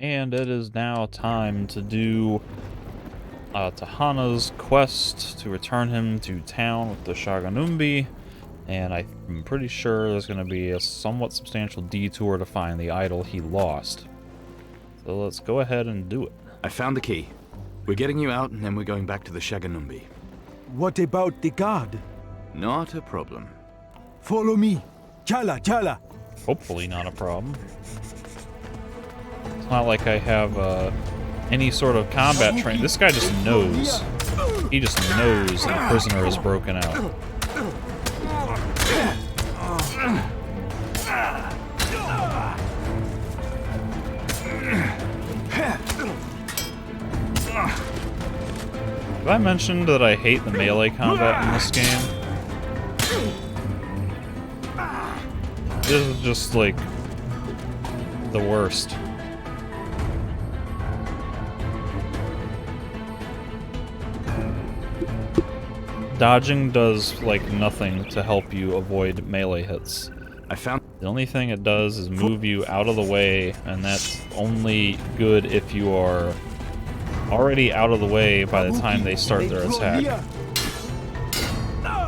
And it is now time to do Tahana's quest to return him to town with the Shaganumbi. And I'm pretty sure there's going to be a somewhat substantial detour to find the idol he lost. So let's go ahead and do it. I found the key. We're getting you out, and then we're going back to the Shaganumbi. What about the guard? Not a problem. Follow me. Chala, chala. Hopefully not a problem. It's not like I have any sort of combat training. This guy just knows. He just knows that a prisoner is broken out. Have I mentioned that I hate the melee combat in this game? This is just, like, the worst. Dodging does, like, nothing to help you avoid melee hits. The only thing it does is move you out of the way, and that's only good if you are already out of the way by the time they start their attack.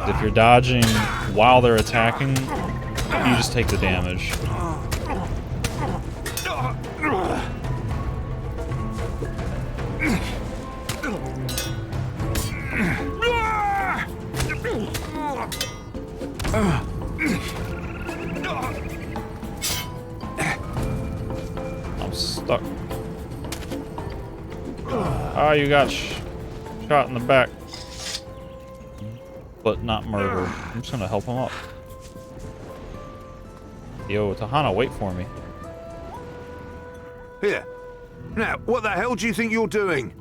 If you're dodging while they're attacking, you just take the damage. I'm stuck. Ah, you got shot in the back. But not murdered. I'm just gonna help him up. Yo, Tahana, wait for me. Here. Now, what the hell do you think you're doing?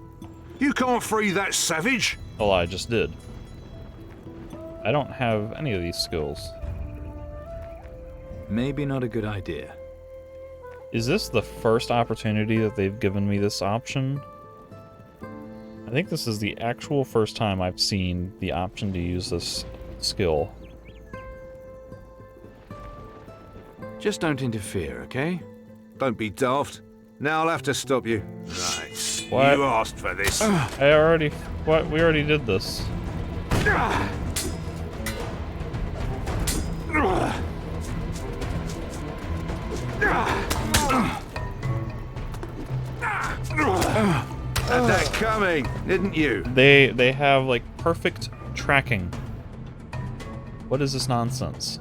You can't free that savage. Well, I just did. I don't have any of these skills. Maybe not a good idea. Is this the first opportunity that they've given me this option? I think this is the actual first time I've seen the option to use this skill. Just don't interfere, okay? Don't be daft. Now I'll have to stop you. Right. What? You asked for this. What? We already did this. Had that coming, didn't you? They have like perfect tracking. What is this nonsense?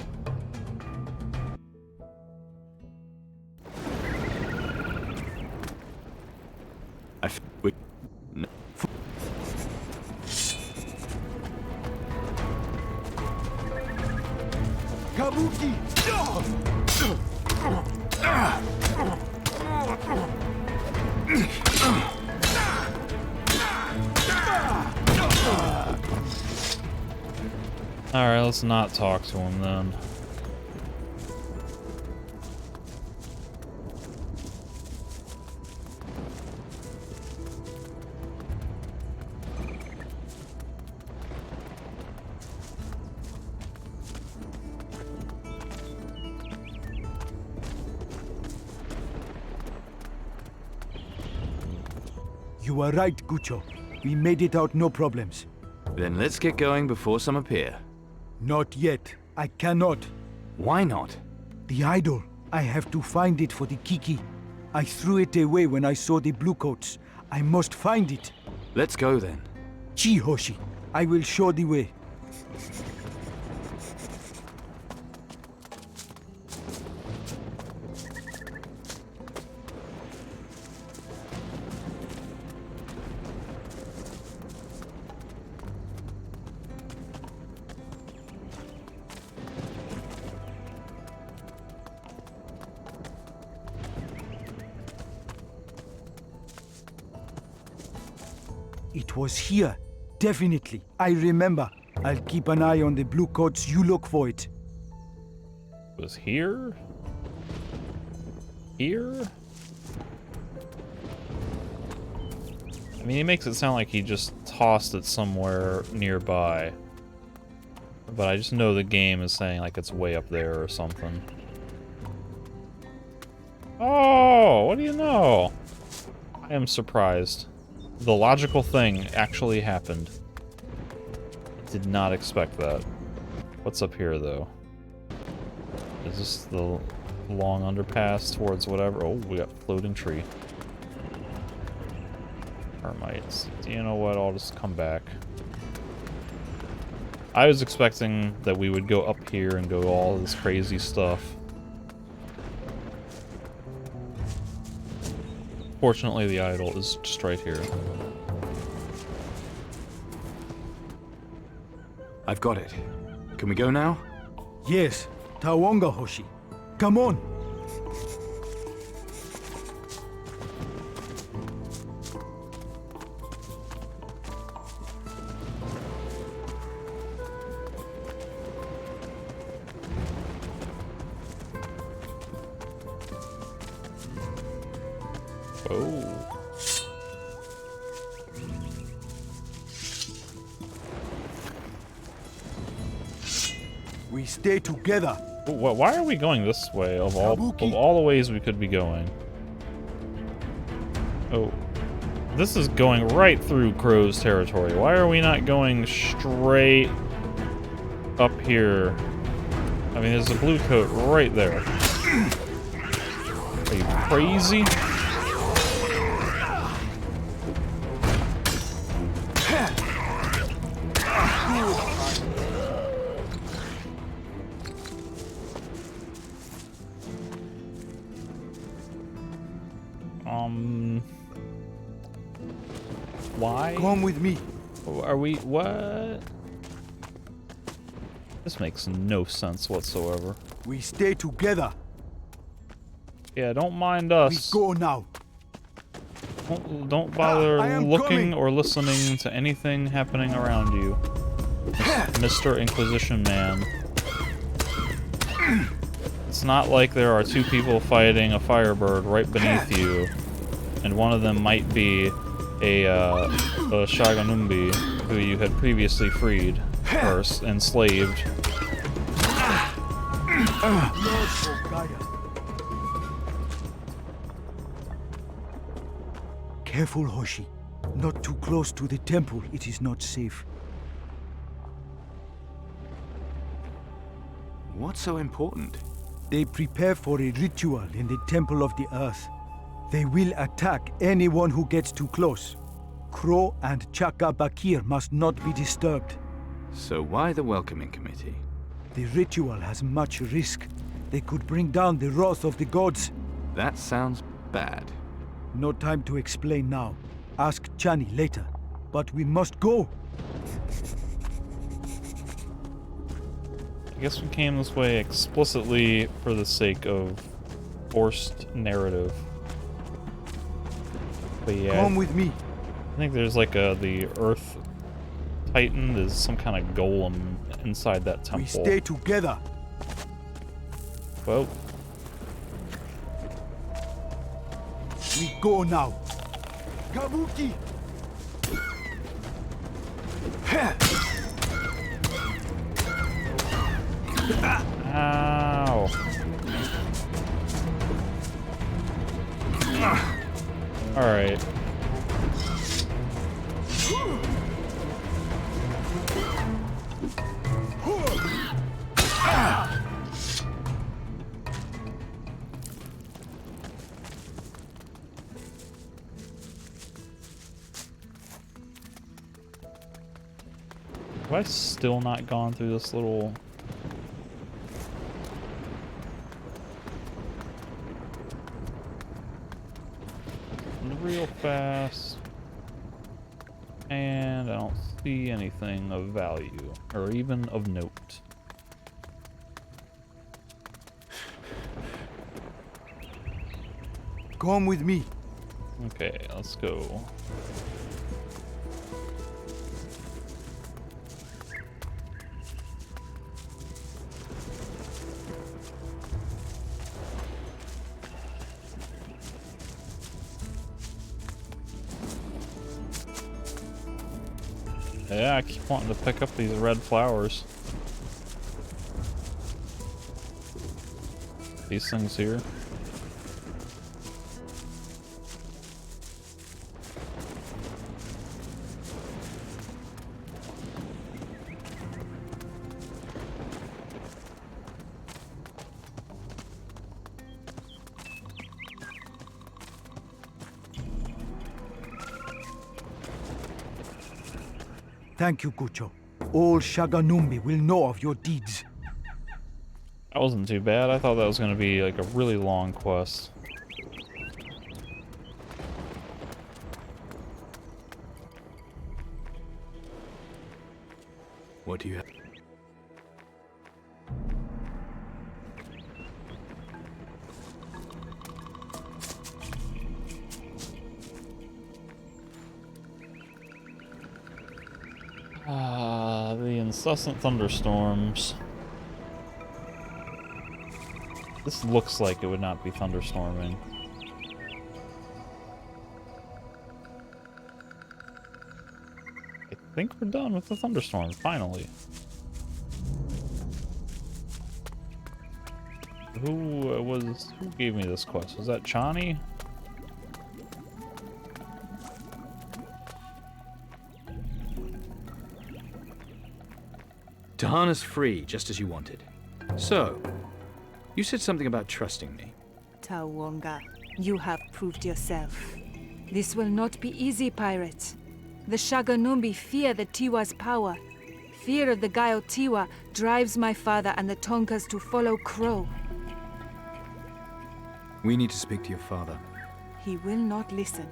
Kabuki! Alright, let's not talk to him then. You are right, Gucho. We made it out no problems. Then let's get going before some appear. Not yet. I cannot. Why not? The idol. I have to find it for the Kiki. I threw it away when I saw the bluecoats. I must find it. Let's go then. Chihoshi. I will show the way. It was here. Definitely. I remember. I'll keep an eye on the blue coats. You look for it. Was here? Here? I mean, he makes it sound like he just tossed it somewhere nearby. But I just know the game is saying like it's way up there or something. Oh, what do you know? I am surprised. The logical thing actually happened. Did not expect that. What's up here, though? Is this the long underpass towards whatever? Oh, we got floating tree. Termites. You know what? I'll just come back. I was expecting that we would go up here and go all this crazy stuff. Fortunately, the idol is just right here. I've got it. Can we go now? Yes, Tawonga Hoshi. Come on. Oh. We stay together. Why are we going this way of all the ways we could be going? Oh. This is going right through Crow's territory. Why are we not going straight up here? I mean, there's a blue coat right there. Are you crazy? Why? Come with me. Are we... what? This makes no sense whatsoever. We stay together. Yeah, don't mind We us. go now. Don't bother I am looking coming. or listening to anything happening around you. Mr. Inquisition Man. It's not like there are two people fighting a firebird right beneath you, and one of them might be a Shaganumbi who you had previously freed or enslaved. Lord Ogaya. Careful, Hoshi. Not too close to the temple. It is not safe. What's so important? They prepare for a ritual in the Temple of the Earth. They will attack anyone who gets too close. Crow and Chaka Bakir must not be disturbed. So why the welcoming committee? The ritual has much risk. They could bring down the wrath of the gods. That sounds bad. No time to explain now. Ask Chani later. But we must go. I guess we came this way explicitly for the sake of forced narrative. But yeah, Come with me. I think there's like the Earth Titan. There's some kind of golem inside that temple. We stay together. Well, We go now. Kabuki! ow. Alright. Have I still not gone through this little... real fast, and I don't see anything of value or even of note. Come with me. Okay, let's go. Yeah, I keep wanting to pick up these red flowers. These things here. Thank you, Gucho. All Shaganumbi will know of your deeds. That wasn't too bad. I thought that was going to be like a really long quest. What do you have? The incessant thunderstorms. This looks like it would not be thunderstorming. I think we're done with the thunderstorm, finally. Who gave me this quest? Was that Chani? Tahana's free, just as you wanted. So, you said something about trusting me. Tawonga, you have proved yourself. This will not be easy, pirate. The Shaganumbi fear the Tiwa's power. Fear of the Gaio Tiwa drives my father and the Tonkas to follow Crow. We need to speak to your father. He will not listen.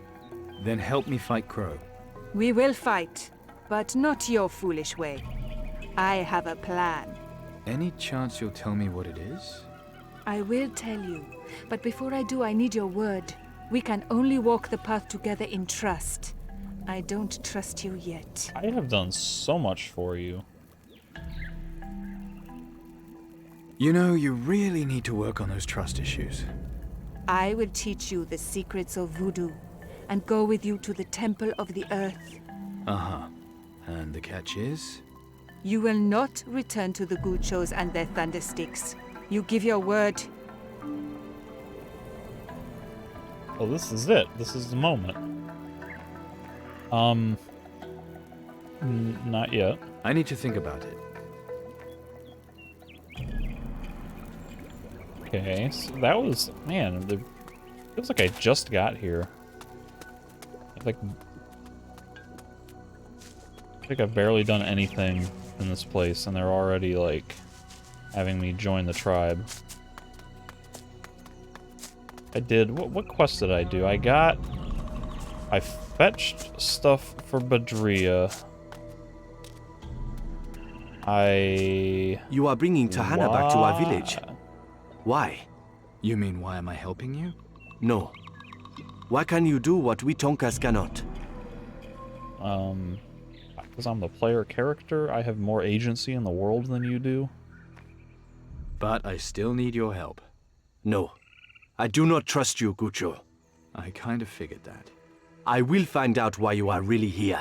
Then help me fight Crow. We will fight, but not your foolish way. I have a plan. Any chance you'll tell me what it is? I will tell you, but before I do, I need your word. We can only walk the path together in trust. I don't trust you yet. I have done so much for you. You know, you really need to work on those trust issues. I will teach you the secrets of voodoo and go with you to the Temple of the Earth. Uh-huh. And the catch is? You will not return to the Guchos and their thundersticks. You give your word. Well, this is it. This is the moment. Not yet. I need to think about it. Okay, so that was, man, it feels like I just got here. I think I've barely done anything in this place, and they're already, like, having me join the tribe. I did, what quest did I do? I fetched stuff for Badria. You are bringing Tahana back to our village. Why? You mean, why am I helping you? No. Why can you do what we Tonkas cannot? Because I'm the player character, I have more agency in the world than you do. But I still need your help. No. I do not trust you, Gucho. I kind of figured that. I will find out why you are really here.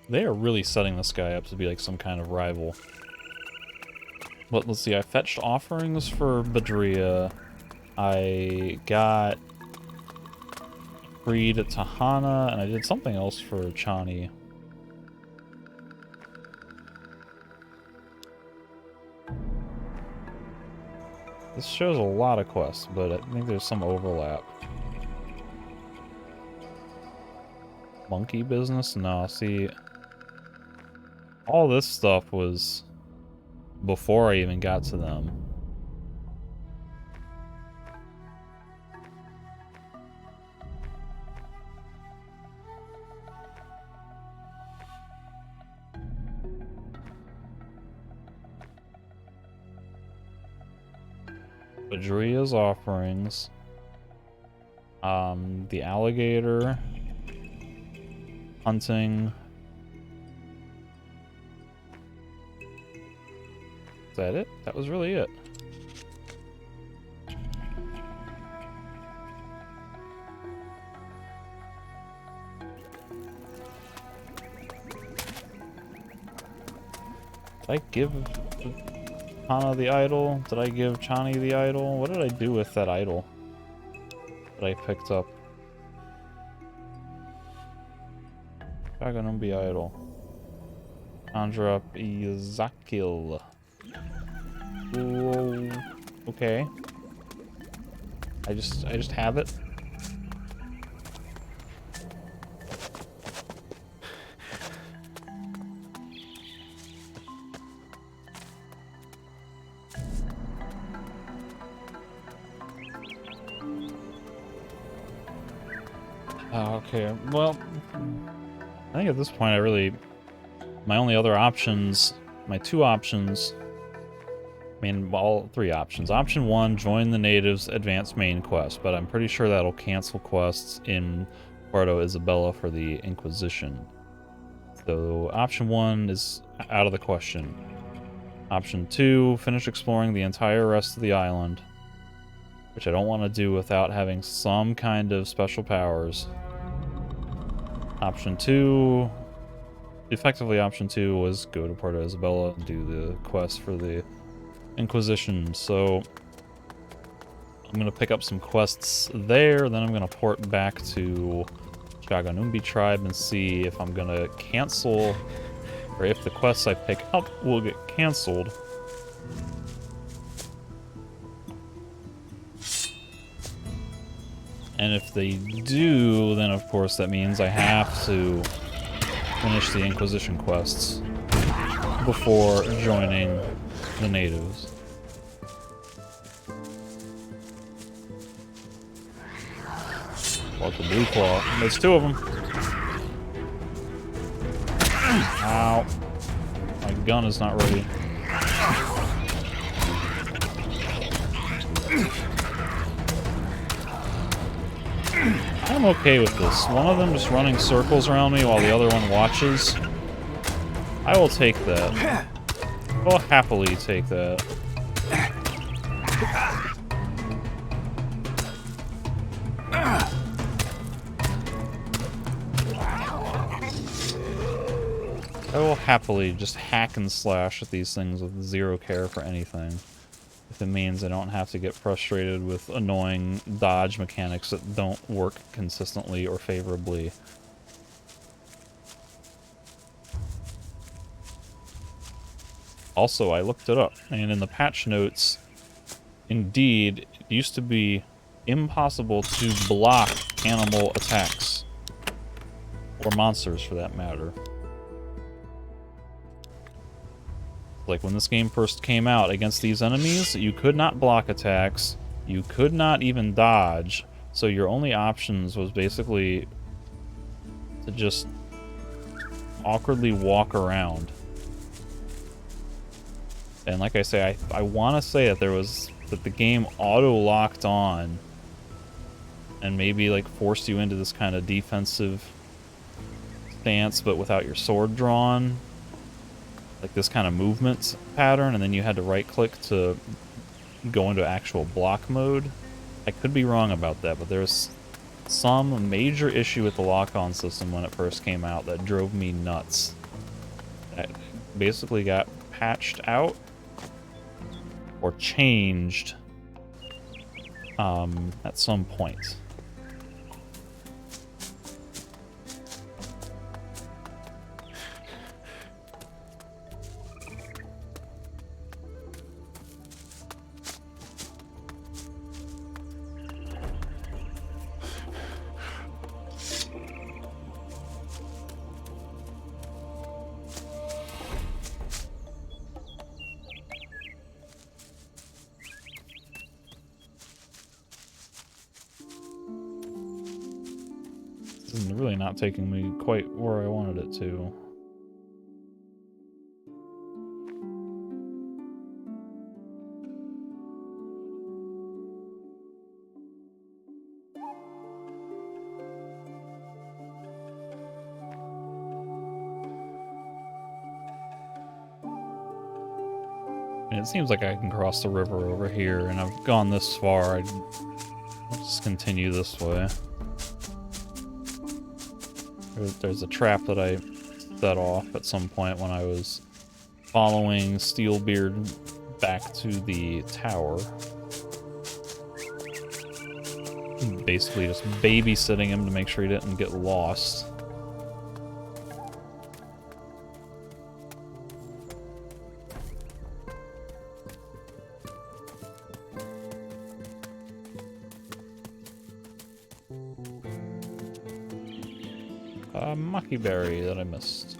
They are really setting this guy up to be like some kind of rival. But let's see, I fetched offerings for Badria. I got freed Tahana, and I did something else for Chani. This shows a lot of quests, but I think there's some overlap. Monkey business? No, see, all this stuff was before I even got to them. Badria's offerings. The alligator. Hunting. Is that it? That was really it. Did I give Hana the idol? Did I give Chani the idol? What did I do with that idol that I picked up? Shaganumbi idol. Conjure up Izakil. Whoa. Okay. I just have it. Okay, well, I think at this point my only other options, my two options, I mean, all three options. Option 1, join the natives, advance main quest, but I'm pretty sure that'll cancel quests in Puerto Isabella for the Inquisition. So option 1 is out of the question. Option 2, finish exploring the entire rest of the island, which I don't want to do without having some kind of special powers. Option 2, effectively option 2 was go to Puerto Isabella and do the quest for the Inquisition. So I'm going to pick up some quests there, then I'm going to port back to Shaganumbi tribe and see if I'm going to cancel, or if the quests I pick up will get canceled. And if they do, then of course that means I have to finish the Inquisition quests before joining the natives. Like the blue claw. There's two of them. Ow. My gun is not ready. I'm okay with this. One of them just running circles around me while the other one watches. I will take that. I'll happily take that. I will happily just hack and slash at these things with zero care for anything. If it means I don't have to get frustrated with annoying dodge mechanics that don't work consistently or favorably. Also, I looked it up, and in the patch notes, indeed, it used to be impossible to block animal attacks. Or monsters, for that matter. Like, when this game first came out, against these enemies, you could not block attacks, you could not even dodge, so your only options was basically to just awkwardly walk around. And like I say, I want to say that that the game auto-locked on and maybe like forced you into this kind of defensive stance, but without your sword drawn. Like this kind of movement pattern, and then you had to right-click to go into actual block mode. I could be wrong about that, but there's some major issue with the lock-on system when it first came out that drove me nuts. That basically got patched out or changed at some point. This is really not taking me quite where I wanted it to. And it seems like I can cross the river over here, and I've gone this far. I'll just continue this way. There's a trap that I set off at some point when I was following Steelbeard back to the tower. Basically just babysitting him to make sure he didn't get lost. Maki berry that I missed.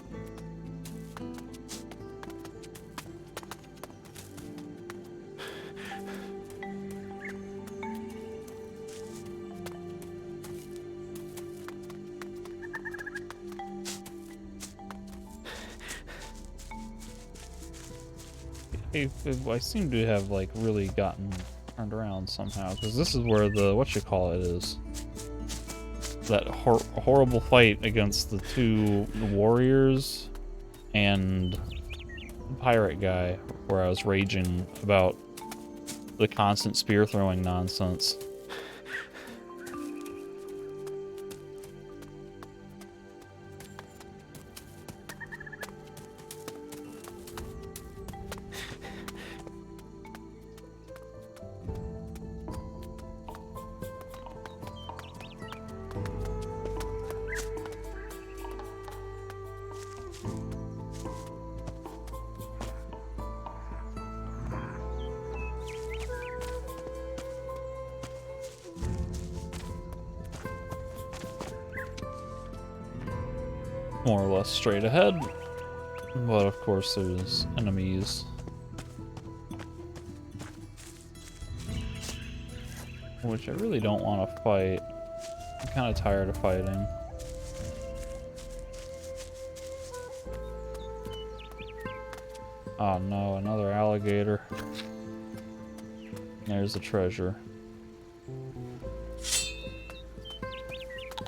I seem to have, like, really gotten turned around somehow, because this is where the, whatchamacallit is. That horrible fight against the two warriors and the pirate guy, where I was raging about the constant spear throwing nonsense. More or less straight ahead, but of course there's enemies. Which I really don't want to fight. I'm kind of tired of fighting. Oh no, another alligator. There's the treasure.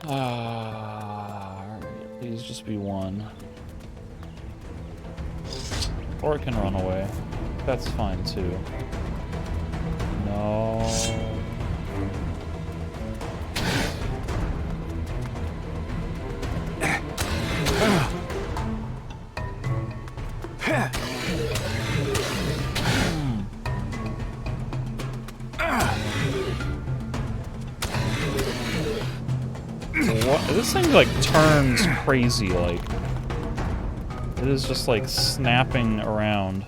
Alright, please just be one. Or it can run away. That's fine too. No. This thing like turns crazy, like it is just like snapping around.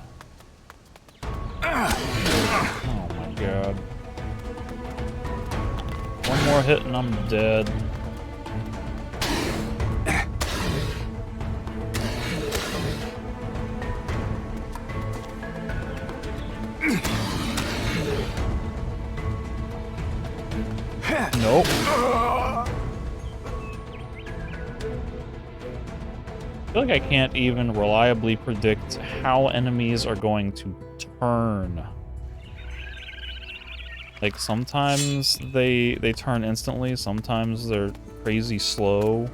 Oh my god. One more hit and I'm dead. Nope. I feel like I can't even reliably predict how enemies are going to turn. Like sometimes they turn instantly, sometimes they're crazy slow.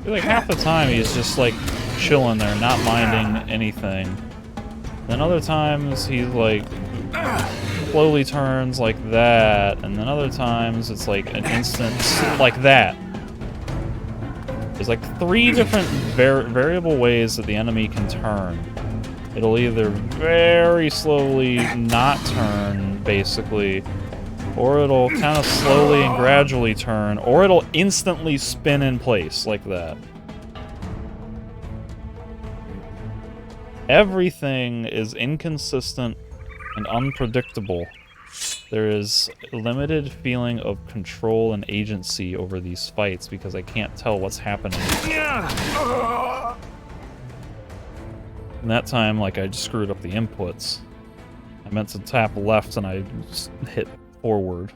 Like half the time he's just like chilling there, not minding anything. Then other times he like slowly turns like that, and then other times it's like an instant like that. There's like 3 different variable ways that the enemy can turn. It'll either very slowly not turn, basically, or it'll kind of slowly and gradually turn, or it'll instantly spin in place like that. Everything is inconsistent and unpredictable. There is a limited feeling of control and agency over these fights because I can't tell what's happening. And that time, like, I just screwed up the inputs. I meant to tap left and I just hit forward.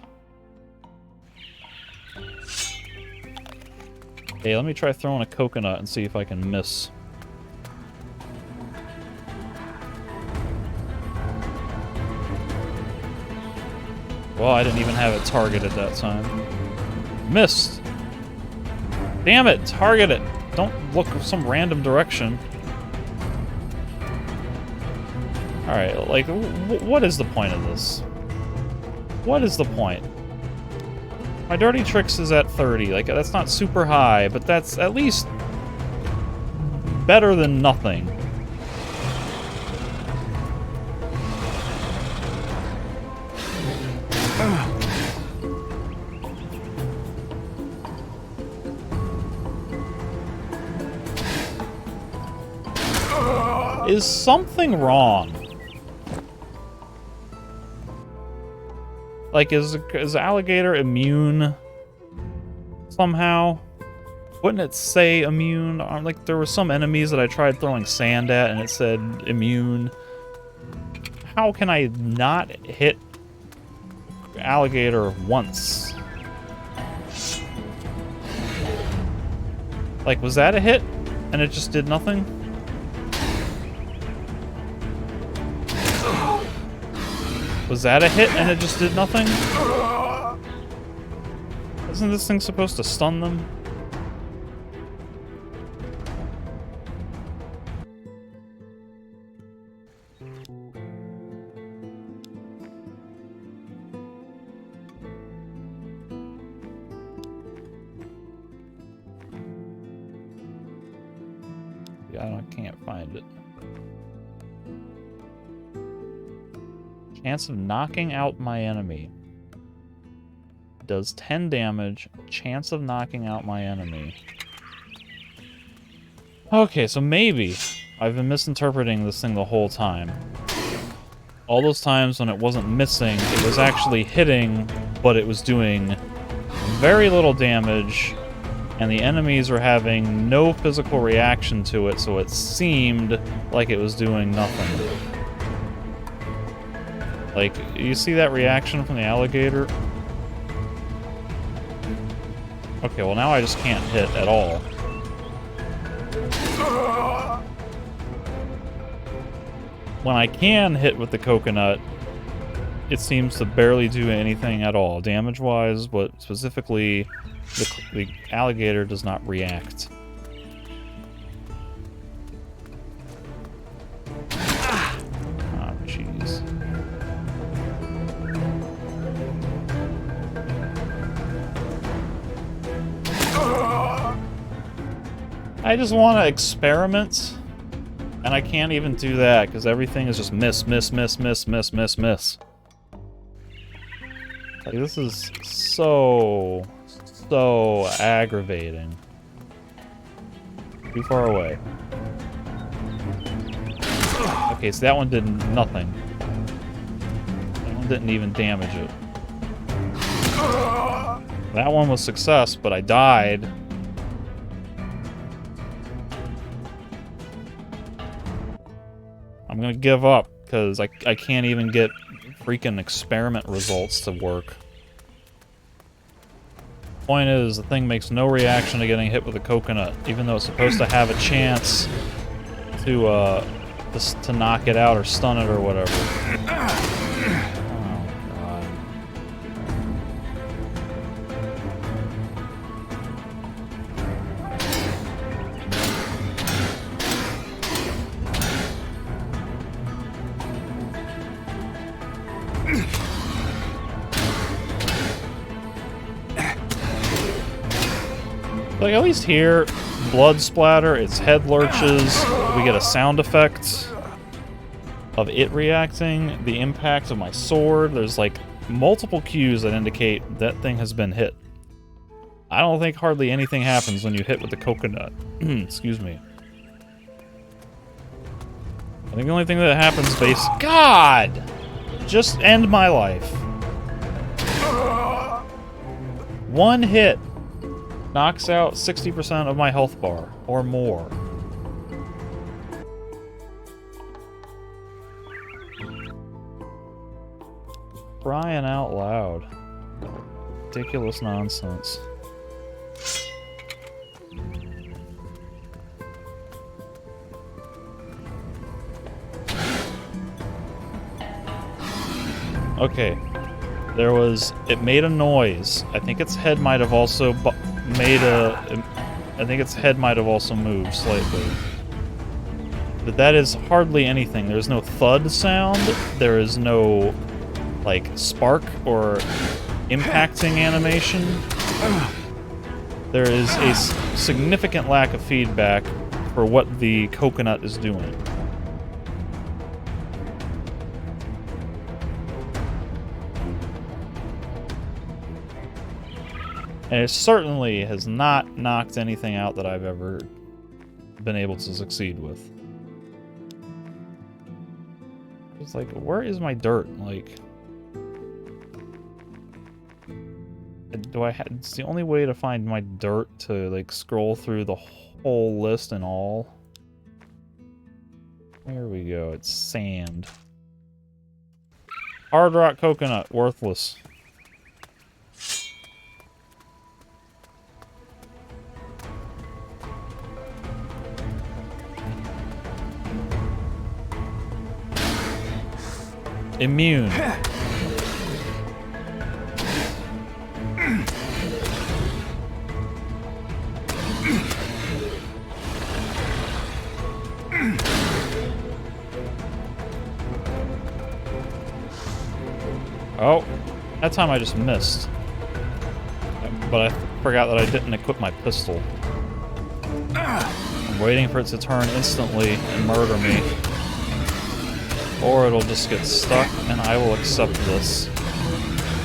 Hey, let me try throwing a coconut and see if I can miss. Well, I didn't even have it targeted that time. Missed! Damn it! Target it! Don't look some random direction. Alright, like, what is the point of this? What is the point? My dirty tricks is at 30. Like, that's not super high, but that's at least better than nothing. Is something wrong? Like, is alligator immune somehow? Wouldn't it say immune? Like, there were some enemies that I tried throwing sand at and it said immune. How can I not hit alligator once? Like, was that a hit? And it just did nothing? Was that a hit and it just did nothing? Isn't this thing supposed to stun them? I can't find it. Chance of knocking out my enemy. Does 10 damage. Chance of knocking out my enemy. Okay, so maybe I've been misinterpreting this thing the whole time. All those times when it wasn't missing, it was actually hitting, but it was doing very little damage, and the enemies were having no physical reaction to it, so it seemed like it was doing nothing. Like, you see that reaction from the alligator? Okay, well now I just can't hit at all. When I can hit with the coconut, it seems to barely do anything at all, damage-wise, but specifically, the alligator does not react. Oh, jeez. I just want to experiment, and I can't even do that, because everything is just miss, miss, miss, miss, miss, miss, miss. Like, this is so aggravating. Too far away. Okay, so that one did nothing. That one didn't even damage it. That one was success, but I died. I'm gonna give up, because I can't even get freaking experiment results to work. Point is, the thing makes no reaction to getting hit with a coconut, even though it's supposed to have a chance to knock it out or stun it or whatever. Oh, God. Like, at least here, blood splatter, its head lurches, we get a sound effect of it reacting, the impact of my sword. There's, like, multiple cues that indicate that thing has been hit. I don't think hardly anything happens when you hit with the coconut. Excuse me. I think the only thing that happens God! Just end my life. One hit knocks out 60% of my health bar, or more. Crying out loud. Ridiculous nonsense. Okay. It made a noise. I think its head might have also I think its head might have also moved slightly. But that is hardly anything. There's no thud sound. There is no, like, spark or impacting animation. There is a significant lack of feedback for what the coconut is doing. And it certainly has not knocked anything out that I've ever been able to succeed with. It's like, where is my dirt? Like, do I have... It's the only way to find my dirt to, like, scroll through the whole list and all. There we go. It's sand. Hard rock coconut. Worthless. Immune. Oh, that time I just missed. But I forgot that I didn't equip my pistol. I'm waiting for it to turn instantly and murder me. Or it'll just get stuck, and I will accept this.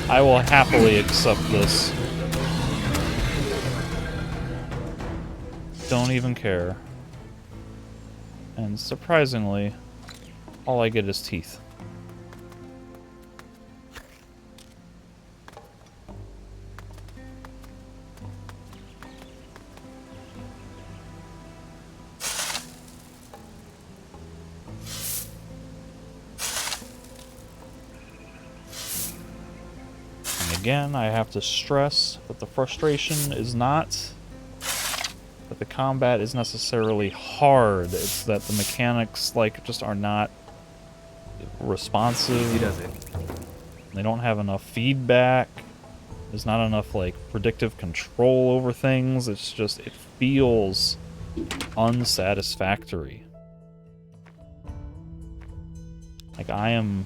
I will happily accept this. Don't even care. And surprisingly, all I get is teeth. Again, I have to stress that the frustration is not that the combat is necessarily hard. It's that the mechanics, like, just are not responsive. He does it. They don't have enough feedback. There's not enough, like, predictive control over things. It's just, it feels unsatisfactory. Like, I am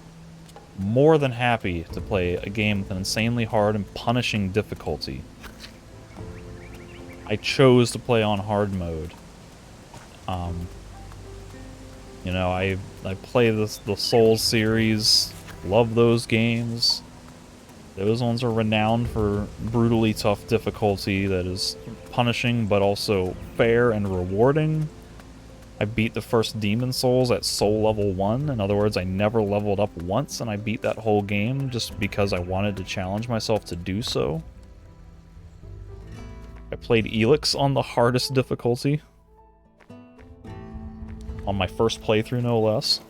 more than happy to play a game with an insanely hard and punishing difficulty. I chose to play on hard mode. You know, I play the Souls series, love those games. Those ones are renowned for brutally tough difficulty that is punishing but also fair and rewarding. I beat the first Demon Souls at Soul Level 1. In other words, I never leveled up once, and I beat that whole game just because I wanted to challenge myself to do so. I played Elix on the hardest difficulty. On my first playthrough, no less.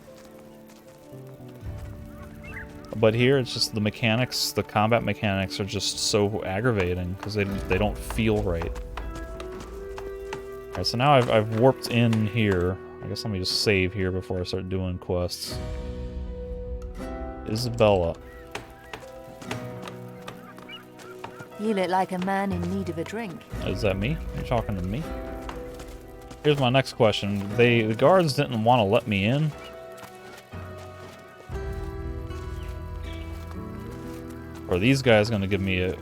But here, it's just the mechanics, the combat mechanics are just so aggravating, because they don't feel right. Alright, so now I've warped in here. I guess let me just save here before I start doing quests. Isabella. You look like a man in need of a drink. Is that me? You're talking to me? Here's my next question. The guards didn't want to let me in. Or are these guys going to give me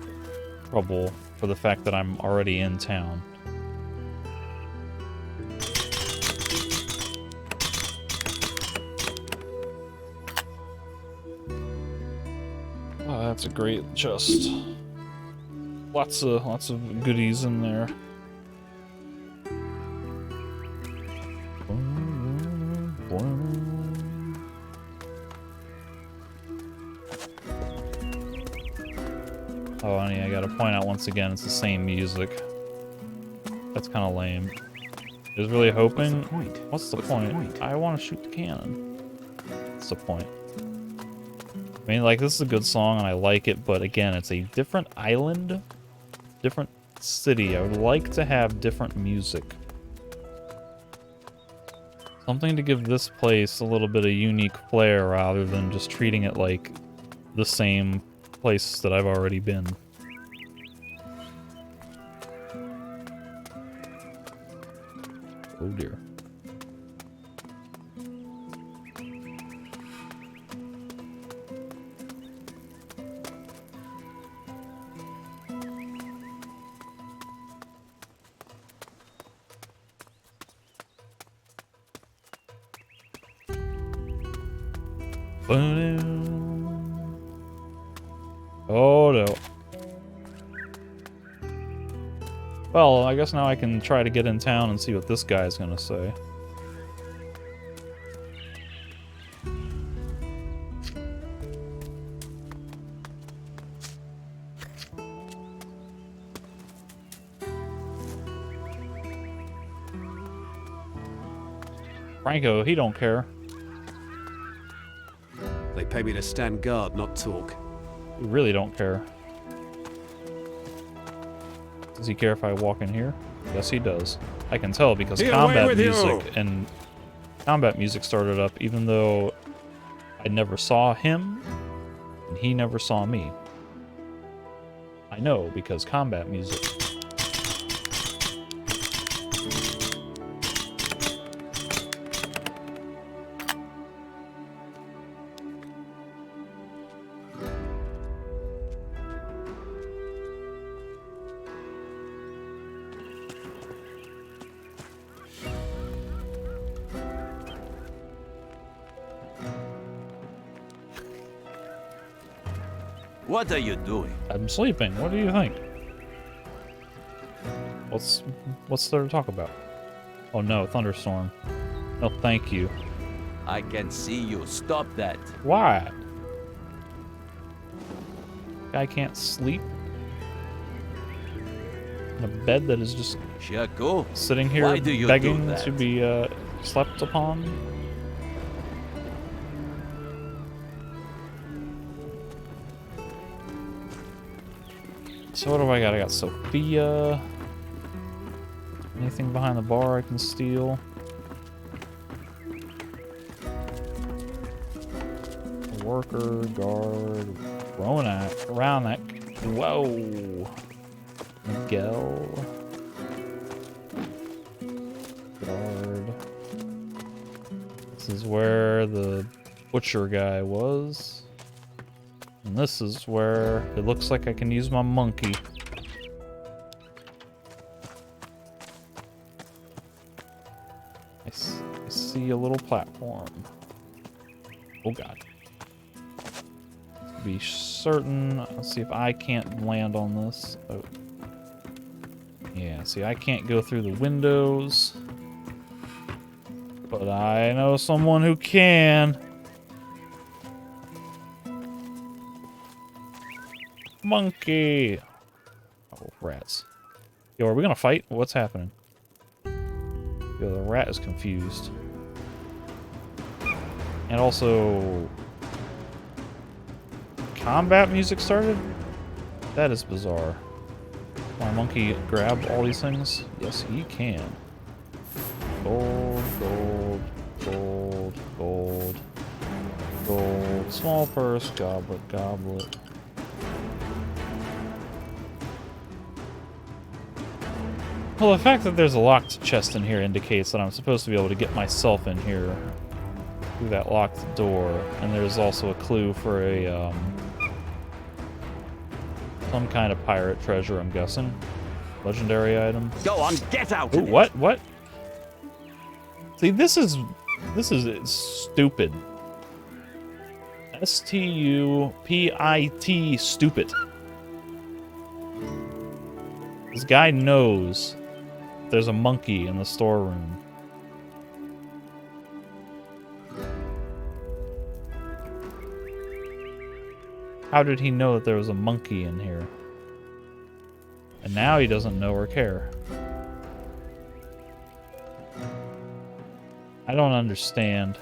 trouble for the fact that I'm already in town? Oh, that's a great chest. Lots of goodies in there. Oh, honey, I gotta point out once again, it's the same music. That's kind of lame. I was really hoping... What's the point? I want to shoot the cannon. What's the point? I mean, like, this is a good song and I like it, but again, it's a different island, different city. I would like to have different music. Something to give this place a little bit of unique flair rather than just treating it like the same place that I've already been. Oh dear. Oh no. Well, I guess now I can try to get in town and see what this guy's gonna say. Franco, he don't care. They pay me to stand guard, not talk. He really don't care. Does he care if I walk in here? Yes, he does. I can tell because combat music started up even though I never saw him and he never saw me. I know because combat music. What are you doing? I'm sleeping. What do you think? What's there to talk about? Oh no, thunderstorm. No, thank you. I can see you. Stop that. Why? Guy can't sleep in a bed that is just Shaco, sitting here why do you begging do that? to be slept upon. So what do I got? I got Sophia. Anything behind the bar I can steal? Worker, guard, Ronak. Whoa. Miguel. Guard. This is where the butcher guy was. And this is where it looks like I can use my monkey. I see a little platform. Oh god. To be certain, let's see if I can't land on this. Oh. Yeah, see, I can't go through the windows. But I know someone who can. Monkey! Oh, rats. Yo, are we gonna fight? What's happening? Yo, the rat is confused. And also... combat music started? That is bizarre. My monkey grab all these things? Yes, he can. Gold, gold, gold, gold, gold. Small purse, goblet, goblet. Well, the fact that there's a locked chest in here indicates that I'm supposed to be able to get myself in here through that locked door. And there's also a clue for a, some kind of pirate treasure, I'm guessing. Legendary item. Go on, get out! Ooh, what? What? See, this is stupid. S-T-U-P-I-T, stupid. This guy knows there's a monkey in the storeroom. How did he know that there was a monkey in here? And now he doesn't know or care. I don't understand.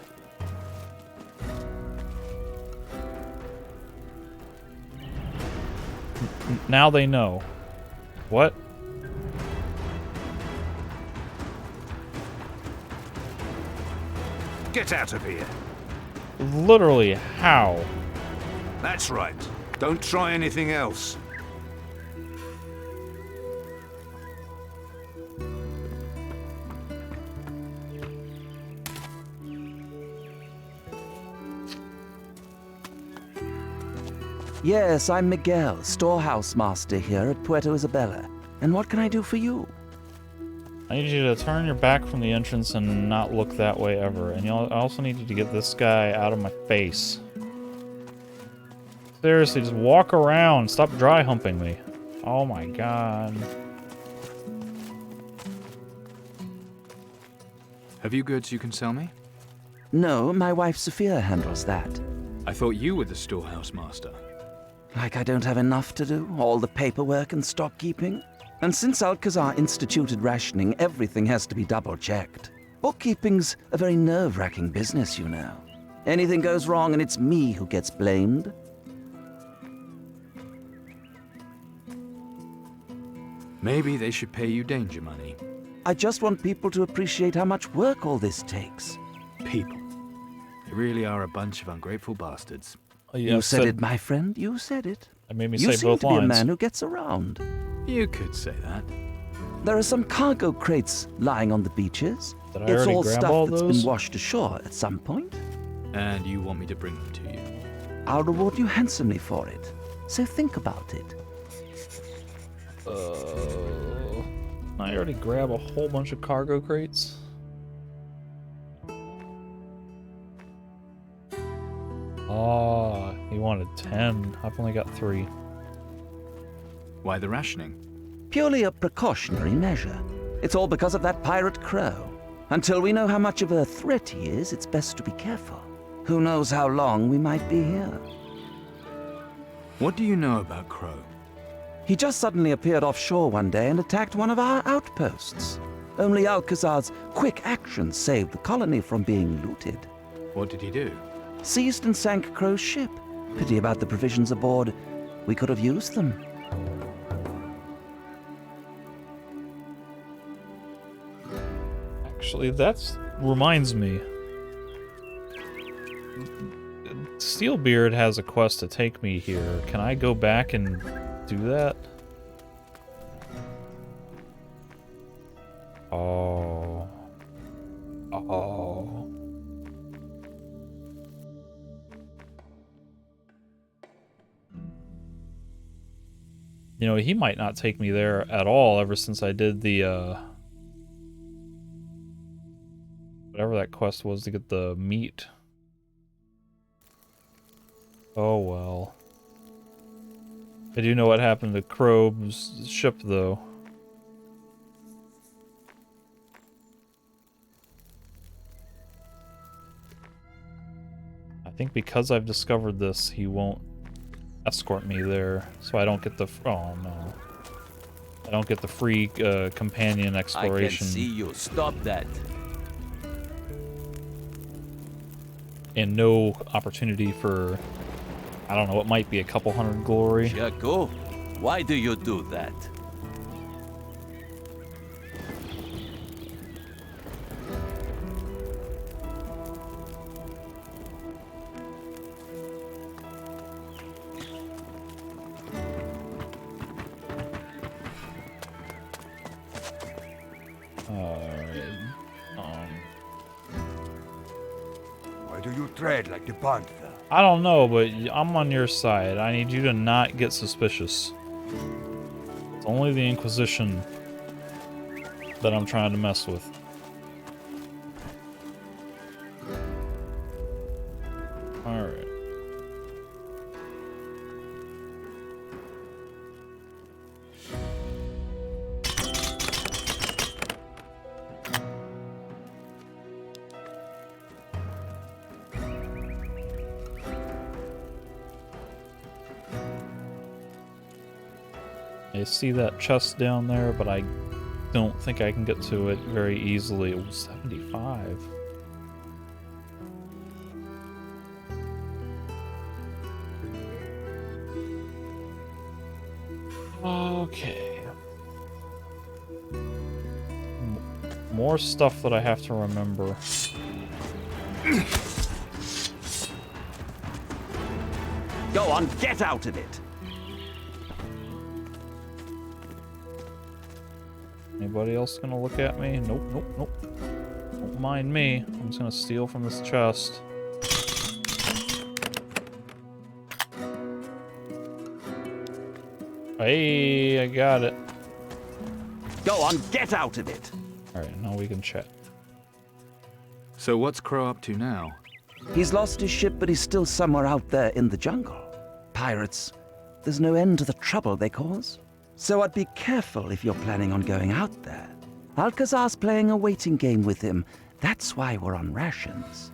Now they know. What? Get out of here. Literally, how? That's right. Don't try anything else. Yes, I'm Miguel, storehouse master here at Puerto Isabella. And what can I do for you? I need you to turn your back from the entrance and not look that way ever. And I also need you to get this guy out of my face. Seriously, just walk around. Stop dry humping me. Oh my god. Have you goods you can sell me? No, my wife Sophia handles that. I thought you were the storehouse master. Like I don't have enough to do, all the paperwork and stock keeping. And since Alcazar instituted rationing, everything has to be double-checked. Bookkeeping's a very nerve-wracking business, you know. Anything goes wrong and it's me who gets blamed. Maybe they should pay you danger money. I just want people to appreciate how much work all this takes. People. They really are a bunch of ungrateful bastards. Oh, You said it, my friend. You said it. That made me You say seem both to be a lines. man who gets around. You could say that. There are some cargo crates lying on the beaches. Did I It's already all grab stuff all that's those? been washed ashore at some point. And you want me to bring them to you. I'll reward you handsomely for it. So think about it. I already grab a whole bunch of cargo crates. Oh, he wanted 10. I've only got 3. Why the rationing? Purely a precautionary measure. It's all because of that pirate Crow. Until we know how much of a threat he is, it's best to be careful. Who knows how long we might be here. What do you know about Crow? He just suddenly appeared offshore one day and attacked one of our outposts. Only Alcazar's quick action saved the colony from being looted. What did he do? Seized and sank Crow's ship. Pity about the provisions aboard. We could have used them. Actually, that reminds me. Steelbeard has a quest to take me here. Can I go back and do that? Oh. Oh. You know, he might not take me there at all ever since I did the, whatever that quest was to get the meat. Oh well. I do know what happened to Crow's ship, though. I think because I've discovered this, he won't escort me there, so I don't get the... Oh, no. I don't get the free companion exploration. I can see you. Stop that. And no opportunity for... I don't know, it might be a couple hundred glory. Jaco, why do you do that? Why do you tread like the panther? I don't know, but I'm on your side. I need you to not get suspicious. It's only the Inquisition that I'm trying to mess with. Alright. I see that chest down there, but I don't think I can get to it very easily. It was 75. Okay. More stuff that I have to remember. Go on, get out of it! Anybody else gonna look at me? Nope, nope, nope. Don't mind me. I'm just gonna steal from this chest. Hey, I got it. Go on, get out of it! Alright, now we can chat. So what's Crow up to now? He's lost his ship, but he's still somewhere out there in the jungle. Pirates. There's no end to the trouble they cause. So I'd be careful if you're planning on going out there. Alcazar's playing a waiting game with him. That's why we're on rations.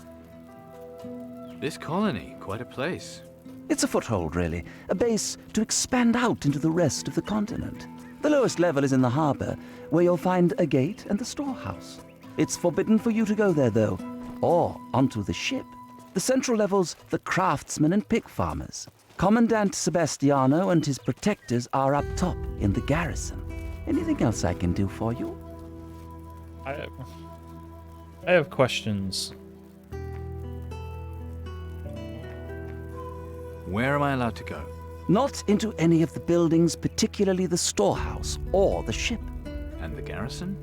This colony, quite a place. It's a foothold, really. A base to expand out into the rest of the continent. The lowest level is in the harbor, where you'll find a gate and a storehouse. It's forbidden for you to go there, though, or onto the ship. The central level's the craftsmen and pig farmers. Commandant Sebastiano and his protectors are up top in the garrison. Anything else I can do for you? I have questions. Where am I allowed to go? Not into any of the buildings, particularly the storehouse or the ship. And the garrison?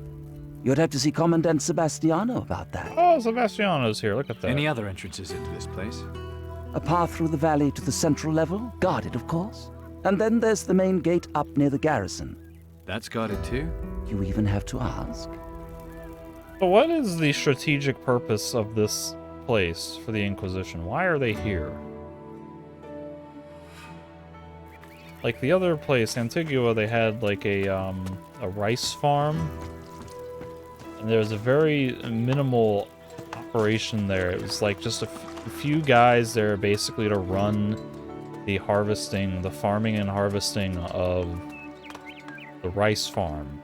You'd have to see Commandant Sebastiano about that. Oh, Sebastiano's here. Look at that. Any other entrances into this place? A path through the valley to the central level, guarded, of course. And then there's the main gate up near the garrison. That's guarded too? You even have to ask. But what is the strategic purpose of this place for the Inquisition? Why are they here? Like the other place, Antigua, they had like a rice farm. And there was a very minimal operation there. It was like just a few guys there basically to run the harvesting, the farming and harvesting of the rice farm.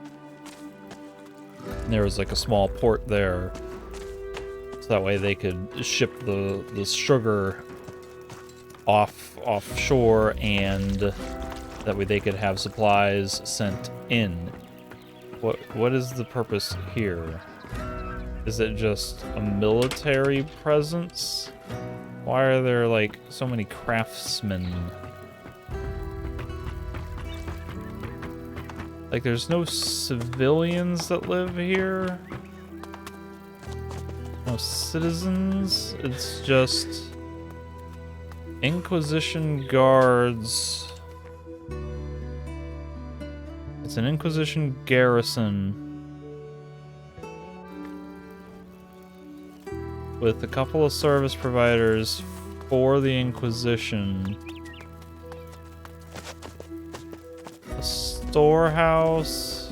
And there was like a small port there. So that way they could ship the sugar offshore, and that way they could have supplies sent in. What is the purpose here? Is it just a military presence? Why are there like so many craftsmen? Like there's no civilians that live here? No citizens? It's just Inquisition guards. It's an Inquisition garrison with a couple of service providers for the Inquisition. A storehouse.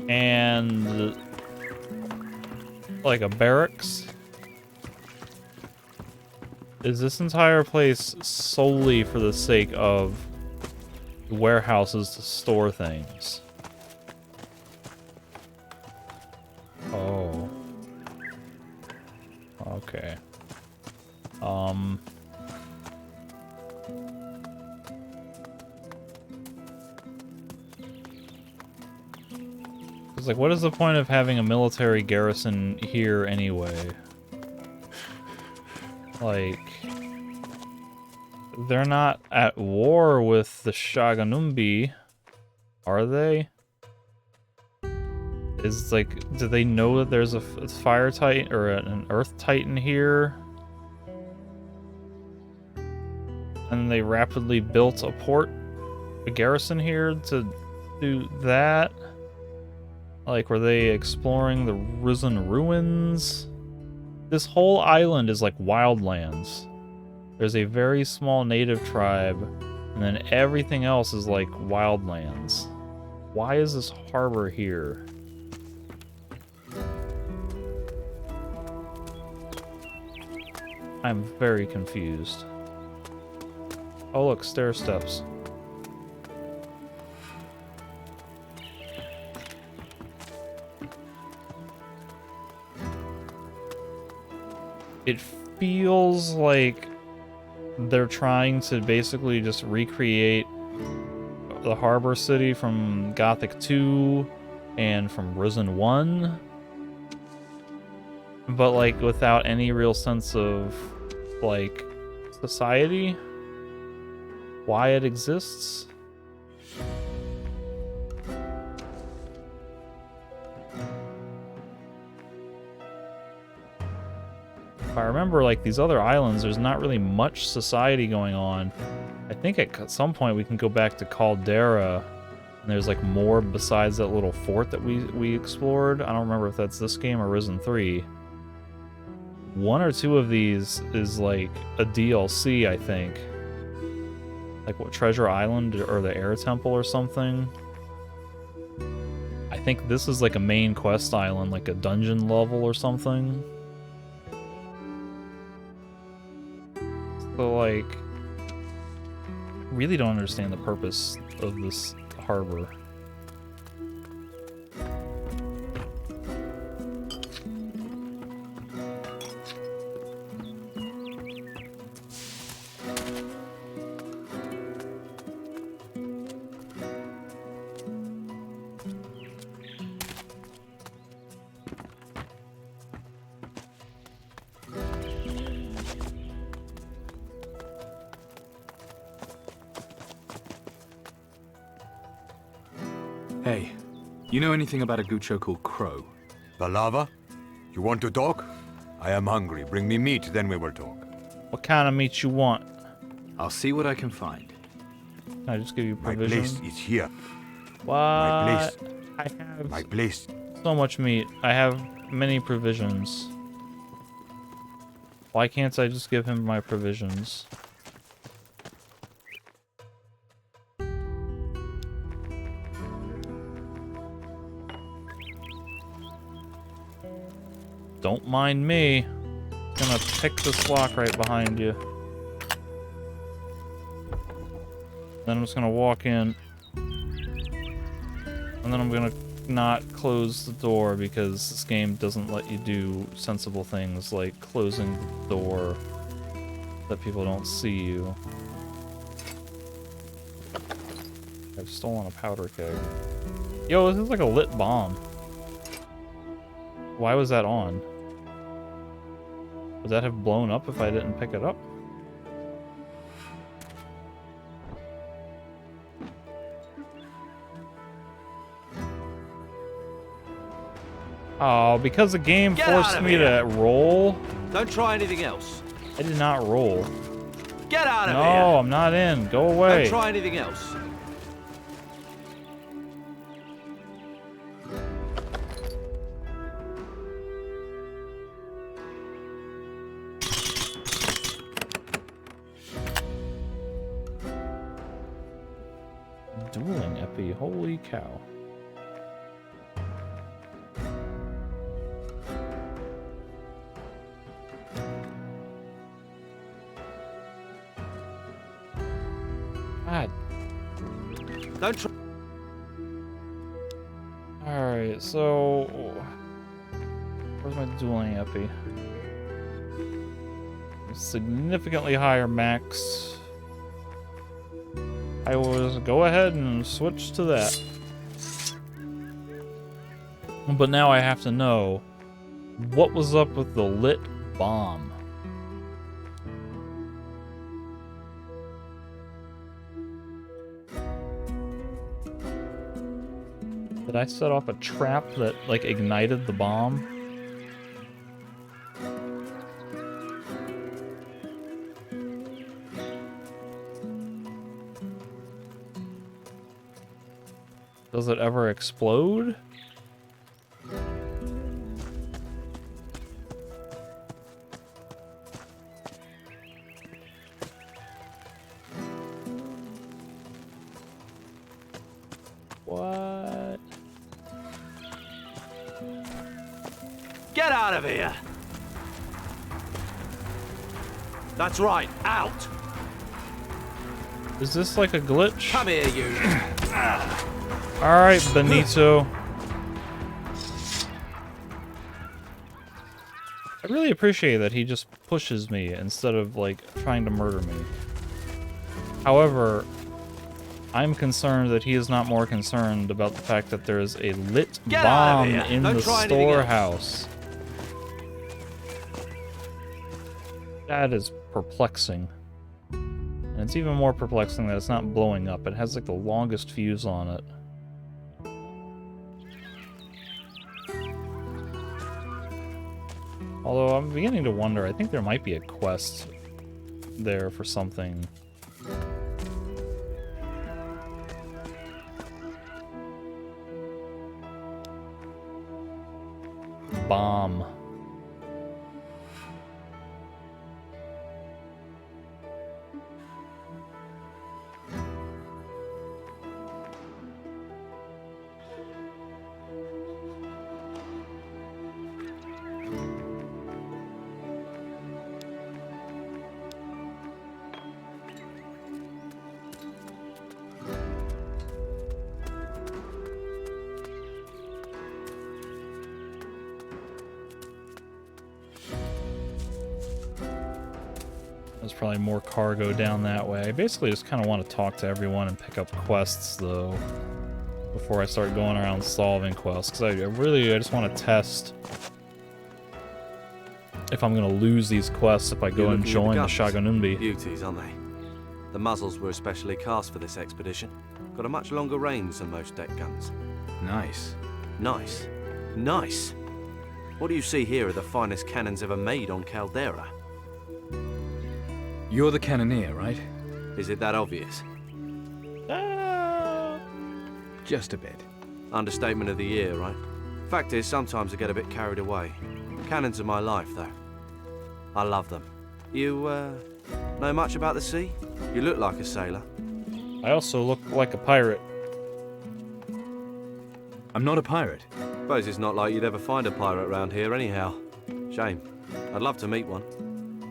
And like a barracks. Is this entire place solely for the sake of warehouses to store things? Oh. Okay. It's like, what is the point of having a military garrison here anyway? Like, they're not at war with the Shaganumbi, are they? Is like, do they know that there's a fire titan or an earth titan here? And they rapidly built a port, a garrison here to do that? Like, were they exploring the Risen Ruins? This whole island is like wildlands. There's a very small native tribe, and then everything else is like wildlands. Why is this harbor here? I'm very confused. Oh look, stair steps. It feels like they're trying to basically just recreate the harbor city from Gothic 2 and from Risen 1, but like without any real sense of like society, why it exists. If I remember, like, these other islands, there's not really much society going on. I think at some point we can go back to Caldera, and there's, like, more besides that little fort that we explored. I don't remember if that's this game or Risen 3. One or two of these is, like, a DLC, I think. Like, what, Treasure Island or the Air Temple or something? I think this is, like, a main quest island, like a dungeon level or something. So, like, really don't understand the purpose of this harbor. Hey, you know anything about a Gucho called Crow? Balava? You want to talk? I am hungry. Bring me meat, then we will talk. What kind of meat you want? I'll see what I can find. Can I just give you My provisions? place is here. What? My place. I have My place. so much meat. I have many provisions. Why can't I just give him my provisions? Don't mind me. I'm gonna pick this lock right behind you. Then I'm just gonna walk in. And then I'm gonna not close the door because this game doesn't let you do sensible things like closing the door that people don't see you. I've stolen a powder keg. Yo, this is like a lit bomb. Why was that on? Would that have blown up if I didn't pick it up? Oh, because the game forced me to roll? Don't try anything else. I did not roll. Get out of here! No, I'm not in. Go away. Don't try anything else. Dueling epi, holy cow. God. Don't try. Alright, so where's my dueling epi? Significantly higher max. I will just go ahead and switch to that. But now I have to know what was up with the lit bomb. Did I set off a trap that, like, ignited the bomb? Does it ever explode? What? Get out of here! That's right, out! Is this like a glitch? Come here, you! Alright, Benito. I really appreciate that he just pushes me instead of, like, trying to murder me. However, I'm concerned that he is not more concerned about the fact that there is a lit bomb in the storehouse. That is perplexing. And it's even more perplexing that it's not blowing up. It has, like, the longest fuse on it. Although I'm beginning to wonder, I think there might be a quest there for something. Bomb. There's probably more cargo down that way. I basically just kind of want to talk to everyone and pick up quests, though, before I start going around solving quests. Because I just want to test if I'm going to lose these quests if I go and join the Shaganumbi. Beauties, aren't they? The muzzles were especially cast for this expedition. Got a much longer range than most deck guns. Nice. Nice. Nice! What do you see here are the finest cannons ever made on Caldera. You're the cannoneer, right? Is it that obvious? Just a bit. Understatement of the year, right? Fact is, sometimes I get a bit carried away. Cannons are my life, though. I love them. You, know much about the sea? You look like a sailor. I also look like a pirate. I'm not a pirate. Suppose it's not like you'd ever find a pirate around here anyhow. Shame. I'd love to meet one.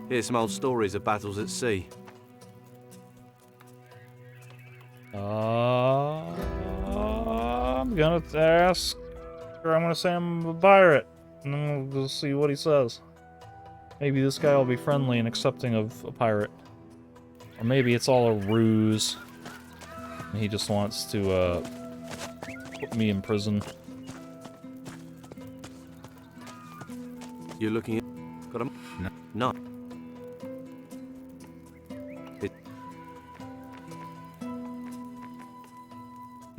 Hear some old stories of battles at sea. I'm gonna ask, or I'm gonna say I'm a pirate, and then we'll see what he says. Maybe this guy will be friendly and accepting of a pirate. Or maybe it's all a ruse, and he just wants to, put me in prison. You're looking at... Got a... No.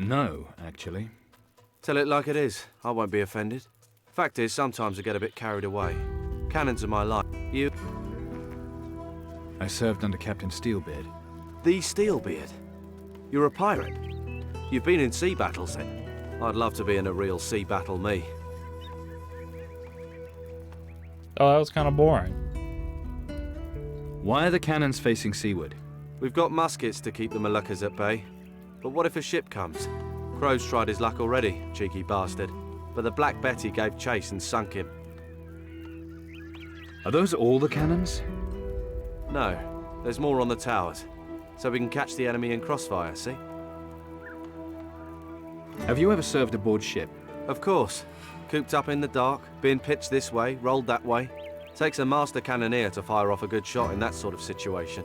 No, actually. Tell it like it is. I won't be offended. Fact is, sometimes I get a bit carried away. Cannons are my life. You... I served under Captain Steelbeard. The Steelbeard? You're a pirate? You've been in sea battles then? I'd love to be in a real sea battle, me. Oh, that was kind of boring. Why are the cannons facing seaward? We've got muskets to keep the Moluccas at bay. But what if a ship comes? Crow's tried his luck already, cheeky bastard. But the Black Betty gave chase and sunk him. Are those all the cannons? No, there's more on the towers. So we can catch the enemy in crossfire, see? Have you ever served aboard ship? Of course. Cooped up in the dark, being pitched this way, rolled that way. Takes a master cannoneer to fire off a good shot in that sort of situation.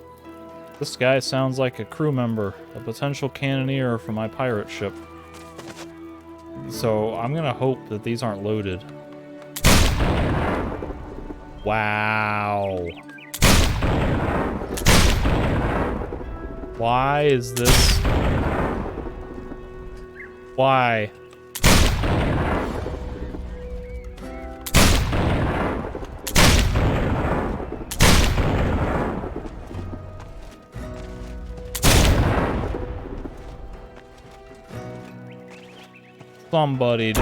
This guy sounds like a crew member, a potential cannoneer for my pirate ship. So I'm gonna hope that these aren't loaded. Wow. Why is this? Why? Somebody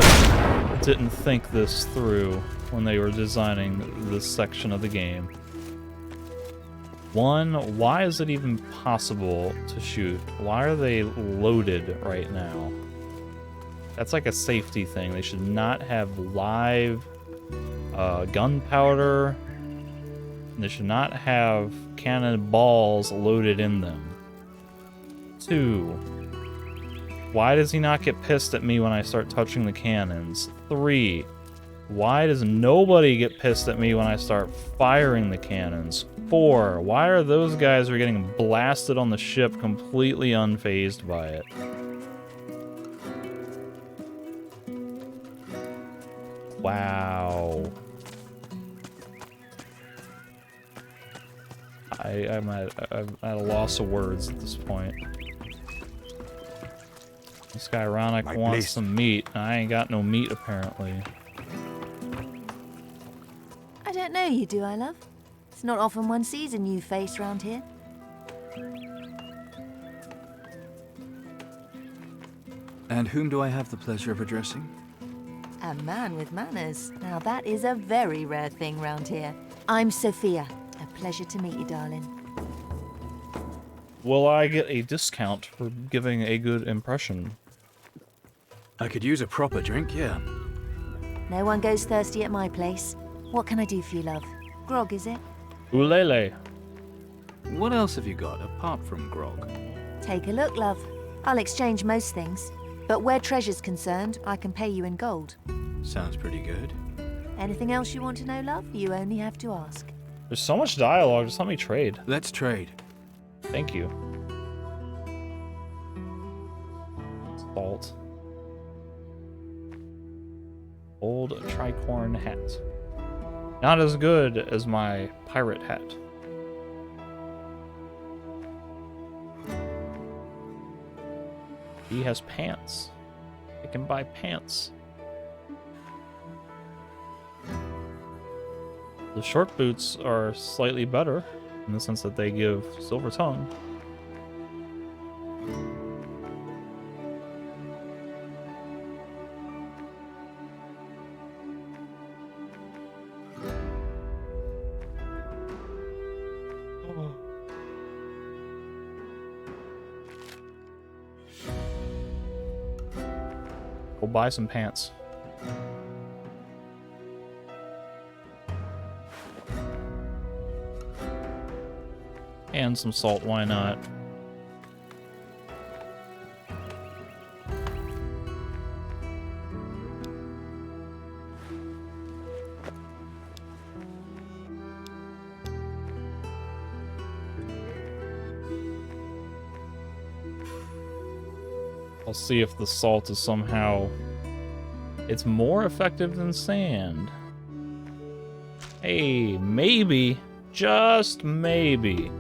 didn't think this through when they were designing this section of the game. One, why is it even possible to shoot? Why are they loaded right now? That's like a safety thing. They should not have live gunpowder. They should not have cannonballs loaded in them. 2, why does he not get pissed at me when I start touching the cannons? 3, why does nobody get pissed at me when I start firing the cannons? 4, why are those guys who are getting blasted on the ship completely unfazed by it? Wow. I'm at a loss of words at this point. This guy Ronick wants some meat. I ain't got no meat, apparently. I don't know you, do I, love? It's not often one sees a new face round here. And whom do I have the pleasure of addressing? A man with manners. Now that is a very rare thing round here. I'm Sophia. A pleasure to meet you, darling. Will I get a discount for giving a good impression? I could use a proper drink, yeah. No one goes thirsty at my place. What can I do for you, love? Grog, is it? Ulele. What else have you got apart from grog? Take a look, love. I'll exchange most things. But where treasure's concerned, I can pay you in gold. Sounds pretty good. Anything else you want to know, love? You only have to ask. There's so much dialogue. Just let me trade. Let's trade. Thank you. Salt. Old tricorn hat. Not as good as my pirate hat. He has pants. I can buy pants. The short boots are slightly better in the sense that they give silver tongue. Go buy some pants. And some salt, why not? I'll see if the salt is somehow... It's more effective than sand. Hey, maybe, just maybe,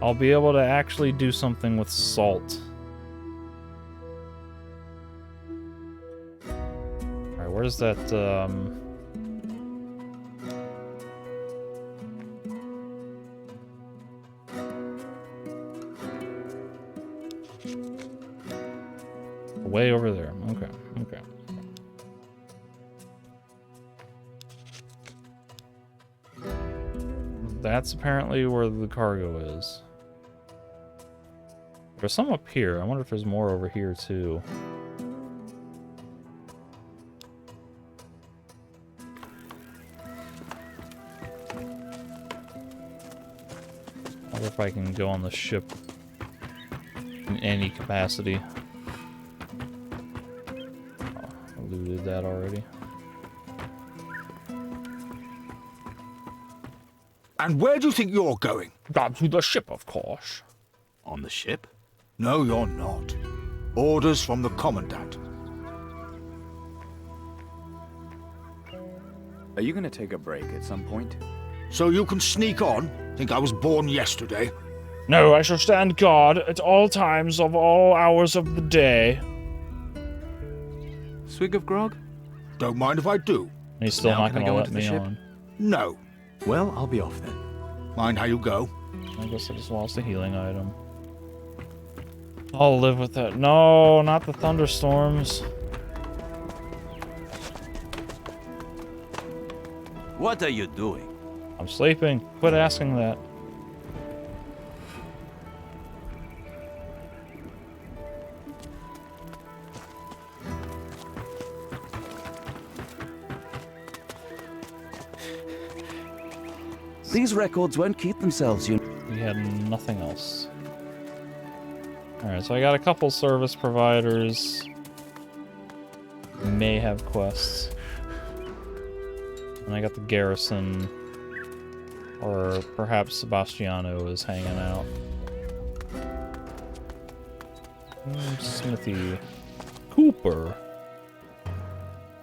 I'll be able to actually do something with salt. Alright, where's that, way over there. Okay, okay. That's apparently where the cargo is. There's some up here. I wonder if there's more over here too. I wonder if I can go on the ship in any capacity. Looted that already. And where do you think you're going? Down to the ship, of course. On the ship? No, you're not. Orders from the Commandant. Are you gonna take a break at some point? So you can sneak on? Think I was born yesterday? No, I shall stand guard at all times of all hours of the day. Swig of grog? Don't mind if I do. He's still Now not can I gonna go let into the me ship? on. No. Well, I'll be off then. Mind how you go? I guess I just lost a healing item. I'll live with that. No, not the thunderstorms. What are you doing? I'm sleeping. Quit asking that. These records won't keep themselves, you know. We had nothing else. Alright, so I got a couple service providers. May have quests. And I got the garrison. Or perhaps Sebastiano is hanging out. Smithy. Cooper.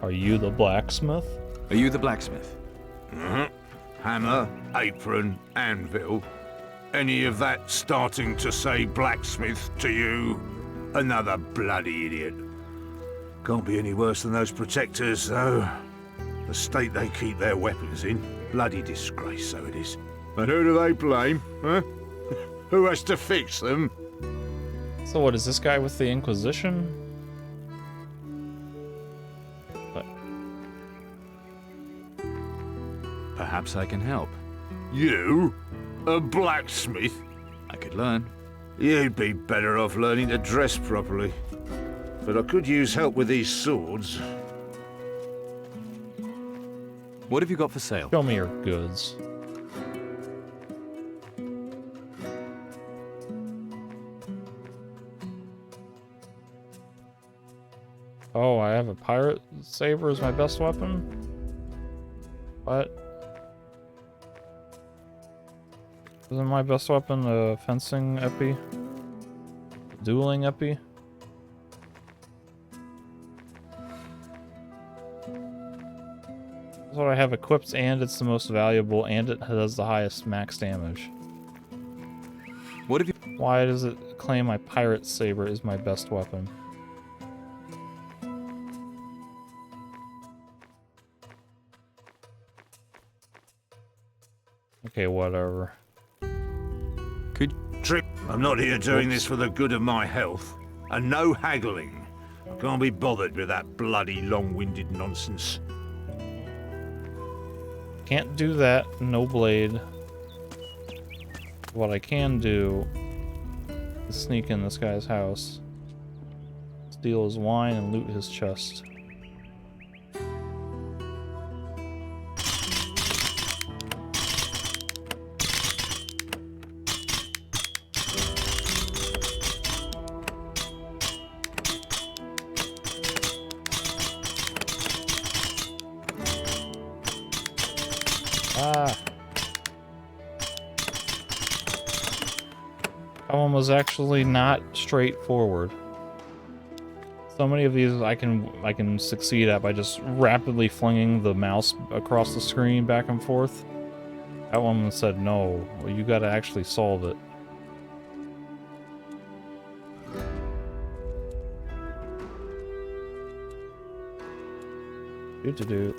Are you the blacksmith? Are you the blacksmith? Hammer, apron, anvil. Any of that starting to say blacksmith to you? Another bloody idiot. Can't be any worse than those protectors, though. The state they keep their weapons in. Bloody disgrace, so it is. But who do they blame, huh? Who has to fix them? So what, is this guy with the Inquisition? What? Perhaps I can help. You? A blacksmith? I could learn. You'd be better off learning to dress properly. But I could use help with these swords. What have you got for sale? Show me your goods. Oh, I have a pirate saber as my best weapon? What? Isn't my best weapon a fencing epi? Dueling epi? That's what I have equipped, and it's the most valuable, and it does the highest max damage. What have you... Why does it claim my pirate saber is my best weapon? Okay, whatever. Could... Trip, I'm not here doing this for the good of my health. And no haggling. I can't be bothered with that bloody long-winded nonsense. Can't do that, no blade. What I can do is sneak in this guy's house, steal his wine, and loot his chest. Ah. That one was actually not straightforward. So many of these I can succeed at by just rapidly flinging the mouse across the screen back and forth. That one said no, you gotta actually solve it. Do.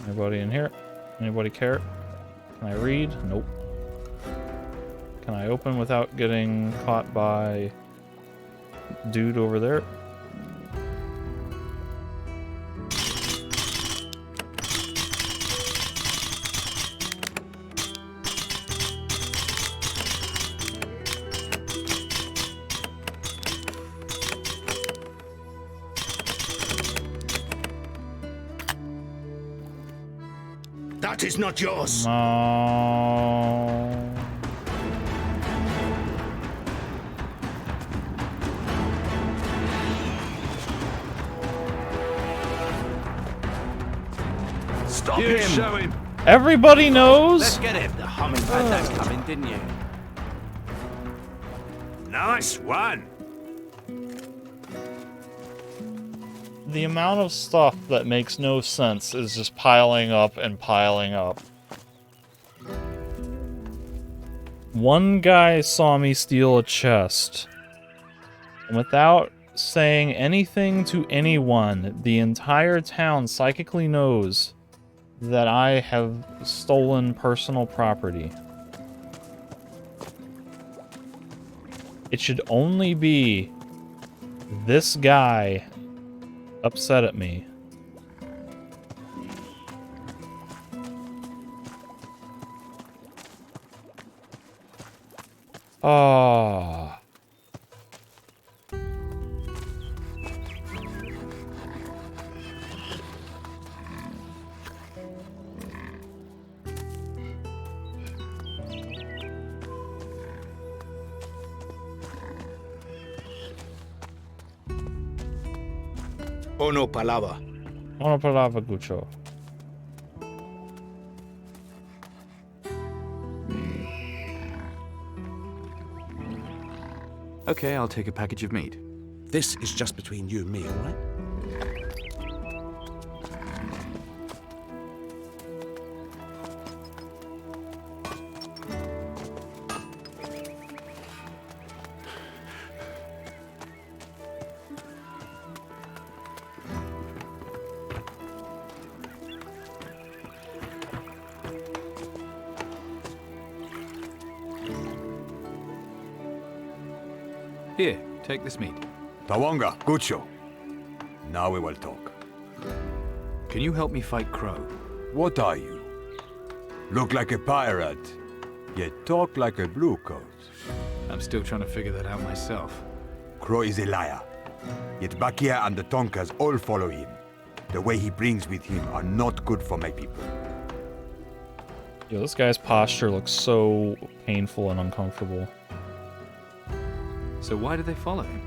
Anybody in here? Anybody care? Can I read? Nope. Can I open without getting caught by dude over there? That is not yours. No. Stop him. Show him. Everybody knows. Let's get him. The humming had that coming, didn't you? Nice one. The amount of stuff that makes no sense is just piling up and piling up. One guy saw me steal a chest. And without saying anything to anyone, the entire town psychically knows that I have stolen personal property. It should only be this guy upset at me. Ah. Ono palava. Una palabra, Gucho. Okay, I'll take a package of meat. This is just between you and me, all right? Here, take this meat. Tawanga, Gucho. Now we will talk. Can you help me fight Crow? What are you? Look like a pirate, yet talk like a bluecoat. I'm still trying to figure that out myself. Crow is a liar, yet Bakia and the Tonkas all follow him. The way he brings with him are not good for my people. Yo, this guy's posture looks so painful and uncomfortable. So why do they follow him?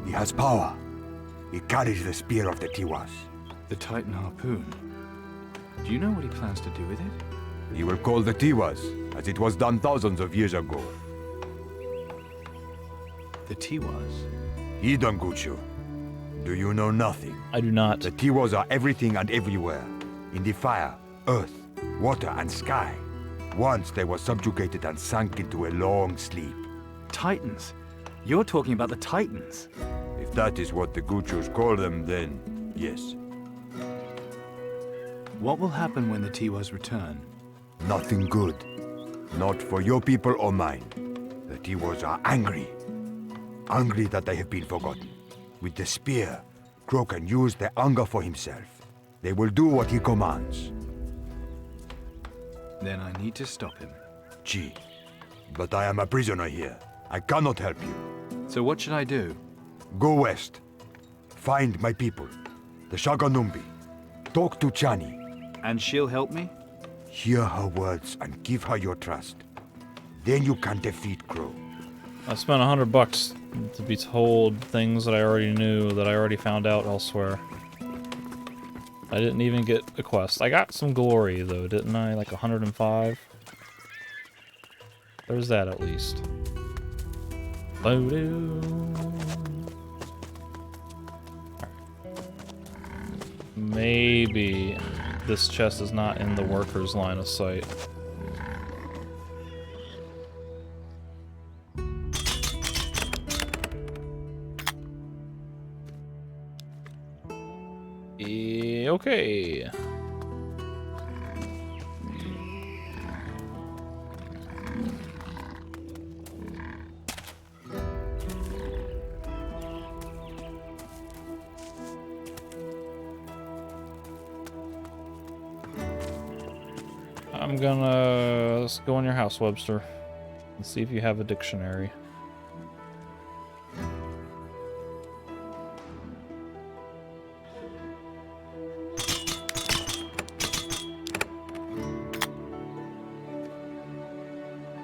He has power. He carries the spear of the Tiwas. The Titan harpoon. Do you know what he plans to do with it? He will call the Tiwas, as it was done thousands of years ago. The Tiwas? He done Gucho. Do you know nothing? I do not. The Tiwas are everything and everywhere. In the fire, earth, water, and sky. Once they were subjugated and sunk into a long sleep. Titans? You're talking about the Titans? If that is what the Guchos call them, then yes. What will happen when the Tiwas return? Nothing good. Not for your people or mine. The Tiwas are angry. Angry that they have been forgotten. With the spear, Crow can use their anger for himself. They will do what he commands. Then I need to stop him. Gee, but I am a prisoner here. I cannot help you. So what should I do? Go west. Find my people, the Shaganumbi. Talk to Chani. And she'll help me? Hear her words and give her your trust. Then you can defeat Crow. I spent $100 to be told things that I already knew, that I already found out elsewhere. I didn't even get a quest. I got some glory though, didn't I? Like 105? There's that at least. Maybe this chest is not in the worker's line of sight. Okay. Let's go in your house, Webster, and see if you have a dictionary.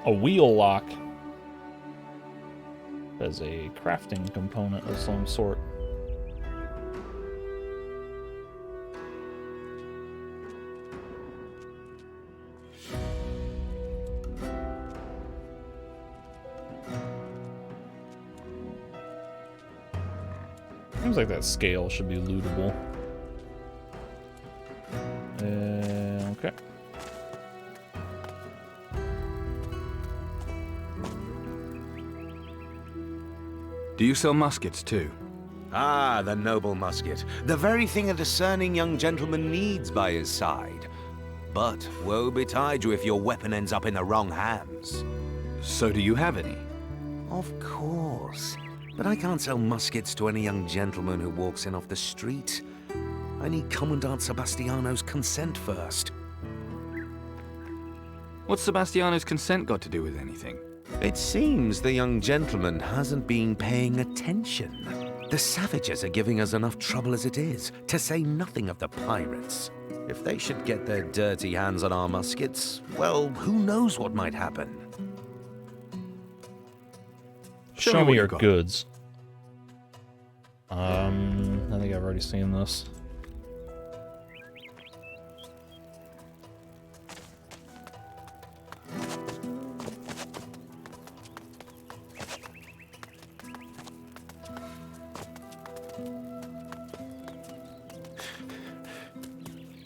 A wheel lock. As a crafting component of some sort. Seems like that scale should be lootable. Okay. Do you sell muskets too? Ah, the noble musket. The very thing a discerning young gentleman needs by his side. But woe betide you if your weapon ends up in the wrong hands. So do you have any? Of course. But I can't sell muskets to any young gentleman who walks in off the street. I need Commandant Sebastiano's consent first. What's Sebastiano's consent got to do with anything? It seems the young gentleman hasn't been paying attention. The savages are giving us enough trouble as it is, to say nothing of the pirates. If they should get their dirty hands on our muskets, well, who knows what might happen. Show me your goods. I think I've already seen this.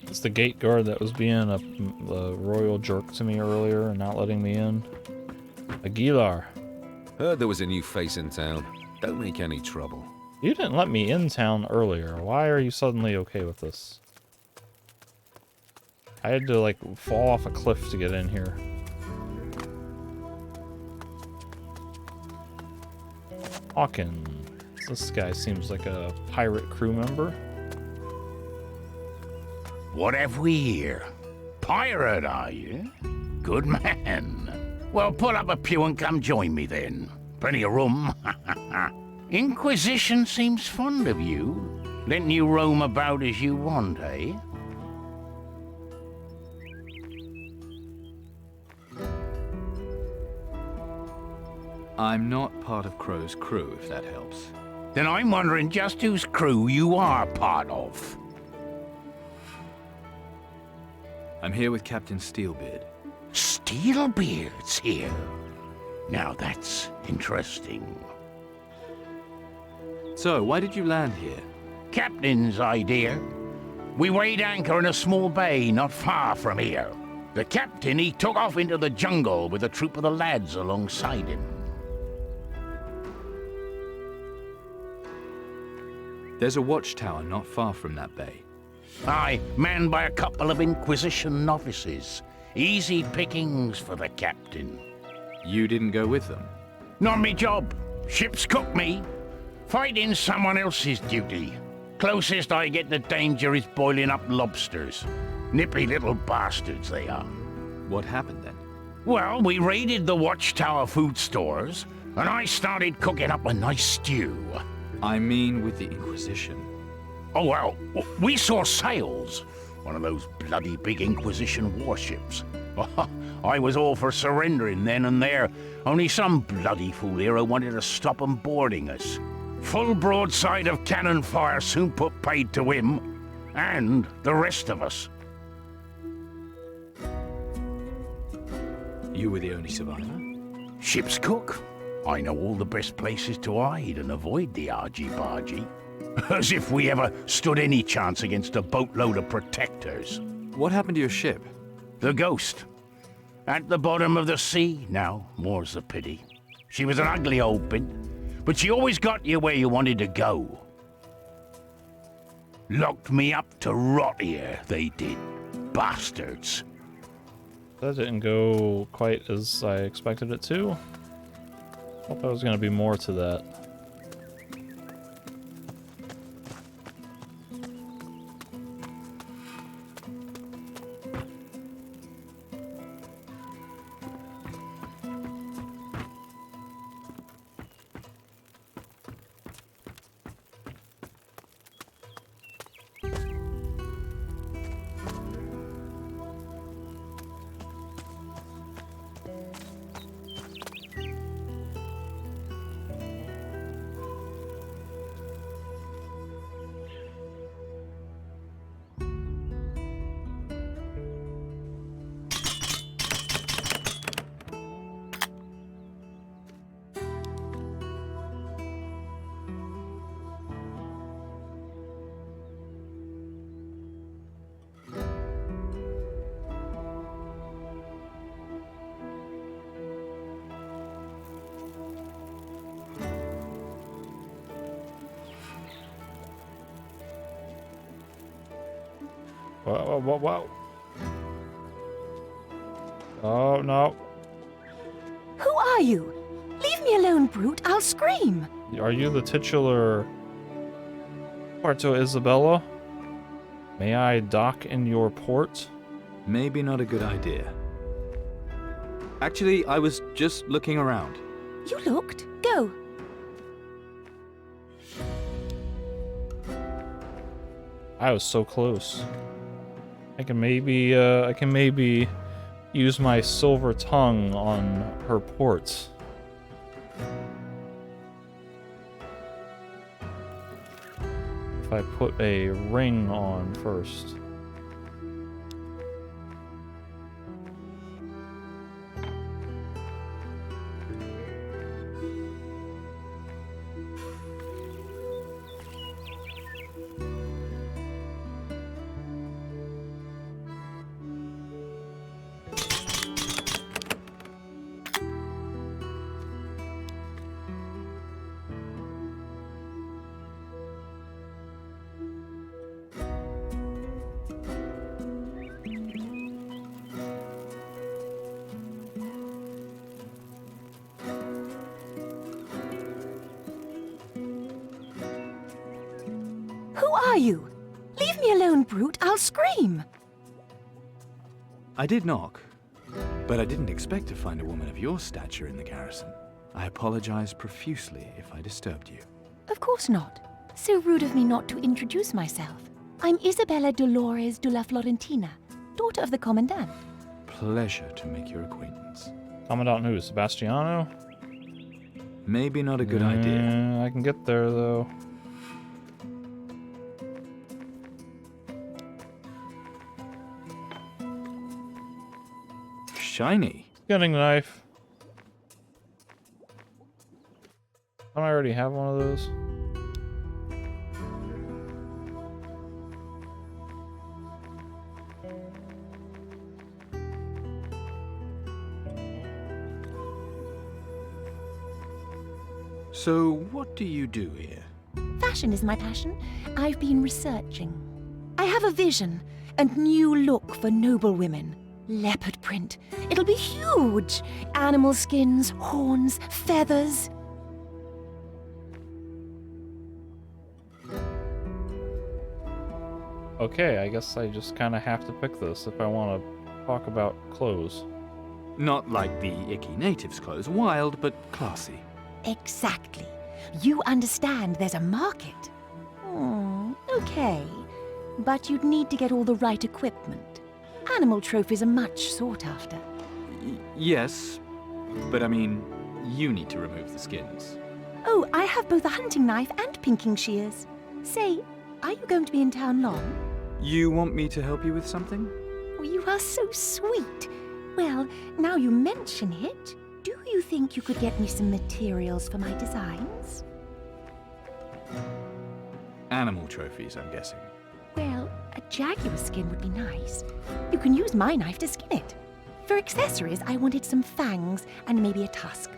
It's the gate guard that was being a royal jerk to me earlier and not letting me in. Aguilar. Heard there was a new face in town. Don't make any trouble. You didn't let me in town earlier. Why are you suddenly okay with this? I had to, like, fall off a cliff to get in here. Hawkins. This guy seems like a pirate crew member. What have we here? Pirate, are you? Good man. Well, pull up a pew and come join me then. Plenty of room. Inquisition seems fond of you. Letting you roam about as you want, eh? I'm not part of Crow's crew, if that helps. Then I'm wondering just whose crew you are part of. I'm here with Captain Steelbeard. Steelbeard's here. Now that's interesting. So, why did you land here? Captain's idea. We weighed anchor in a small bay not far from here. The captain, he took off into the jungle with a troop of the lads alongside him. There's a watchtower not far from that bay. Aye, manned by a couple of Inquisition novices. Easy pickings for the captain. You didn't go with them? Not me job. Ship's cook me. Fighting someone else's duty. Closest I get to danger is boiling up lobsters. Nippy little bastards they are. What happened then? Well, we raided the Watchtower food stores, and I started cooking up a nice stew. I mean with the Inquisition. Oh, well, we saw sails. One of those bloody big Inquisition warships. I was all for surrendering then and there, only some bloody fool hero wanted to stop 'em boarding us. Full broadside of cannon fire soon put paid to him, and the rest of us. You were the only survivor? Ship's cook. I know all the best places to hide and avoid the argy-bargy. As if we ever stood any chance against a boatload of protectors. What happened to your ship? The Ghost. At the bottom of the sea now, more's the pity. She was an ugly old bint, but she always got you where you wanted to go. Locked me up to rot here, they did. Bastards. That didn't go quite as I expected it to. Thought there was going to be more to that. Whoa. Oh, no. Who are you? Leave me alone, brute. I'll scream. Are you the titular Puerto Isabella? May I dock in your port? Maybe not a good idea. Actually, I was just looking around. You looked? Go. I was so close. I can maybe use my silver tongue on her port. If I put a ring on first. Who are you? Leave me alone, brute. I'll scream. I did knock, but I didn't expect to find a woman of your stature in the garrison. I apologize profusely if I disturbed you. Of course not. So rude of me not to introduce myself. I'm Isabella Dolores de la Florentina, daughter of the Commandant. Pleasure to make your acquaintance. Commandant who? Sebastiano? Maybe not a good idea. I can get there, though. shiny. Skinning knife. Don't I already have one of those? So, what do you do here? Fashion is my passion. I've been researching. I have a vision, a new look for noble women. Leopard print. It'll be huge. Animal skins, horns, feathers. Okay, I guess I just kind of have to pick this if I want to talk about clothes. Not like the icky natives' clothes, wild but classy. Exactly. You understand there's a market. Okay. But you'd need to get all the right equipment. Animal trophies are much sought after. Yes, but I mean, you need to remove the skins. Oh, I have both a hunting knife and pinking shears. Say, are you going to be in town long? You want me to help you with something? Oh, you are so sweet. Well, now you mention it, do you think you could get me some materials for my designs? Animal trophies, I'm guessing. Well, a jaguar skin would be nice. You can use my knife to skin it. For accessories, I wanted some fangs and maybe a tusk.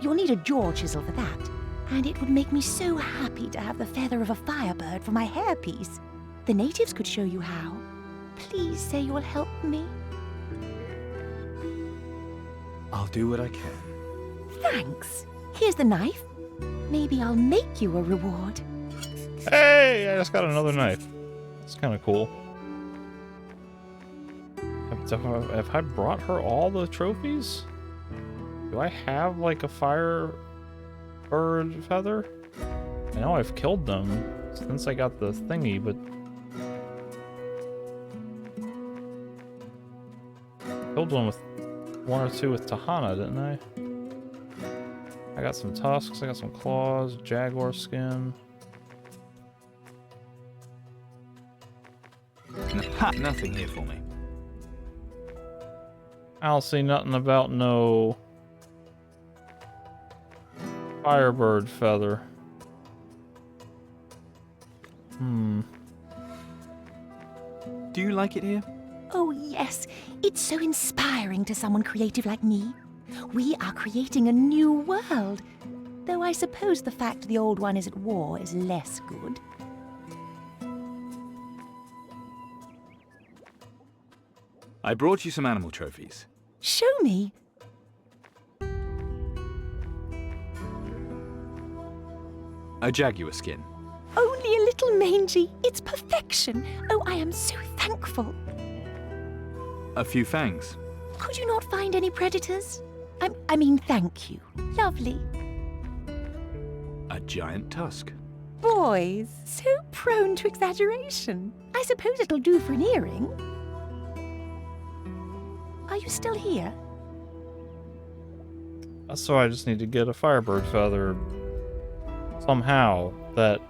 You'll need a jaw chisel for that. And it would make me so happy to have the feather of a firebird for my hairpiece. The natives could show you how. Please say you'll help me. I'll do what I can. Thanks. Here's the knife. Maybe I'll make you a reward. Hey, I just got another knife. It's kind of cool. Have I brought her all the trophies? Do I have like a fire bird feather? I know I've killed them since I got the thingy, but killed one or two with Tahana, didn't I? I got some tusks, I got some claws, jaguar skin. Nothing here for me. I don't see nothing about no firebird feather. Do you like it here? Oh, yes. It's so inspiring to someone creative like me. We are creating a new world. Though I suppose the fact the old one is at war is less good. I brought you some animal trophies. Show me. A jaguar skin. Only a little mangy. It's perfection. Oh, I am so thankful. A few fangs. Could you not find any predators? I mean, thank you. Lovely. A giant tusk. Boys, so prone to exaggeration. I suppose it'll do for an earring. Are you still here? So I just need to get a firebird feather somehow. That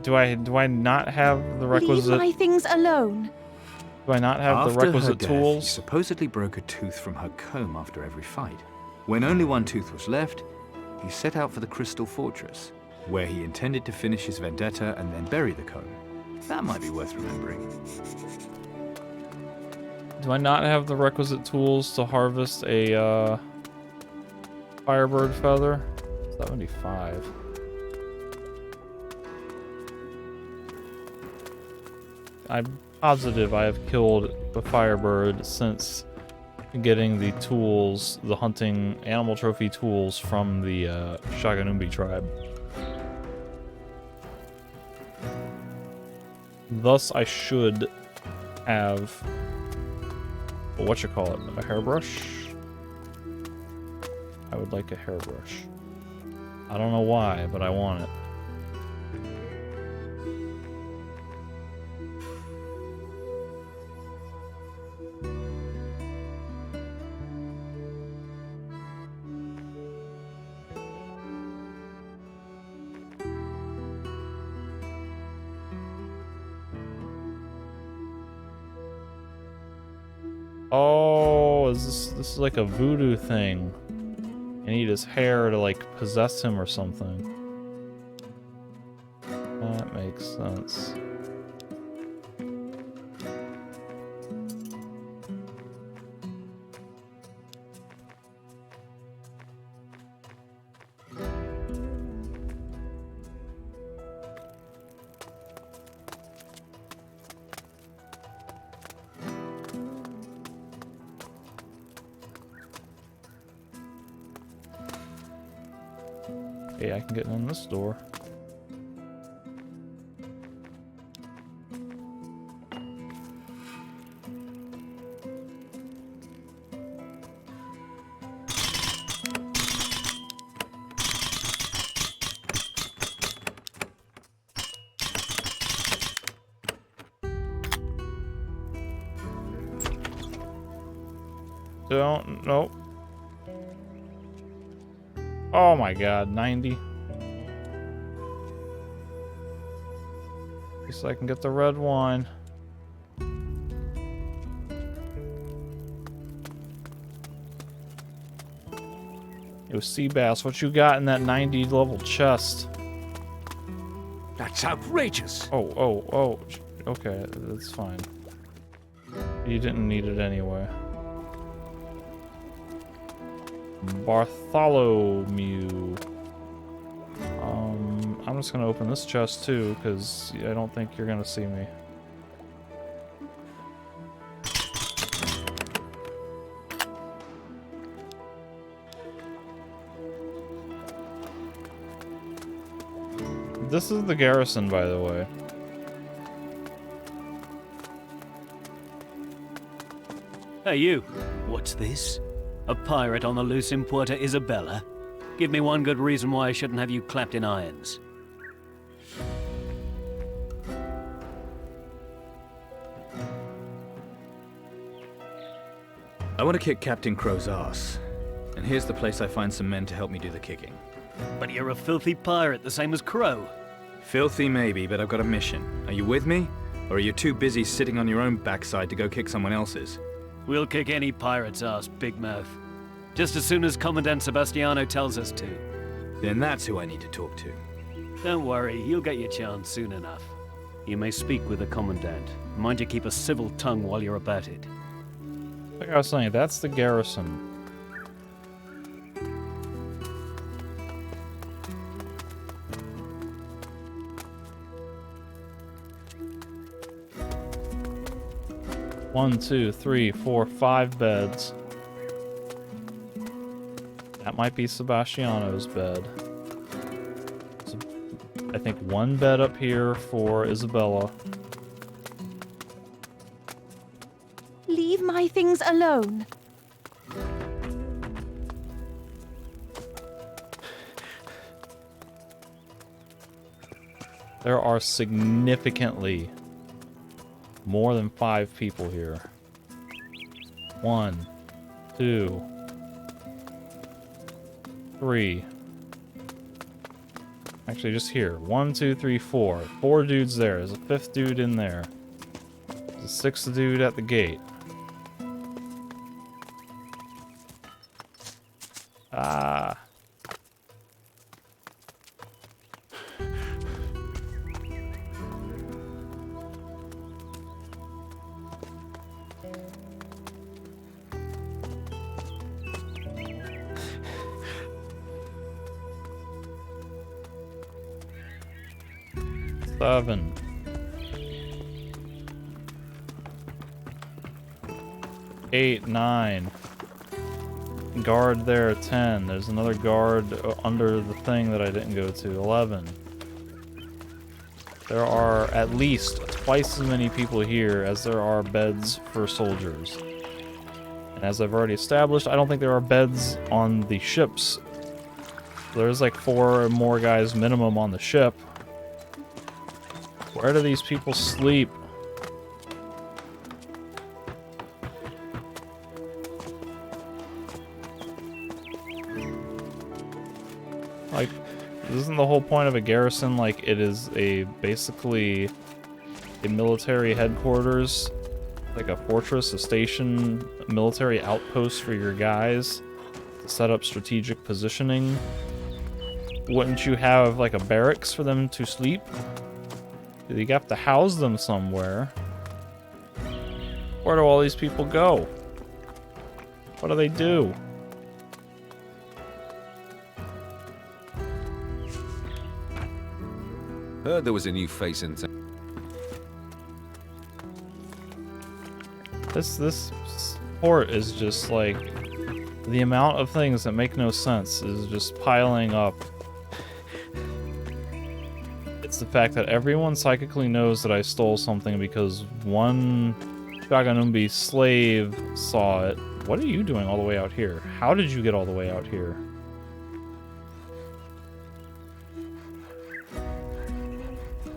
do I not have the requisite? Leave my things alone. Do I not have the requisite tools? He supposedly broke a tooth from her comb after every fight. When only one tooth was left, he set out for the Crystal Fortress, where he intended to finish his vendetta and then bury the comb. That might be worth remembering. Do I not have the requisite tools to harvest a firebird feather? 75. I'm positive I have killed the firebird since getting the tools, the hunting animal trophy tools from the Shaganumbi tribe. Thus, I should have a hairbrush. I would like a hairbrush. I don't know why, but I want it. Oh, this is like a voodoo thing. I need his hair to like possess him or something. That makes sense. Yeah, I can get in this door. Nope. Oh my god, 90. At least I can get the red wine. Yo, Seabass, what you got in that 90 level chest? That's outrageous. Oh. Okay, that's fine. You didn't need it anyway. Bartholomew. I'm just gonna open this chest too, because I don't think you're gonna see me. This is the garrison, by the way. Hey, you. What's this? A pirate on the loose in Puerto Isabella? Give me one good reason why I shouldn't have you clapped in irons. I want to kick Captain Crow's ass. And here's the place I find some men to help me do the kicking. But you're a filthy pirate, the same as Crow. Filthy maybe, but I've got a mission. Are you with me? Or are you too busy sitting on your own backside to go kick someone else's? We'll kick any pirate's ass, Big Mouth. Just as soon as Commandant Sebastiano tells us to. Then that's who I need to talk to. Don't worry, you'll get your chance soon enough. You may speak with the Commandant. Mind you keep a civil tongue while you're about it. Like I was saying, that's the garrison. One, two, three, four, 5 beds. That might be Sebastiano's bed. So, I think 1 bed up here for Isabella. Leave my things alone. There are significantly more than 5 people here. 1, 2, 3. Actually, just here. 1, 2, 3, 4. 4 dudes there. There's a 5th dude in there. There's a 6th dude at the gate. Ah. Seven. 8, 9. Guard there, 10. There's another guard under the thing that I didn't go to, 11. There are at least twice as many people here as there are beds for soldiers. And as I've already established, I don't think there are beds on the ships. There's like 4 more guys minimum on the ship. Where do these people sleep? Like, isn't the whole point of a garrison like it is basically a military headquarters like a fortress, a station, a military outpost for your guys to set up strategic positioning? Wouldn't you have like a barracks for them to sleep? You have to house them somewhere. Where do all these people go? What do they do? Heard there was a new face in town. This port is just like the amount of things that make no sense is just piling up. It's the fact that everyone psychically knows that I stole something because one Shaganumbi slave saw it. What are you doing all the way out here? How did you get all the way out here?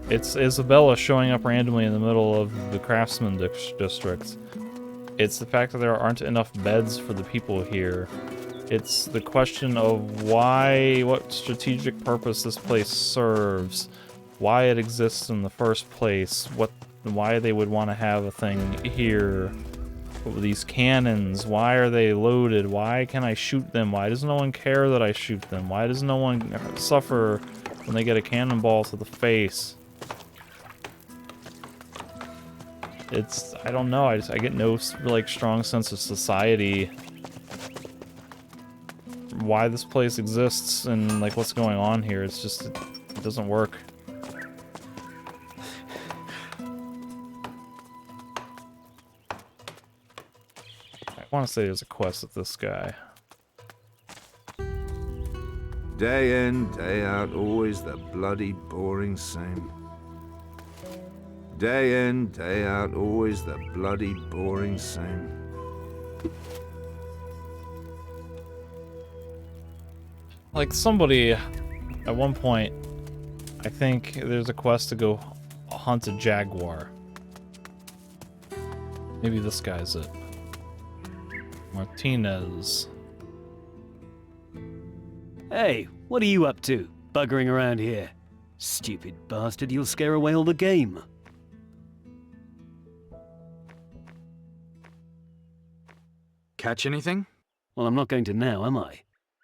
It's Isabella showing up randomly in the middle of the craftsman district. It's the fact that there aren't enough beds for the people here. It's the question of what strategic purpose this place serves, why it exists in the first place, why they would want to have a thing here. These cannons, why are they loaded? Why can I shoot them? Why does no one care that I shoot them? Why does no one suffer when they get a cannonball to the face? I don't know, I get no, like, strong sense of society. Why this place exists and, like, what's going on here. It's just, it doesn't work. I want to say there's a quest with this guy. Day in, day out, always the bloody boring same. Day in, day out, always the bloody boring same. Like, somebody, at one point, I think there's a quest to go hunt a jaguar. Maybe this guy's it. Martinez. Hey, what are you up to? Buggering around here. Stupid bastard, you'll scare away all the game. Catch anything? Well, I'm not going to now, am I?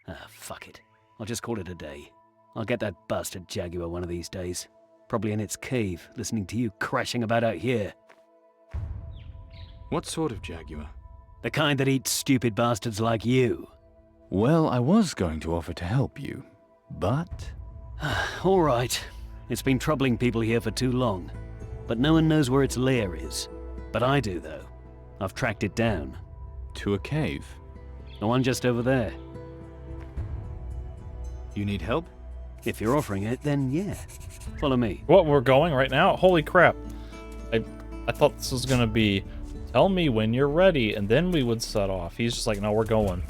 Ah, fuck it. I'll just call it a day. I'll get that bastard jaguar one of these days. Probably in its cave, listening to you crashing about out here. What sort of jaguar? The kind that eats stupid bastards like you. Well, I was going to offer to help you, but... All right. It's been troubling people here for too long. But no one knows where its lair is. But I do, though. I've tracked it down. To a cave? The one just over there. You need help? If you're offering it, then yeah. Follow me. What, we're going right now? Holy crap. I thought this was gonna be, tell me when you're ready, and then we would set off. He's just like, no, we're going.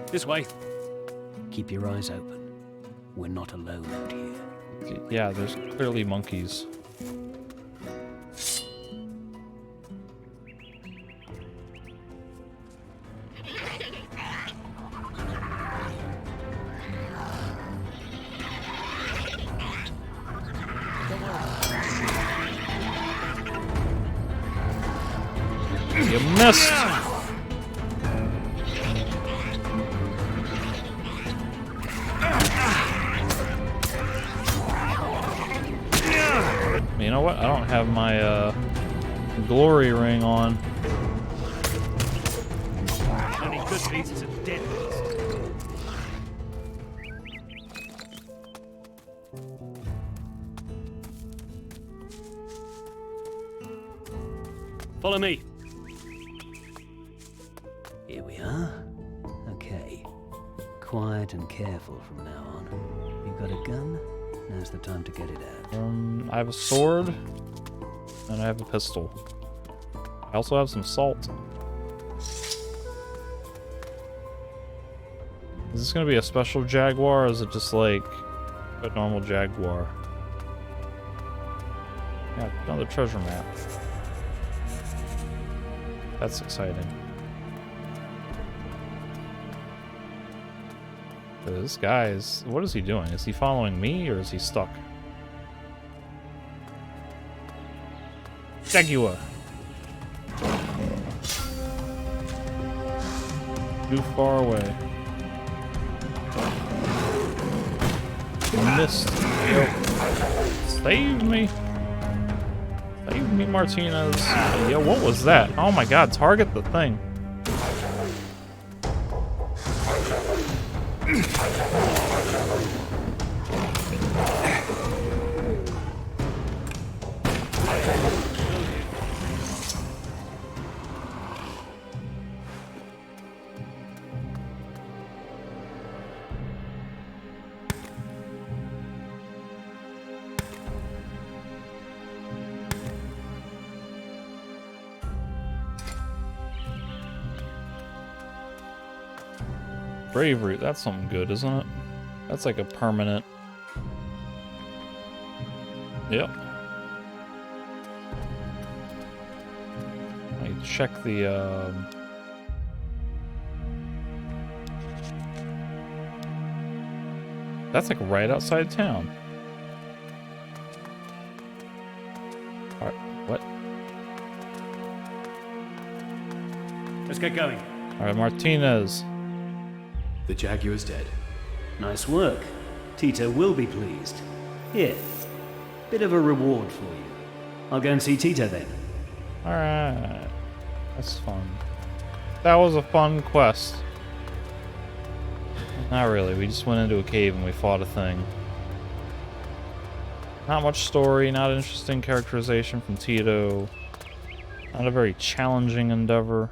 This way. Keep your eyes open. We're not alone out here. Yeah, there's clearly monkeys. You missed! You know what? I don't have my glory ring on. Only good beasts are dead beasts. Follow me. Here we are. Okay. Quiet and careful from now on. You got a gun? Now's the time to get it out. I have a sword, and I have a pistol. I also have some salt. Is this gonna be a special jaguar, or is it just like a normal jaguar? Yeah, another treasure map. That's exciting. This guy is... What is he doing? Is he following me or is he stuck? Jaguar! Too far away. Missed. Yo. Save me. Save me, Martinez. Yo, what was that? Oh my god, target the thing. Bravery, that's something good, isn't it? That's like a permanent... Yep. I check the, That's like right outside town. Alright, what? Let's get going. Alright, Martinez. The Jaguar's dead. Nice work. Tito will be pleased. Here, bit of a reward for you. I'll go and see Tito then. Alright. That's fun. That was a fun quest. Not really, we just went into a cave and we fought a thing. Not much story, not interesting characterization from Tito. Not a very challenging endeavor.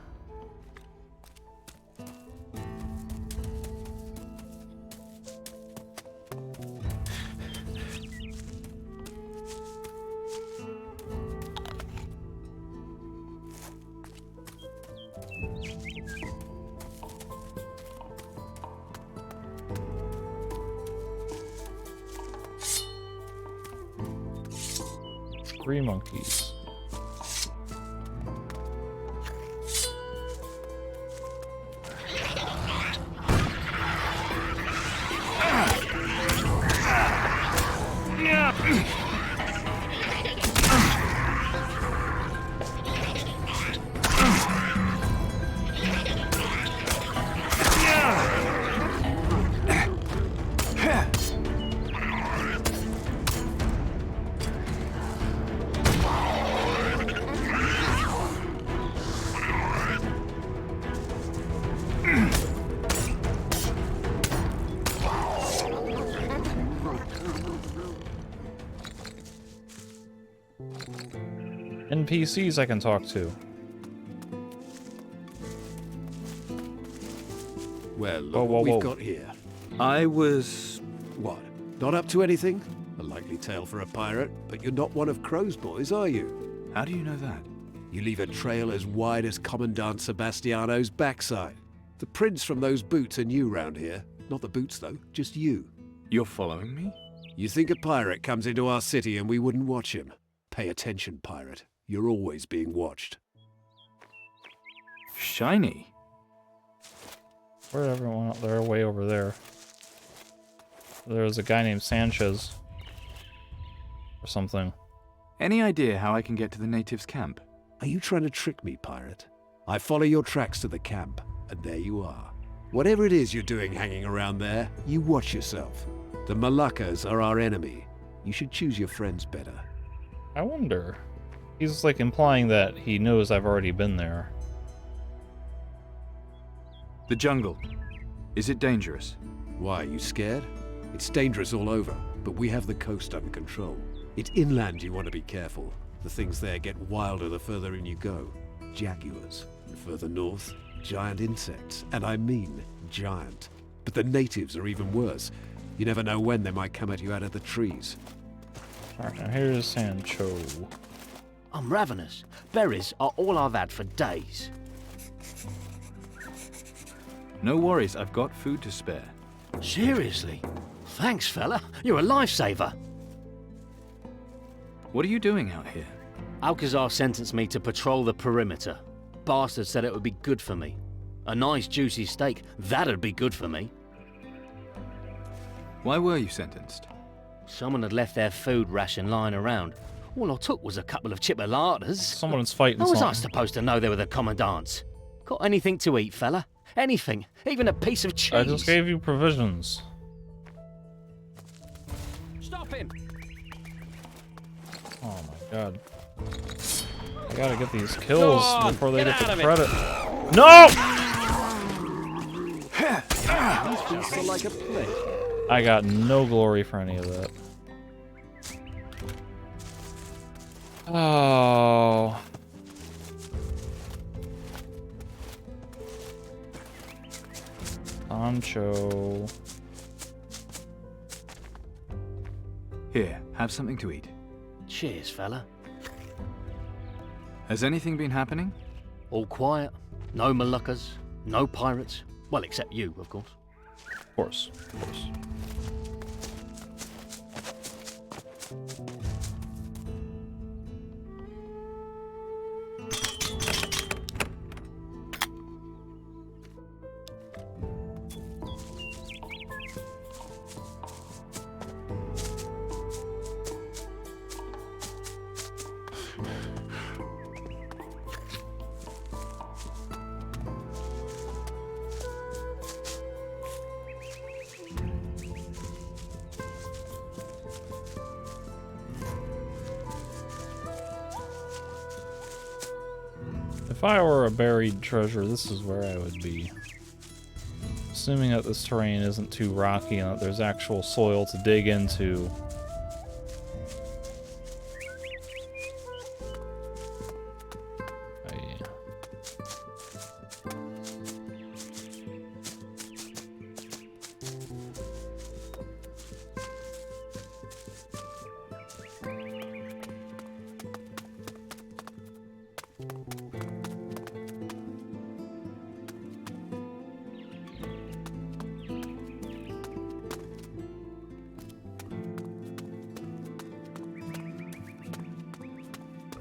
Three monkeys. NPCs I can talk to. Well, look Whoa, whoa, what we've whoa. got here. I was... what? Not up to anything? A likely tale for a pirate, but you're not one of Crow's boys, are you? How do you know that? You leave a trail as wide as Commandant Sebastiano's backside. The prints from those boots are new round here. Not the boots, though, just you. You're following me? You think a pirate comes into our city and we wouldn't watch him? Pay attention, pirate. You're always being watched. Shiny. Where'd everyone out there? Way over there. There's a guy named Sanchez. Or something. Any idea how I can get to the natives' camp? Are you trying to trick me, pirate? I follow your tracks to the camp, and there you are. Whatever it is you're doing hanging around there, you watch yourself. The Moluccas are our enemy. You should choose your friends better. I wonder. He's like implying that he knows I've already been there. The jungle. Is it dangerous? Why, you scared? It's dangerous all over, but we have the coast under control. It's inland you want to be careful. The things there get wilder the further in you go. Jaguars. And further north, giant insects. And I mean giant. But the natives are even worse. You never know when they might come at you out of the trees. Alright, now here's Sancho. I'm ravenous. Berries are all I've had for days. No worries, I've got food to spare. Seriously? Thanks, fella. You're a lifesaver. What are you doing out here? Alcazar sentenced me to patrol the perimeter. Bastard said it would be good for me. A nice juicy steak, that'd be good for me. Why were you sentenced? Someone had left their food ration lying around. All I took was a couple of chipolatas. Someone's fighting How was I something. supposed to know they were the commandant's? Got anything to eat, fella? Anything. Even a piece of cheese. I just gave you provisions. Stop him! Oh my god. I gotta get these kills before they get the credit. No! Like a play. I got no glory for any of that. Oh. Sancho. Here, have something to eat. Cheers, fella. Has anything been happening? All quiet. No Moluccas. No pirates. Well, except you, of course. Of course, of course. If I were a buried treasure, this is where I would be. Assuming that this terrain isn't too rocky and that there's actual soil to dig into.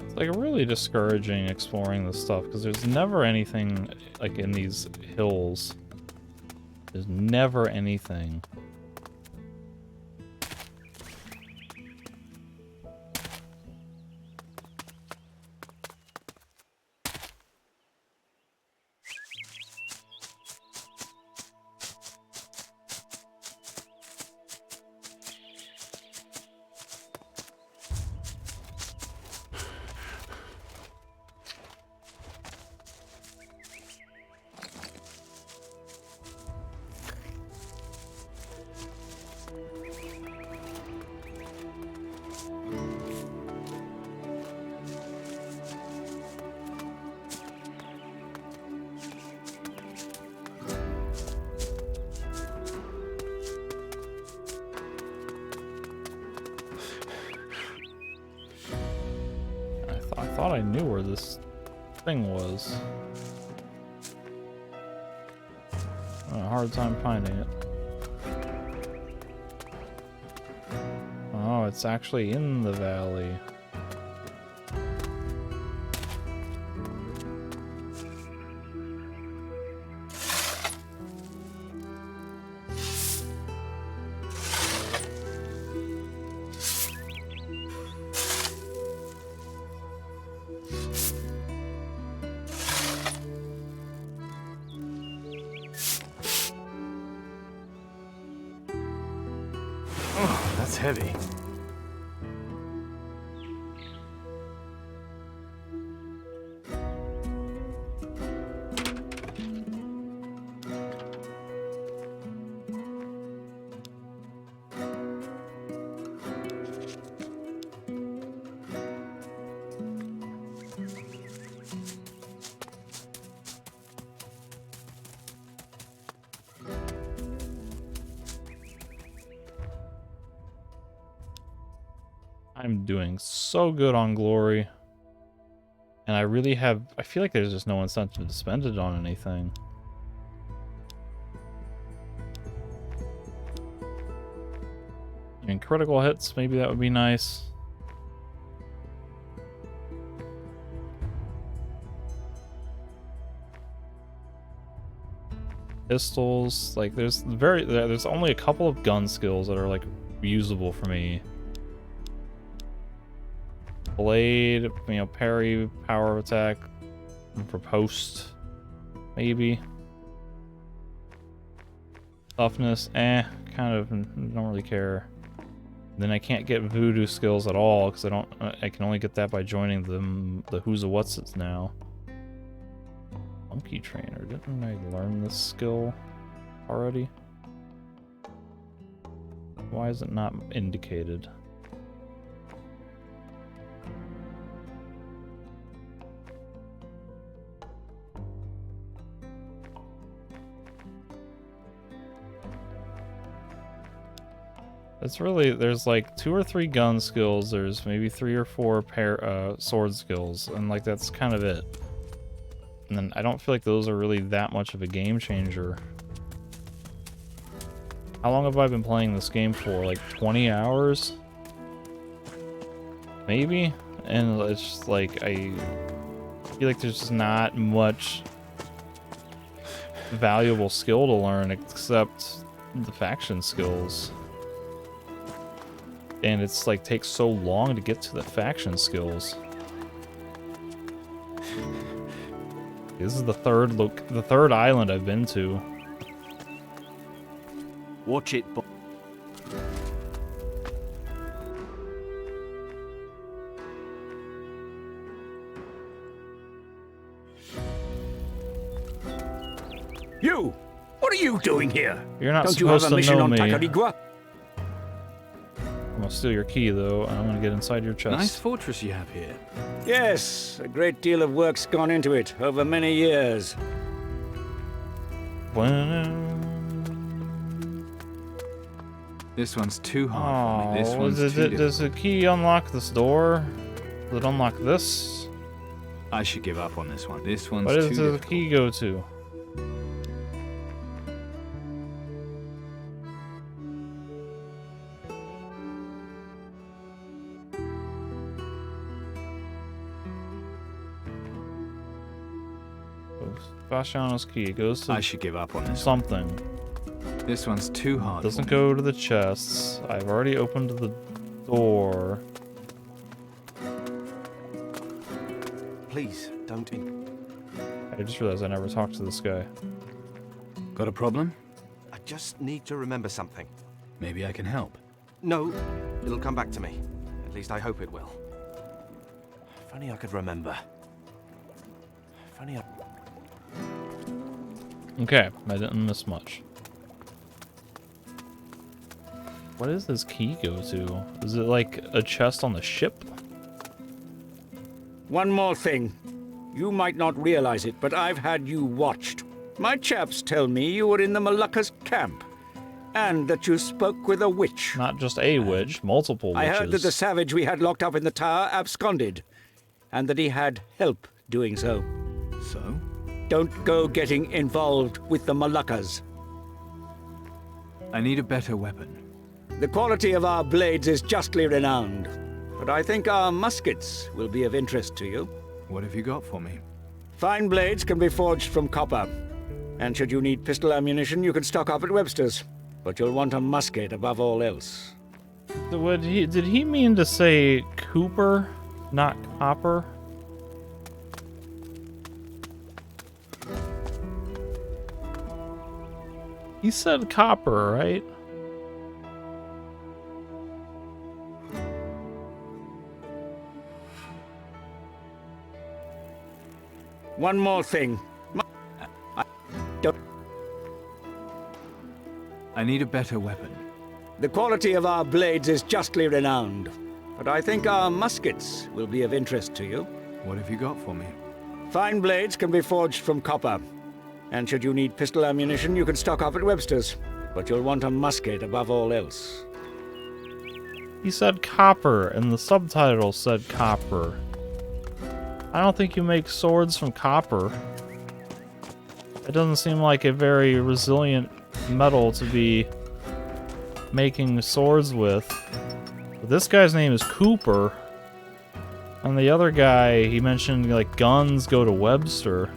It's like really discouraging exploring this stuff because there's never anything like in these hills. There's never anything. I thought I knew where this thing was. I had a hard time finding it. Oh, it's actually in the valley. Oh, that's heavy. I'm doing so good on glory. And I really have... I feel like there's just no incentive to spend it on anything. I mean, critical hits, maybe that would be nice. pistols. Like there's only a couple of gun skills that are like usable for me. Blade, you know, parry, power of attack, for post, maybe. Toughness, kind of don't really care. Then I can't get voodoo skills at all because I can only get that by joining the who's a what's it's now. Monkey trainer, didn't I learn this skill already? Why is it not indicated? It's really, there's like 2 or 3 gun skills, there's maybe 3 or 4 sword skills, and like that's kind of it. And then I don't feel like those are really that much of a game changer. How long have I been playing this game for? Like 20 hours? Maybe? And it's just like, I feel like there's just not much valuable skill to learn except the faction skills. And it's like takes so long to get to the faction skills. This is the third island I've been to. Watch it. You! What are you doing here? You're not Don't you have supposed a to mission know on me. Tacarigua? I'm gonna steal your key though, and I'm gonna get inside your chest. Nice fortress you have here. Yes, a great deal of work's gone into it over many years. This one's too hard for me. This one's too difficult. Does the key unlock this door? Does it unlock this? I should give up on this one. This one's What too does the difficult. key go to? Fasciano's key. It goes to I should give up on this something. This one's too hard. Doesn't go to the chests. I've already opened the door. Please, don't. I just realized I never talked to this guy. Got a problem? I just need to remember something. Maybe I can help. No, it'll come back to me. At least I hope it will. If only I could remember. If only I... Okay, I didn't miss much. What does this key go to? Is it like a chest on the ship? One more thing. You might not realize it, but I've had you watched. My chaps tell me you were in the Moluccas camp, and that you spoke with a witch. Not just a witch, multiple witches. I heard that the savage we had locked up in the tower absconded, and that he had help doing so. So? Don't go getting involved with the Moluccas. I need a better weapon. The quality of our blades is justly renowned, but I think our muskets will be of interest to you. What have you got for me? Fine blades can be forged from copper, and should you need pistol ammunition, you can stock up at Webster's. But you'll want a musket above all else. Did he mean to say Cooper, not copper? He said copper, right? One more thing. I need a better weapon. The quality of our blades is justly renowned, but I think our muskets will be of interest to you. What have you got for me? Fine blades can be forged from copper, and should you need pistol ammunition, you can stock up at Webster's. But you'll want a musket above all else. He said copper, and the subtitle said copper. I don't think you make swords from copper. It doesn't seem like a very resilient metal to be making swords with. But this guy's name is Cooper. And the other guy, he mentioned like guns go to Webster.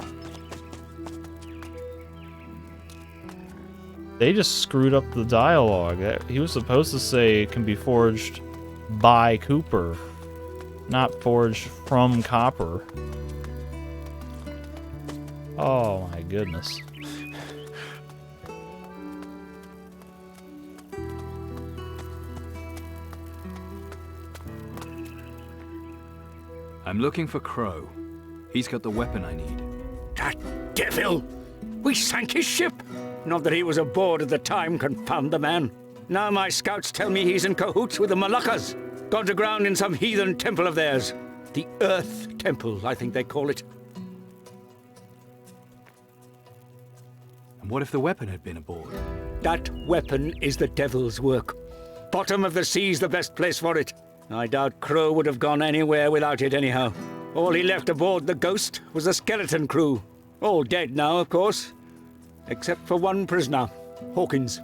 They just screwed up the dialogue. He was supposed to say it can be forged by Cooper, not forged from copper. Oh my goodness. I'm looking for Crow. He's got the weapon I need. That devil! We sank his ship! Not that he was aboard at the time, confound the man. Now my scouts tell me he's in cahoots with the Moluccas. Gone to ground in some heathen temple of theirs. The Earth Temple, I think they call it. And what if the weapon had been aboard? That weapon is the devil's work. Bottom of the sea's the best place for it. I doubt Crow would have gone anywhere without it anyhow. All he left aboard the Ghost was the skeleton crew. All dead now, of course. Except for one prisoner, Hawkins.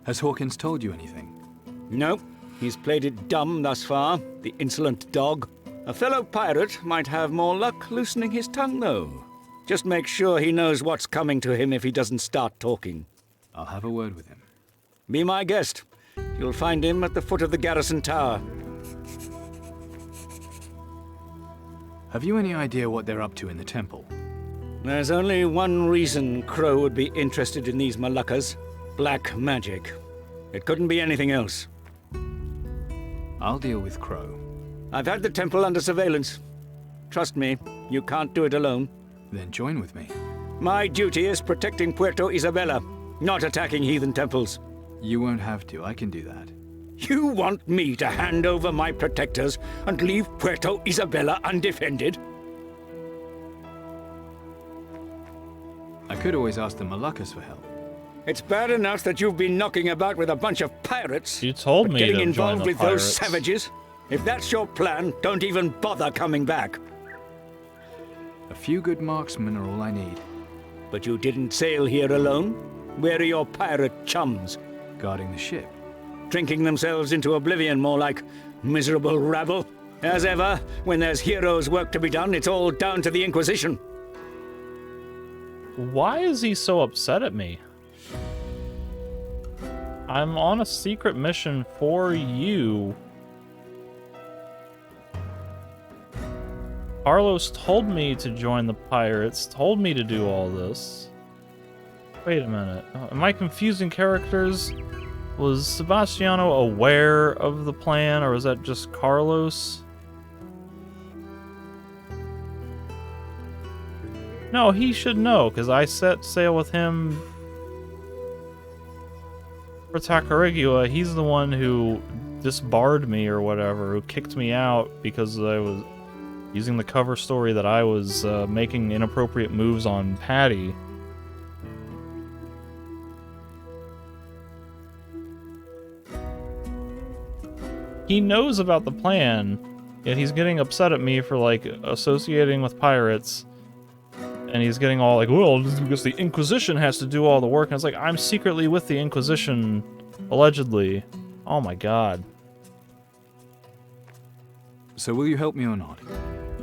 Has Hawkins told you anything? No, he's played it dumb thus far, the insolent dog. A fellow pirate might have more luck loosening his tongue, though. Just make sure he knows what's coming to him if he doesn't start talking. I'll have a word with him. Be my guest. You'll find him at the foot of the garrison tower. Have you any idea what they're up to in the temple? There's only one reason Crow would be interested in these Moluccas. Black magic. It couldn't be anything else. I'll deal with Crow. I've had the temple under surveillance. Trust me, you can't do it alone. Then join with me. My duty is protecting Puerto Isabella, not attacking heathen temples. You won't have to. I can do that. You want me to hand over my protectors and leave Puerto Isabella undefended? I could always ask the Moluccas for help. It's bad enough that you've been knocking about with a bunch of pirates. You told me getting to involved join the with pirates. those savages. If that's your plan, don't even bother coming back. A few good marksmen are all I need. But you didn't sail here alone. Where are your pirate chums? Guarding the ship. Drinking themselves into oblivion, more like miserable rabble. As ever, when there's heroes' work to be done, it's all down to the Inquisition. Why is he so upset at me? I'm on a secret mission for you. Carlos told me to join the pirates, told me to do all this. Wait a minute. Am I confusing characters? Was Sebastiano aware of the plan, or was that just Carlos? No, he should know, because I set sail with him for Tacarigua. He's the one who disbarred me or whatever, who kicked me out because I was using the cover story that I was making inappropriate moves on Patty. He knows about the plan, yet he's getting upset at me for, like, associating with pirates. And he's getting all like, well, this is because the Inquisition has to do all the work. And it's like, I'm secretly with the Inquisition, allegedly. Oh my god. So will you help me or not?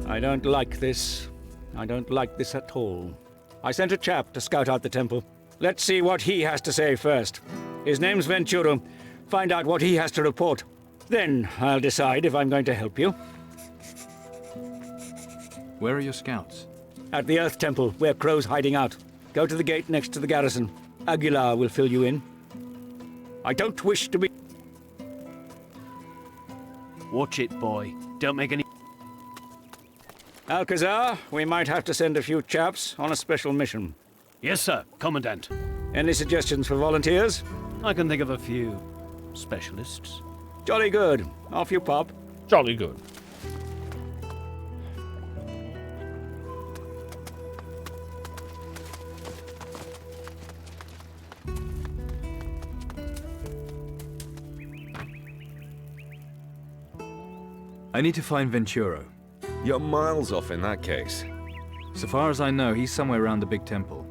I don't like this. I don't like this at all. I sent a chap to scout out the temple. Let's see what he has to say first. His name's Venturo. Find out what he has to report. Then I'll decide if I'm going to help you. Where are your scouts? At the Earth Temple, where Crow's hiding out. Go to the gate next to the garrison. Aguilar will fill you in. I don't wish to be... Watch it, boy. Don't make any... Alcazar, we might have to send a few chaps on a special mission. Yes, sir, Commandant. Any suggestions for volunteers? I can think of a few specialists. Jolly good. Off you pop. Jolly good. I need to find Venturo. You're miles off in that case. So far as I know, he's somewhere around the big temple.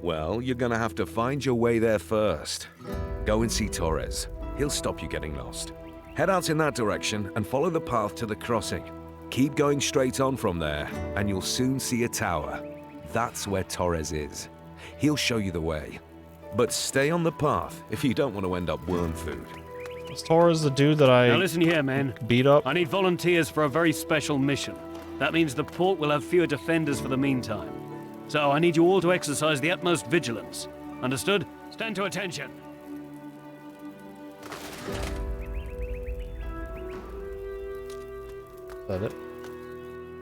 Well, you're gonna have to find your way there first. Go and see Torres. He'll stop you getting lost. Head out in that direction and follow the path to the crossing. Keep going straight on from there, and you'll soon see a tower. That's where Torres is. He'll show you the way. But stay on the path if you don't want to end up worm food. Is Torres the dude that I Now listen here, men. beat up? I need volunteers for a very special mission. That means the port will have fewer defenders for the meantime. So I need you all to exercise the utmost vigilance. Understood? Stand to attention. Is that it?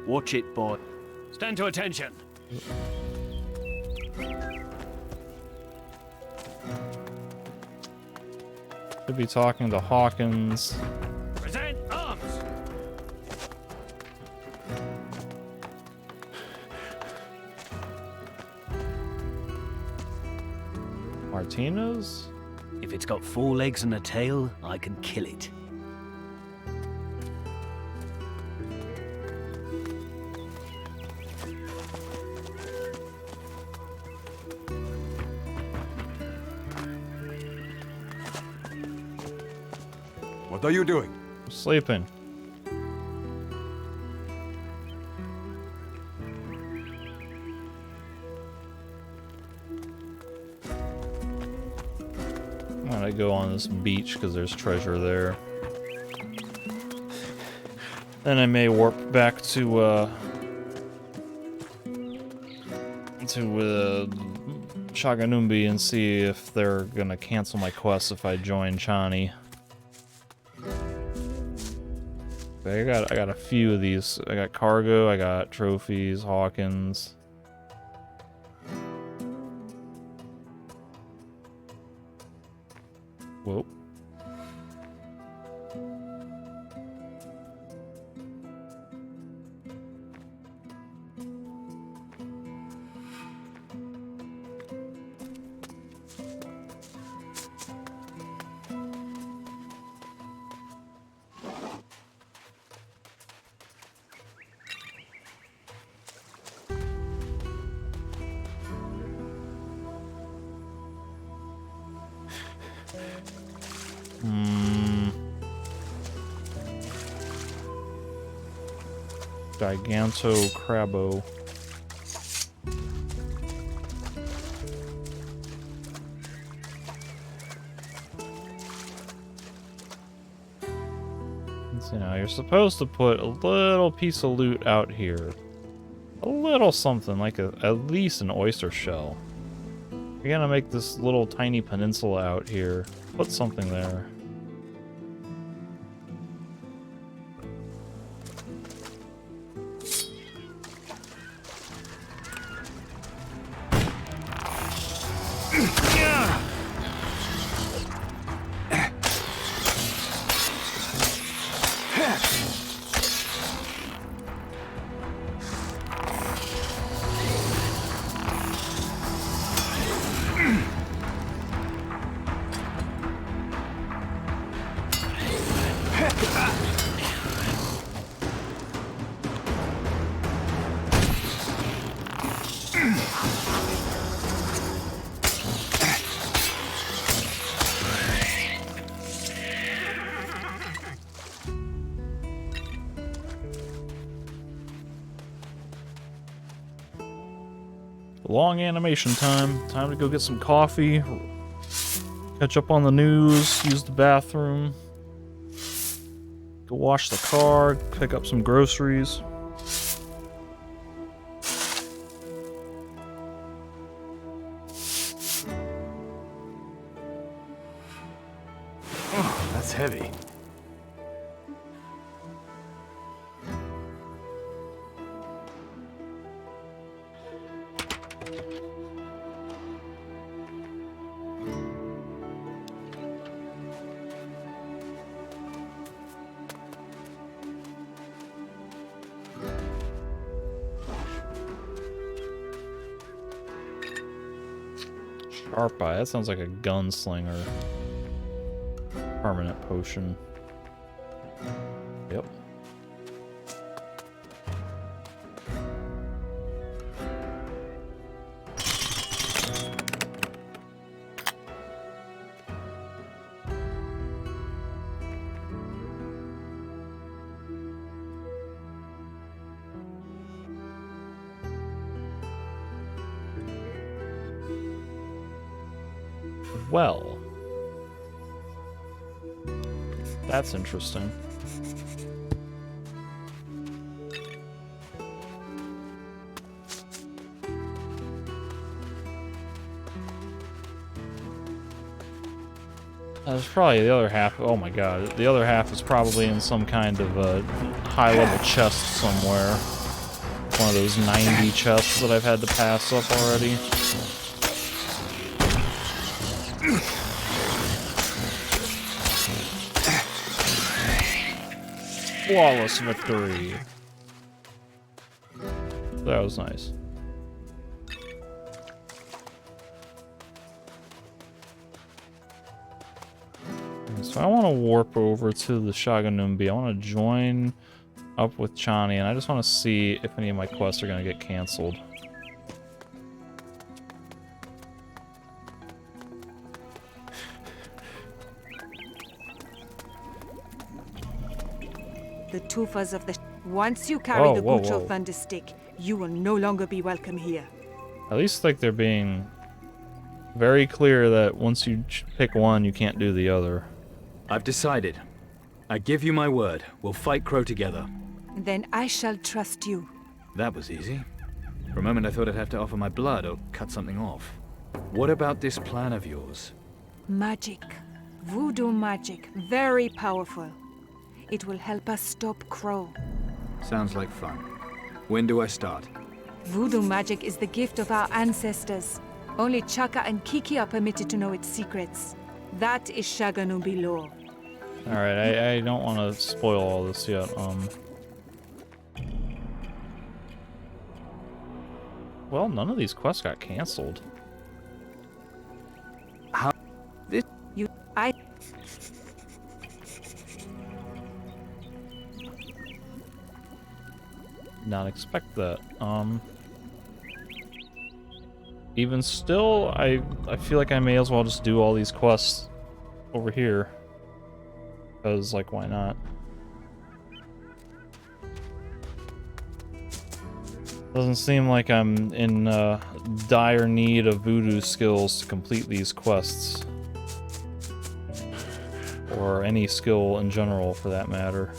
Watch it, boy. Stand to attention. Should be talking to Hawkins. Present arms! Martinez? If it's got 4 legs and a tail, I can kill it. What are you doing? I'm sleeping. I'm gonna go on this beach because there's treasure there. Then I may warp back to Shaganumbi and see if they're gonna cancel my quest if I join Chani. I got a few of these. I got cargo, I got trophies, Hawkins. Whoa. Giganto Crabbo. So now you're supposed to put a little piece of loot out here. A little something, like at least an oyster shell. You're gonna make this little tiny peninsula out here. Put something there. Long animation time. Time to go get some coffee, catch up on the news, use the bathroom, go wash the car, pick up some groceries. Oh, that's heavy. Sharp Eye, that sounds like a gunslinger. Permanent potion. Yep. well. That's interesting. There's probably the other half. Oh my god. The other half is probably in some kind of a high-level chest somewhere. One of those 90 chests that I've had to pass up already. Flawless victory. That was nice. So I want to warp over to the Shaganumbi. I want to join up with Chani, and I just want to see if any of my quests are going to get canceled. The Tufas of the... Once you carry the Gucho Thunderstick, you will no longer be welcome here. At least, like, they're being very clear that once you pick one, you can't do the other. I've decided. I give you my word. We'll fight Crow together. Then I shall trust you. That was easy. For a moment I thought I'd have to offer my blood or cut something off. What about this plan of yours? Magic. Voodoo magic. Very powerful. It will help us stop Crow. Sounds like fun. When do I start? Voodoo magic is the gift of our ancestors. Only Chaka and Kiki are permitted to know its secrets. That is Shaganumbi law. Alright, I don't want to spoil all this yet. Well, none of these quests got canceled. How? This? I... Not expect that. Even still, I feel like I may as well just do all these quests over here. Because, like, why not? Doesn't seem like I'm in dire need of voodoo skills to complete these quests. Or any skill in general, for that matter.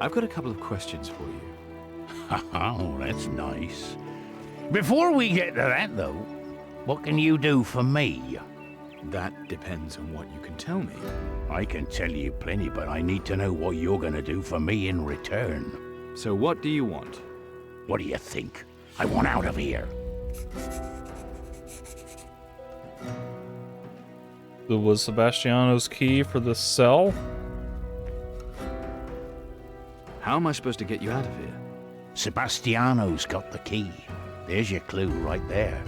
I've got a couple of questions for you. Oh, that's nice. Before we get to that, though, what can you do for me? That depends on what you can tell me. I can tell you plenty, but I need to know what you're gonna do for me in return. So what do you want? What do you think? I want out of here. Was Sebastiano's key for the cell? How am I supposed to get you out of here? Sebastiano's got the key. There's your clue right there.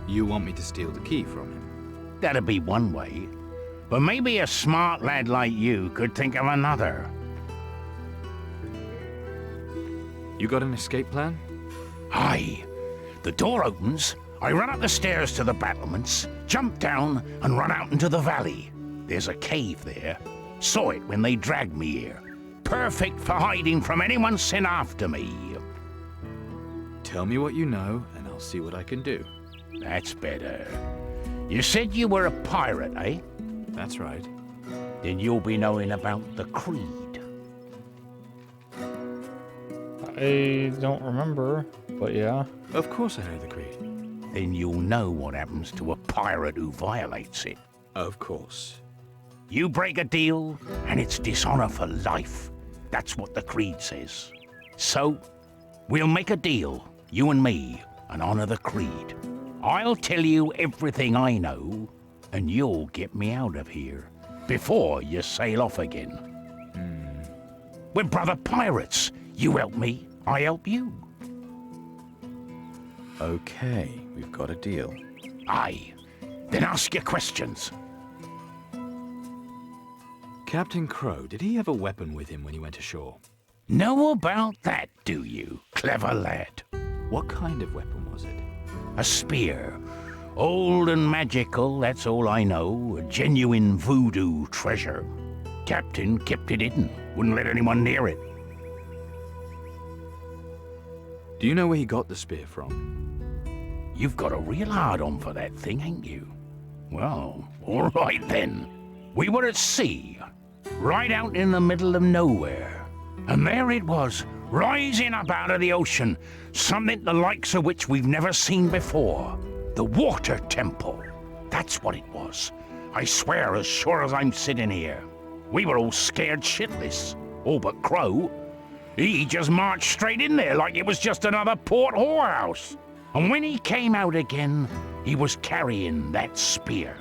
You want me to steal the key from him? That'd be one way. But maybe a smart lad like you could think of another. You got an escape plan? Aye. The door opens, I run up the stairs to the battlements, jump down, and run out into the valley. There's a cave there. Saw it when they dragged me here. Perfect for hiding from anyone sent after me. Tell me what you know, and I'll see what I can do. That's better. You said you were a pirate, eh? That's right. Then you'll be knowing about the Creed. I don't remember, but yeah. Of course I know the Creed. Then you'll know what happens to a pirate who violates it. Of course. You break a deal, and it's dishonor for life. That's what the Creed says. So, we'll make a deal, you and me, and honor the Creed. I'll tell you everything I know, and you'll get me out of here before you sail off again. We're brother pirates. You help me, I help you. Okay, we've got a deal. Aye. Then ask your questions. Captain Crow, did he have a weapon with him when he went ashore? Know about that, do you, clever lad? What kind of weapon was it? A spear. Old and magical, that's all I know. A genuine voodoo treasure. Captain kept it hidden. Wouldn't let anyone near it. Do you know where he got the spear from? You've got a real hard-on for that thing, ain't you? Well, all right then. We were at sea, right out in the middle of nowhere. And there it was, rising up out of the ocean, something the likes of which we've never seen before. The Water Temple. That's what it was. I swear, as sure as I'm sitting here. We were all scared shitless. All but Crow. He just marched straight in there like it was just another port whorehouse. And when he came out again, he was carrying that spear.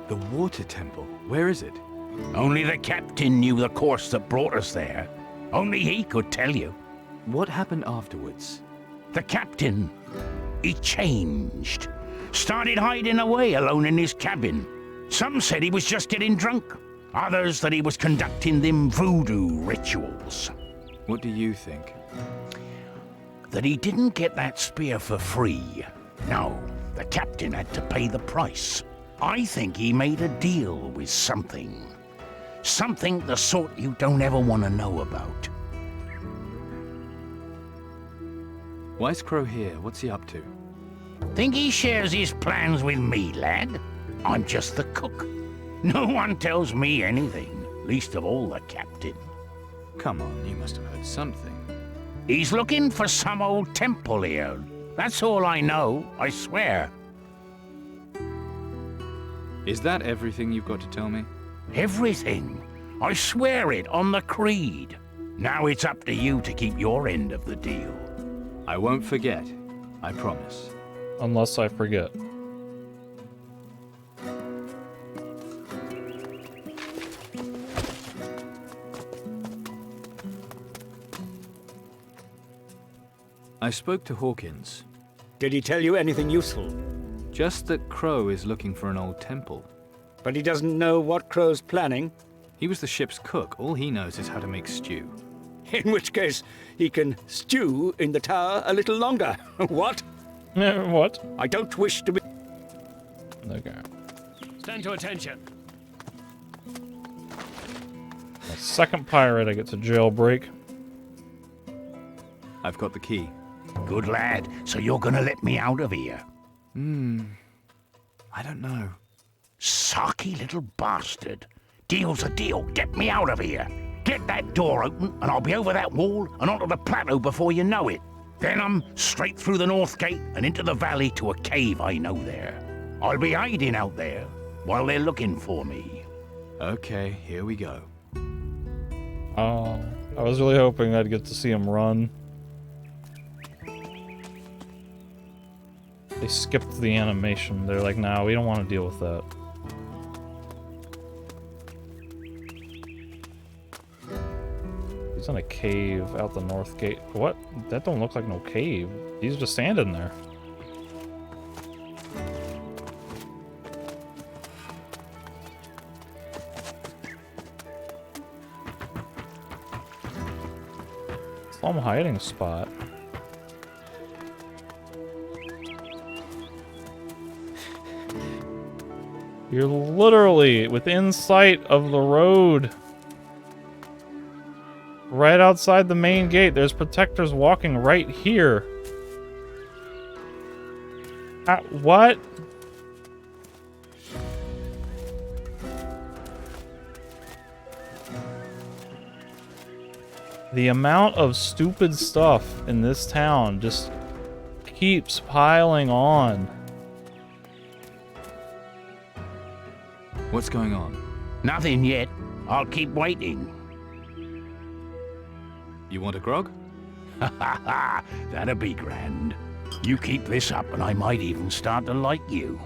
The Water Temple? Where is it? Only the captain knew the course that brought us there. Only he could tell you. What happened afterwards? The captain, he changed. Started hiding away alone in his cabin. Some said he was just getting drunk. Others that he was conducting them voodoo rituals. What do you think? That he didn't get that spear for free. No, the captain had to pay the price. I think he made a deal with something. Something the sort you don't ever want to know about. Why's Crow here? What's he up to? Think he shares his plans with me, lad? I'm just the cook. No one tells me anything, least of all the captain. Come on, you must have heard something. He's looking for some old temple here. That's all I know, I swear. Is that everything you've got to tell me? Everything. I swear it on the creed. Now it's up to you to keep your end of the deal. I won't forget. I promise. Unless I forget. I spoke to Hawkins. Did he tell you anything useful? Just that Crow is looking for an old temple. But he doesn't know what Crow's planning? He was the ship's cook. All he knows is how to make stew. In which case, he can stew in the tower a little longer. What? What? I don't wish to be... Okay. Stand to attention. A second pirate I get to jailbreak. I've got the key. Good lad. So you're gonna let me out of here? I don't know. Sarky little bastard. Deal's a deal. Get me out of here. Get that door open, and I'll be over that wall and onto the plateau before you know it. Then I'm straight through the north gate and into the valley to a cave I know there. I'll be hiding out there while they're looking for me. Okay, here we go. Oh, I was really hoping I'd get to see him run. They skipped the animation. They're like, nah, we don't want to deal with that. He's in a cave out the north gate. What? That don't look like no cave. He's just standing there. Some hiding spot. You're literally within sight of the road. Right outside the main gate. There's protectors walking right here. What? The amount of stupid stuff in this town just keeps piling on. What's going on? Nothing yet. I'll keep waiting. You want a grog? Ha ha ha! That'd be grand. You keep this up and I might even start to like you.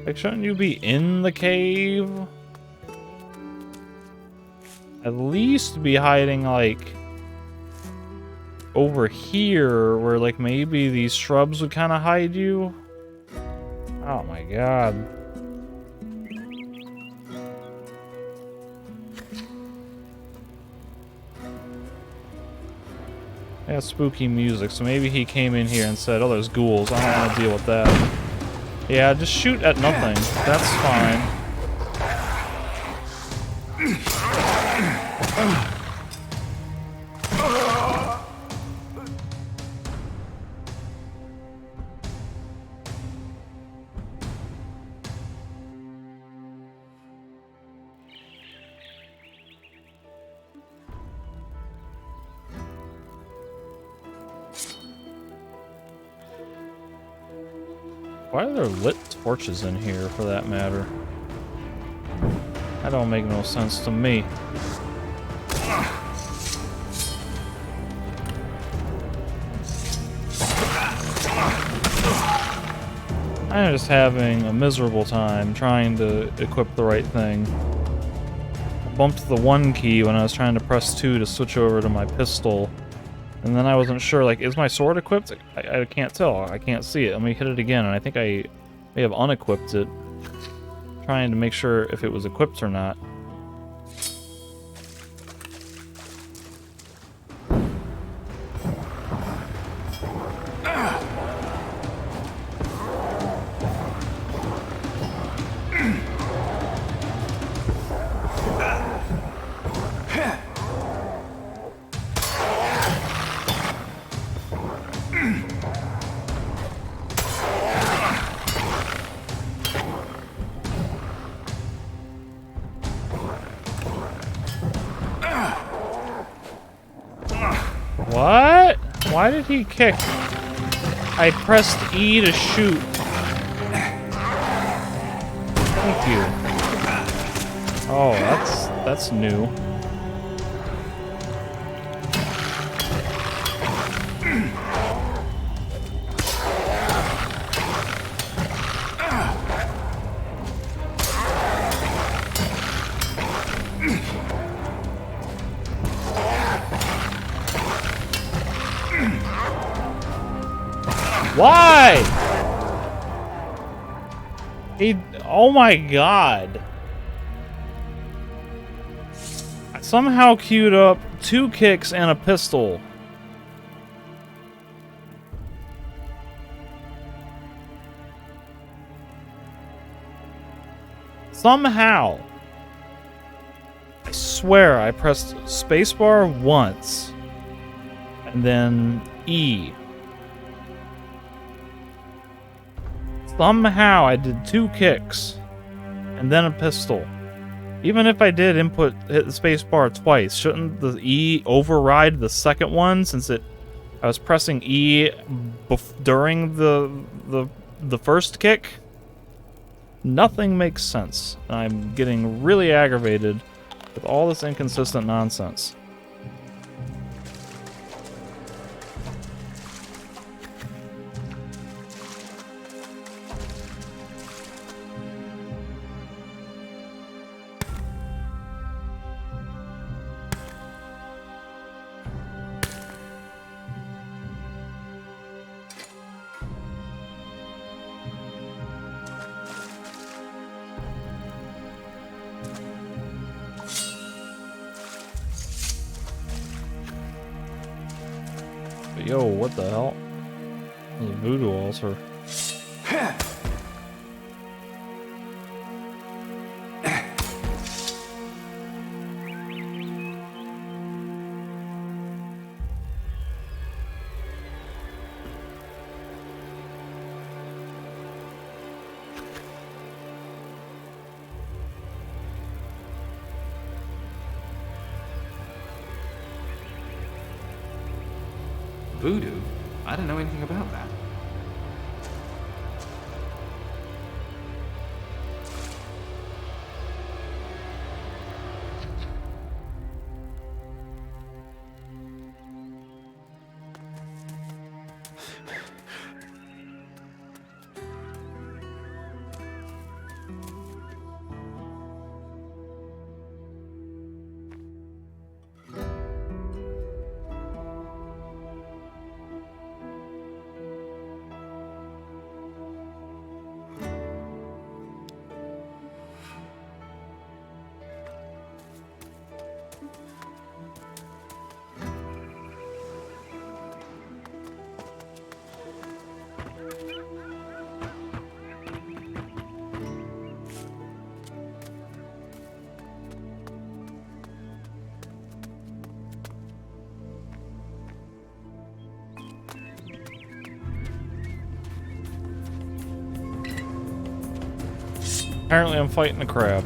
Like, shouldn't you be in the cave? At least be hiding, like, over here, where, like, maybe these shrubs would kind of hide you. Oh my god. Yeah, spooky music, so maybe he came in here and said, oh, there's ghouls, I don't want to deal with that. Yeah, just shoot at nothing. That's fine. Why are there lit torches in here, for that matter? That don't make no sense to me. I'm just having a miserable time trying to equip the right thing. I bumped the 1 key when I was trying to press 2 to switch over to my pistol. And then I wasn't sure, like, is my sword equipped? I can't tell. I can't see it. Let me hit it again, and I think I may have unequipped it. Trying to make sure if it was equipped or not. What? Why did he kick? I pressed E to shoot. Thank you. Oh, that's new. Why? Oh my god. I somehow queued up 2 kicks and a pistol. Somehow. I swear I pressed spacebar once. And then E. Somehow I did 2 kicks and then a pistol. Even if I did hit the space bar twice, shouldn't the E override the second one since I was pressing E during the first kick? Nothing makes sense. I'm getting really aggravated with all this inconsistent nonsense. Yo, what the hell? There's a voodoo altar. Voodoo? I don't know anything about that. Apparently I'm fighting a crab.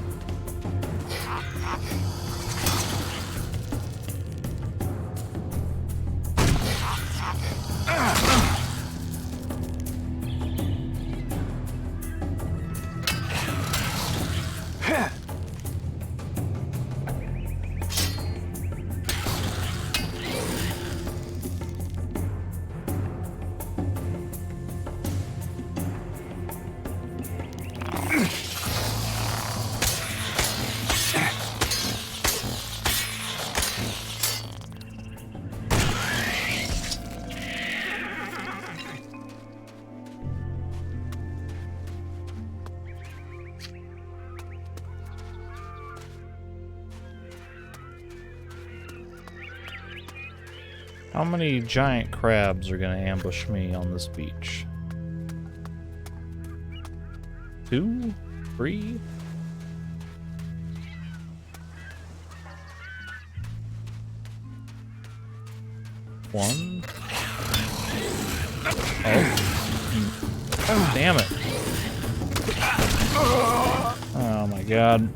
How many giant crabs are gonna ambush me on this beach? 2? 3? One? Oh. Damn it. Oh my god.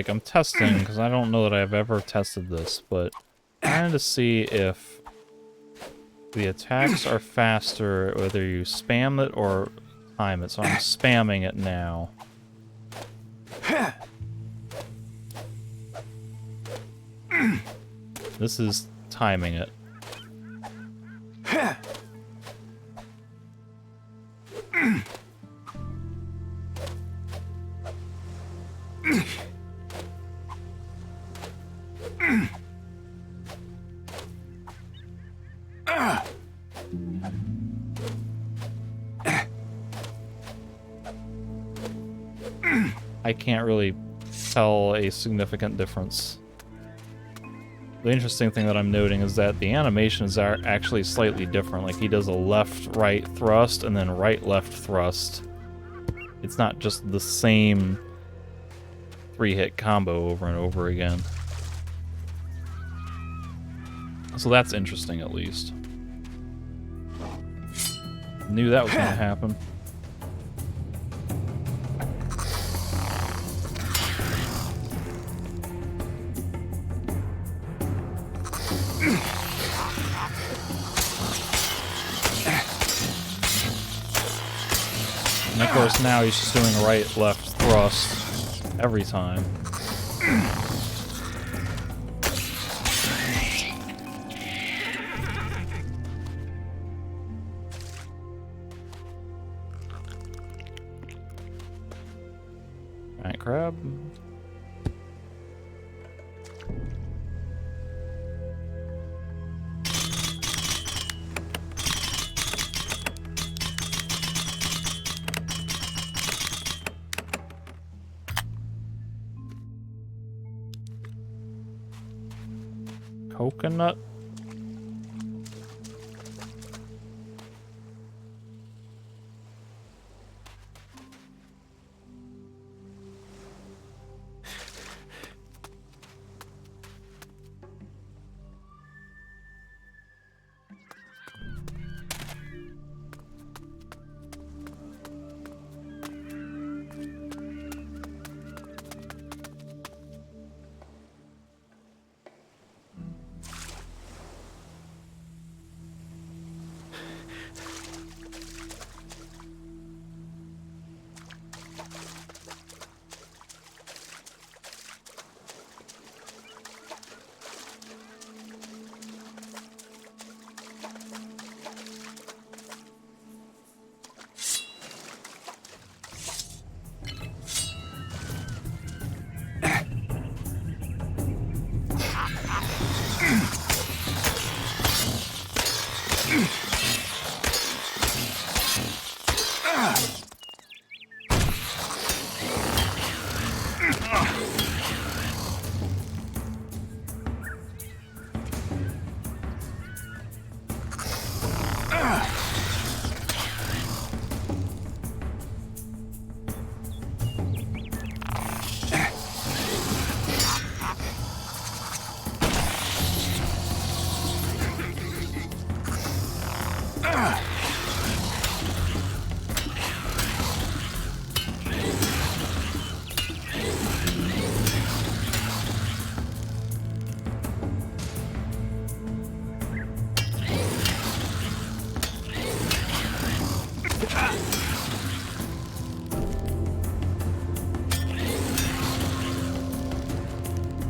I'm testing, because I don't know that I've ever tested this, but trying to see if the attacks are faster, whether you spam it or time it. So I'm spamming it now. This is timing it. I can't really tell a significant difference. The interesting thing that I'm noting is that the animations are actually slightly different. Like, he does a left-right thrust and then right-left thrust. It's not just the same 3-hit combo over and over again. So that's interesting, at least. Knew that was gonna happen. And of course now he's just doing right-left thrust every time. Alright, crab. Coconut.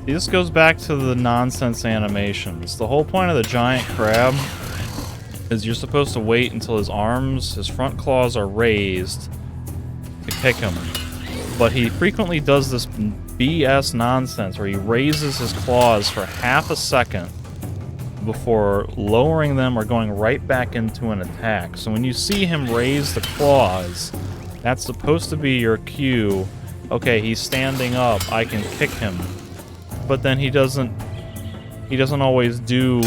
This goes back to the nonsense animations. The whole point of the giant crab is you're supposed to wait until his front claws are raised to kick him. But he frequently does this BS nonsense where he raises his claws for half a second before lowering them or going right back into an attack. So when you see him raise the claws, that's supposed to be your cue. Okay, he's standing up, I can kick him. But then he doesn't always do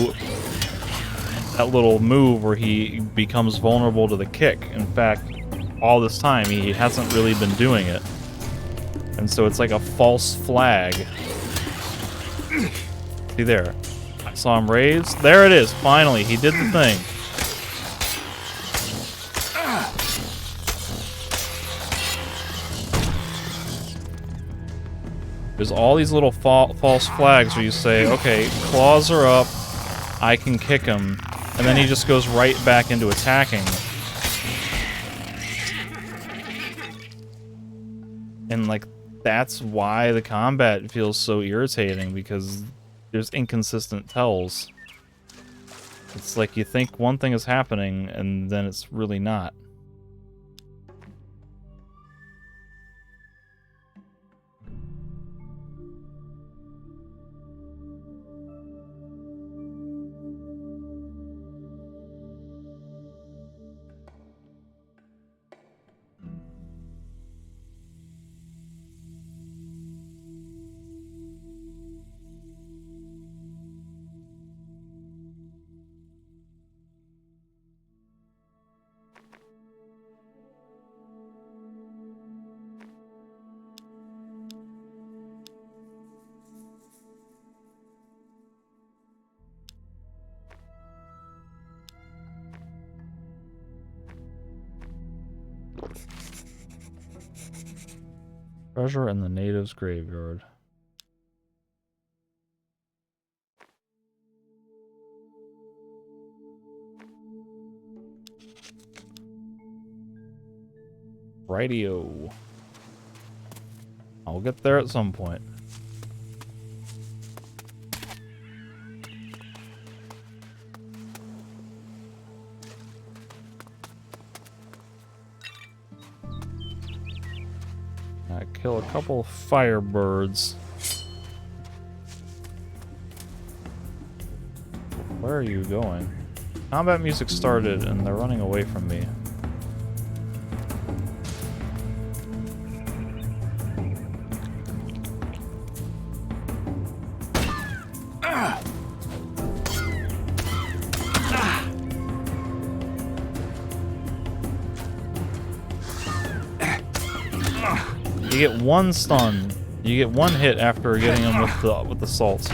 that little move where he becomes vulnerable to the kick. In fact, all this time he hasn't really been doing it. And so it's like a false flag. See there. I saw him raise. There it is. Finally, he did the thing. There's all these little false flags where you say, okay, claws are up, I can kick him, and then he just goes right back into attacking. And, like, that's why the combat feels so irritating, because there's inconsistent tells. It's like you think one thing is happening, and then it's really not. Treasure in the natives' graveyard. Rightio. I'll get there at some point. Kill a couple of firebirds. Where are you going? Combat music started and they're running away from me. You get one stun. You get one hit after getting him with the salt.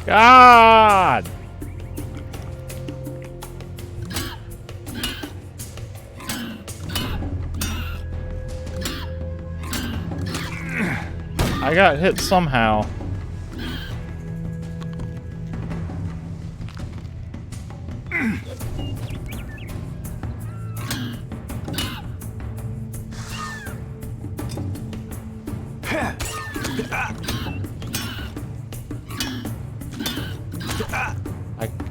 God! I got hit somehow.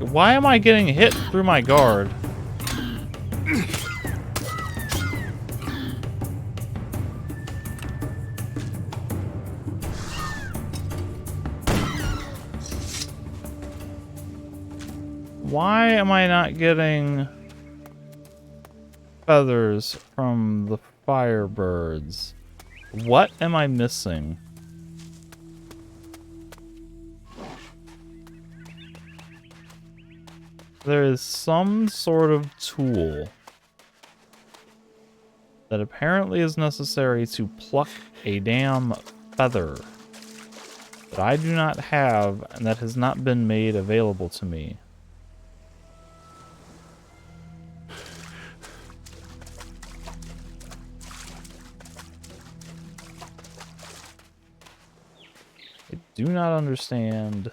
Why am I getting hit through my guard? Why am I not getting feathers from the firebirds? What am I missing? There is some sort of tool that apparently is necessary to pluck a damn feather that I do not have and that has not been made available to me. I do not understand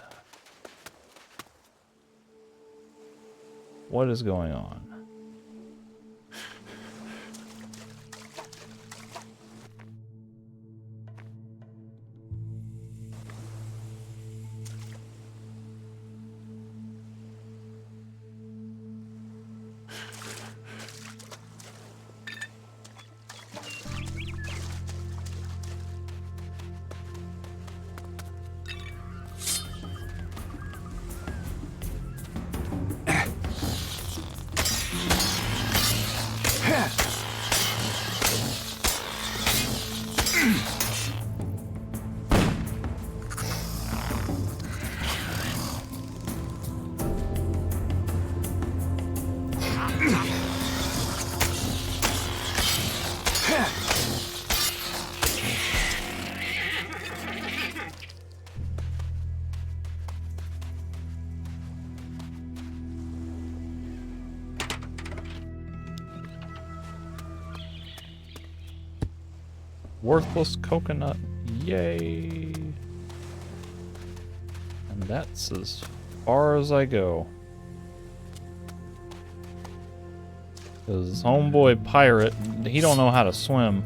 what is going on. Worthless coconut. Yay. And that's as far as I go. Because homeboy pirate, he don't know how to swim.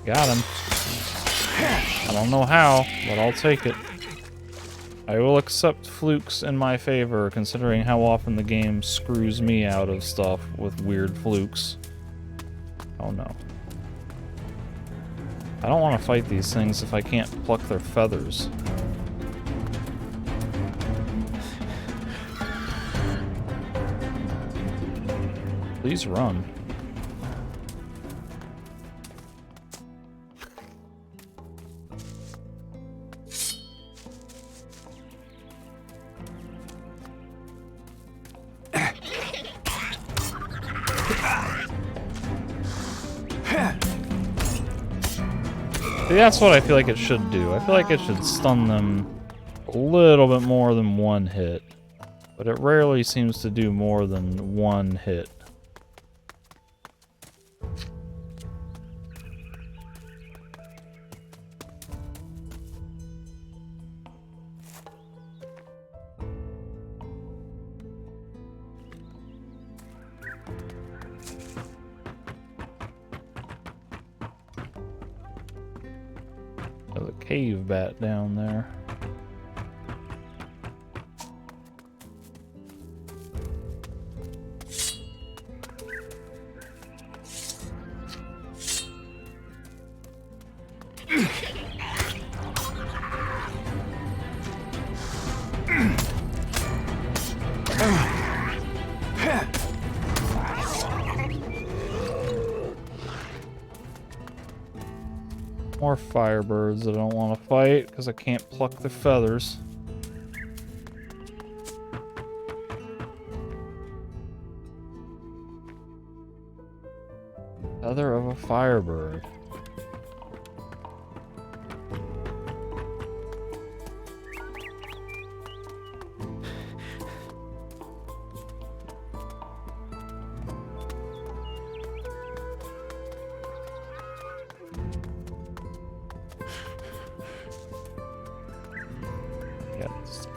Got him. I don't know how, but I'll take it. I will accept flukes in my favor, considering how often the game screws me out of stuff with weird flukes. Oh no. I don't want to fight these things if I can't pluck their feathers. Please run. See, that's what I feel like it should do. I feel like it should stun them a little bit more than one hit. But it rarely seems to do more than one hit. There's a cave bat down there. More firebirds that I don't want to fight because I can't pluck their feathers. Feather of a firebird.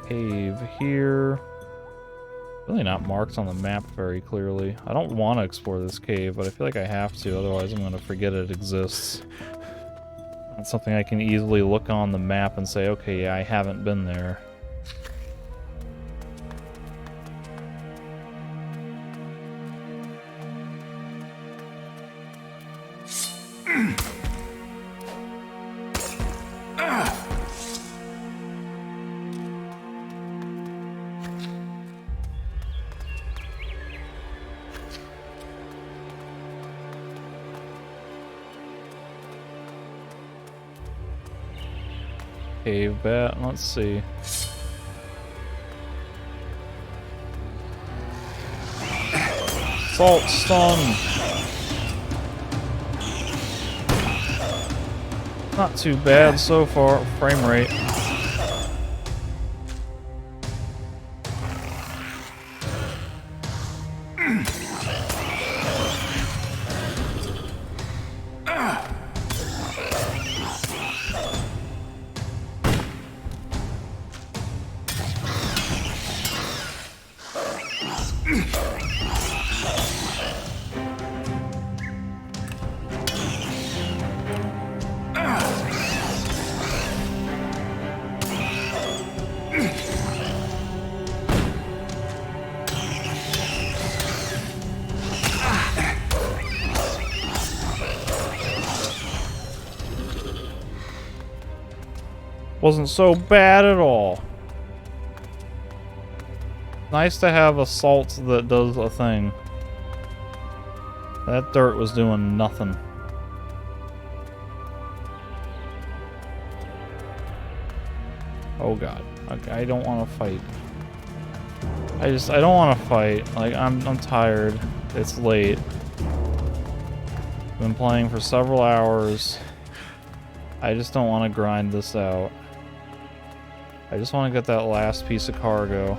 cave here. Really not marked on the map very clearly. I don't want to explore this cave, but I feel like I have to, otherwise I'm going to forget it exists. It's something I can easily look on the map and say, okay, yeah, I haven't been there. Cave bat, let's see. Salt stun! Not too bad so far, frame rate. Wasn't so bad at all. Nice to have a salt that does a thing. That dirt was doing nothing. Oh god. Okay, I don't want to fight. I don't want to fight. Like, I'm tired. It's late. Been playing for several hours. I just don't want to grind this out. I just want to get that last piece of cargo.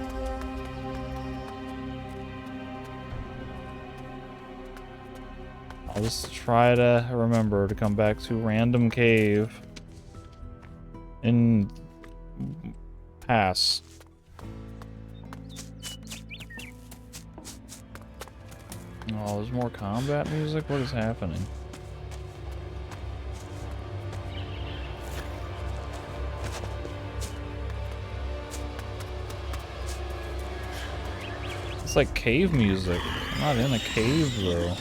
I'll just try to remember to come back to random cave in pass. Oh, there's more combat music? What is happening? It's like cave music. I'm not in a cave though.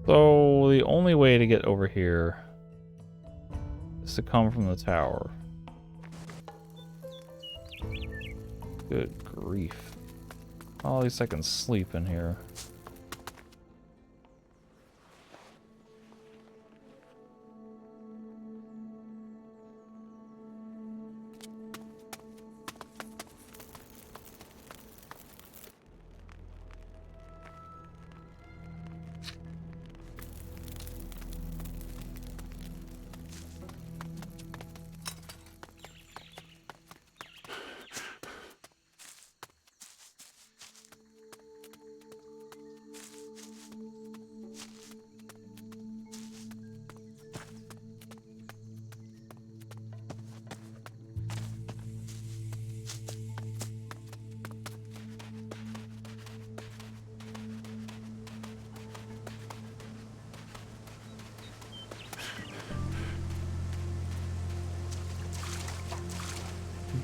So, the only way to get over here is to come from the tower. Good grief. Well, at least I can sleep in here.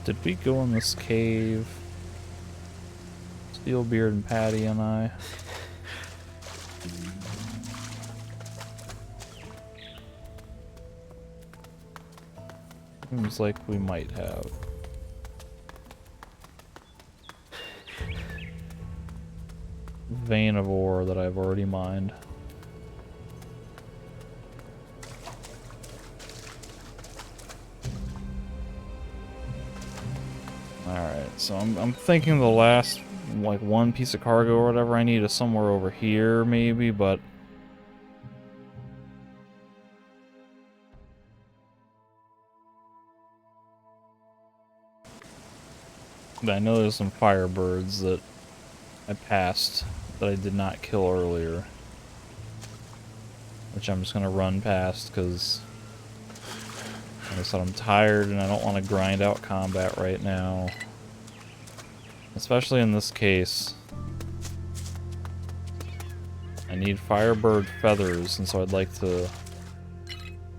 Did we go in this cave? Steelbeard and Patty and I. Seems like we might have. Vein of ore that I've already mined. So I'm thinking the last, like, one piece of cargo or whatever I need is somewhere over here, maybe, but... I know there's some firebirds that I passed that I did not kill earlier. Which I'm just gonna run past, because... like I said, I'm tired and I don't want to grind out combat right now. Especially in this case. I need firebird feathers, and so I'd like to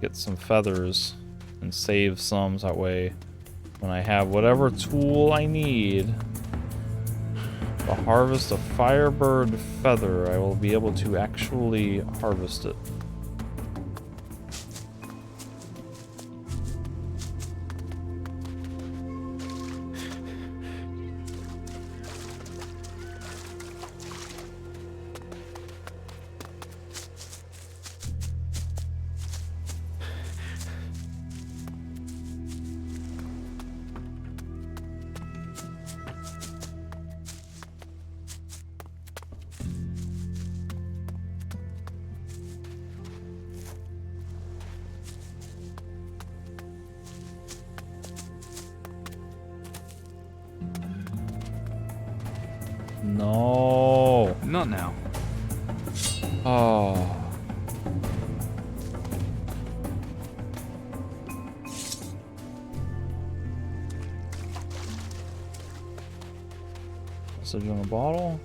get some feathers and save some, so that way when I have whatever tool I need to harvest a firebird feather, I will be able to actually harvest it. No. Not now. Oh. Message in a bottle.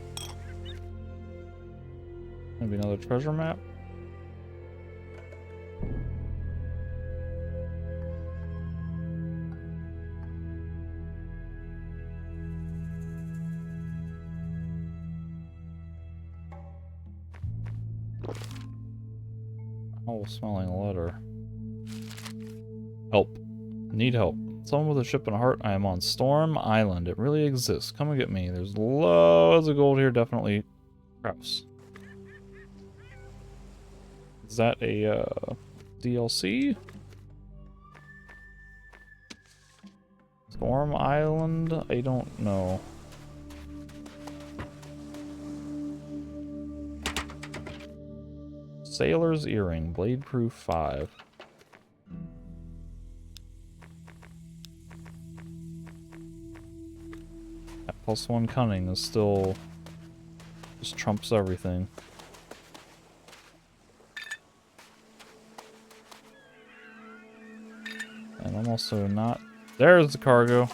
Maybe another treasure map. Oh, smelling letter. Help. Need help. Someone with a ship and a heart. I am on Storm Island. It really exists. Come and get me. There's loads of gold here. Definitely. Kraus. Is that a DLC? Storm Island? I don't know. Sailor's Earring, Blade Proof 5. That +1 cunning is still just trumps everything. And I'm also not. There's the cargo.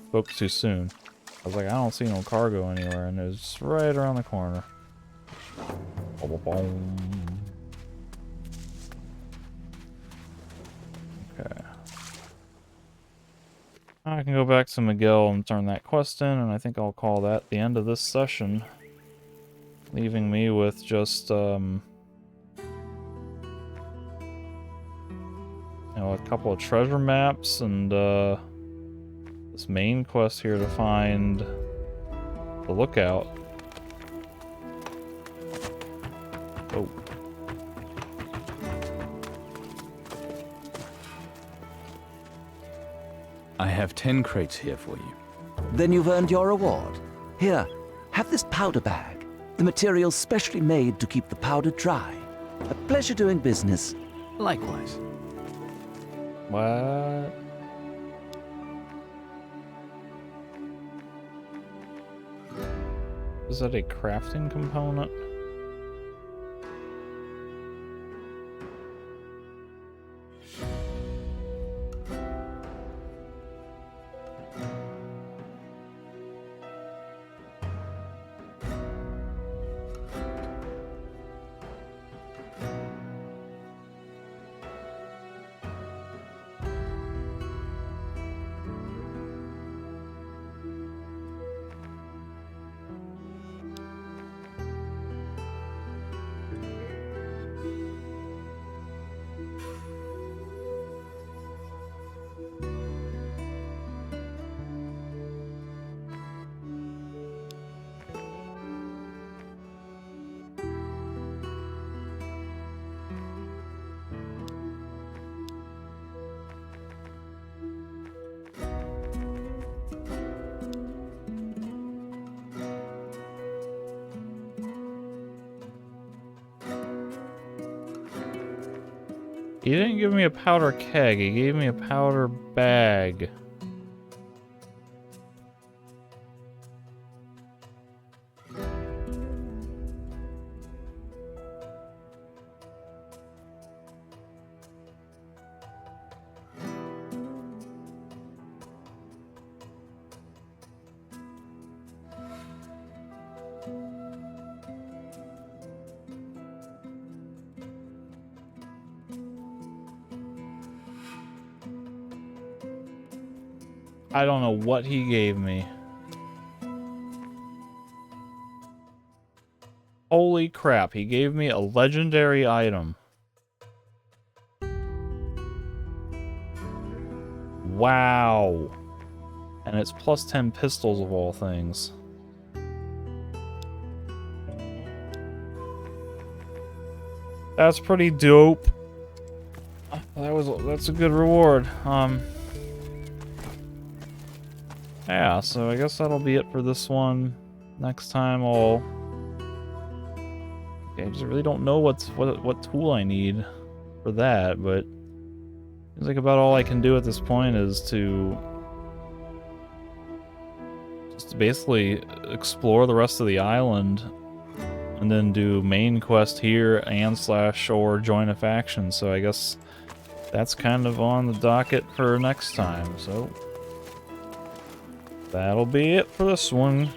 Spoke too soon. I was like, I don't see no cargo anywhere, and it's right around the corner. Okay. I can go back to Miguel and turn that quest in, and I think I'll call that the end of this session. Leaving me with just, you know, a couple of treasure maps and, this main quest here to find the lookout. Oh. I have 10 crates here for you. Then you've earned your reward. Here, have this powder bag. The material's specially made to keep the powder dry. A pleasure doing business. Likewise. What? Is that a crafting component? He didn't give me a powder keg, he gave me a powder bag. I don't know what he gave me. Holy crap, he gave me a legendary item. Wow. And it's plus 10 pistols of all things. That's pretty dope. That's a good reward. Yeah, so I guess that'll be it for this one. Next time I just really don't know what tool I need for that, but seems like about all I can do at this point is to just basically explore the rest of the island and then do main quest here and / or join a faction. So I guess that's kind of on the docket for next time. So that'll be it for this one.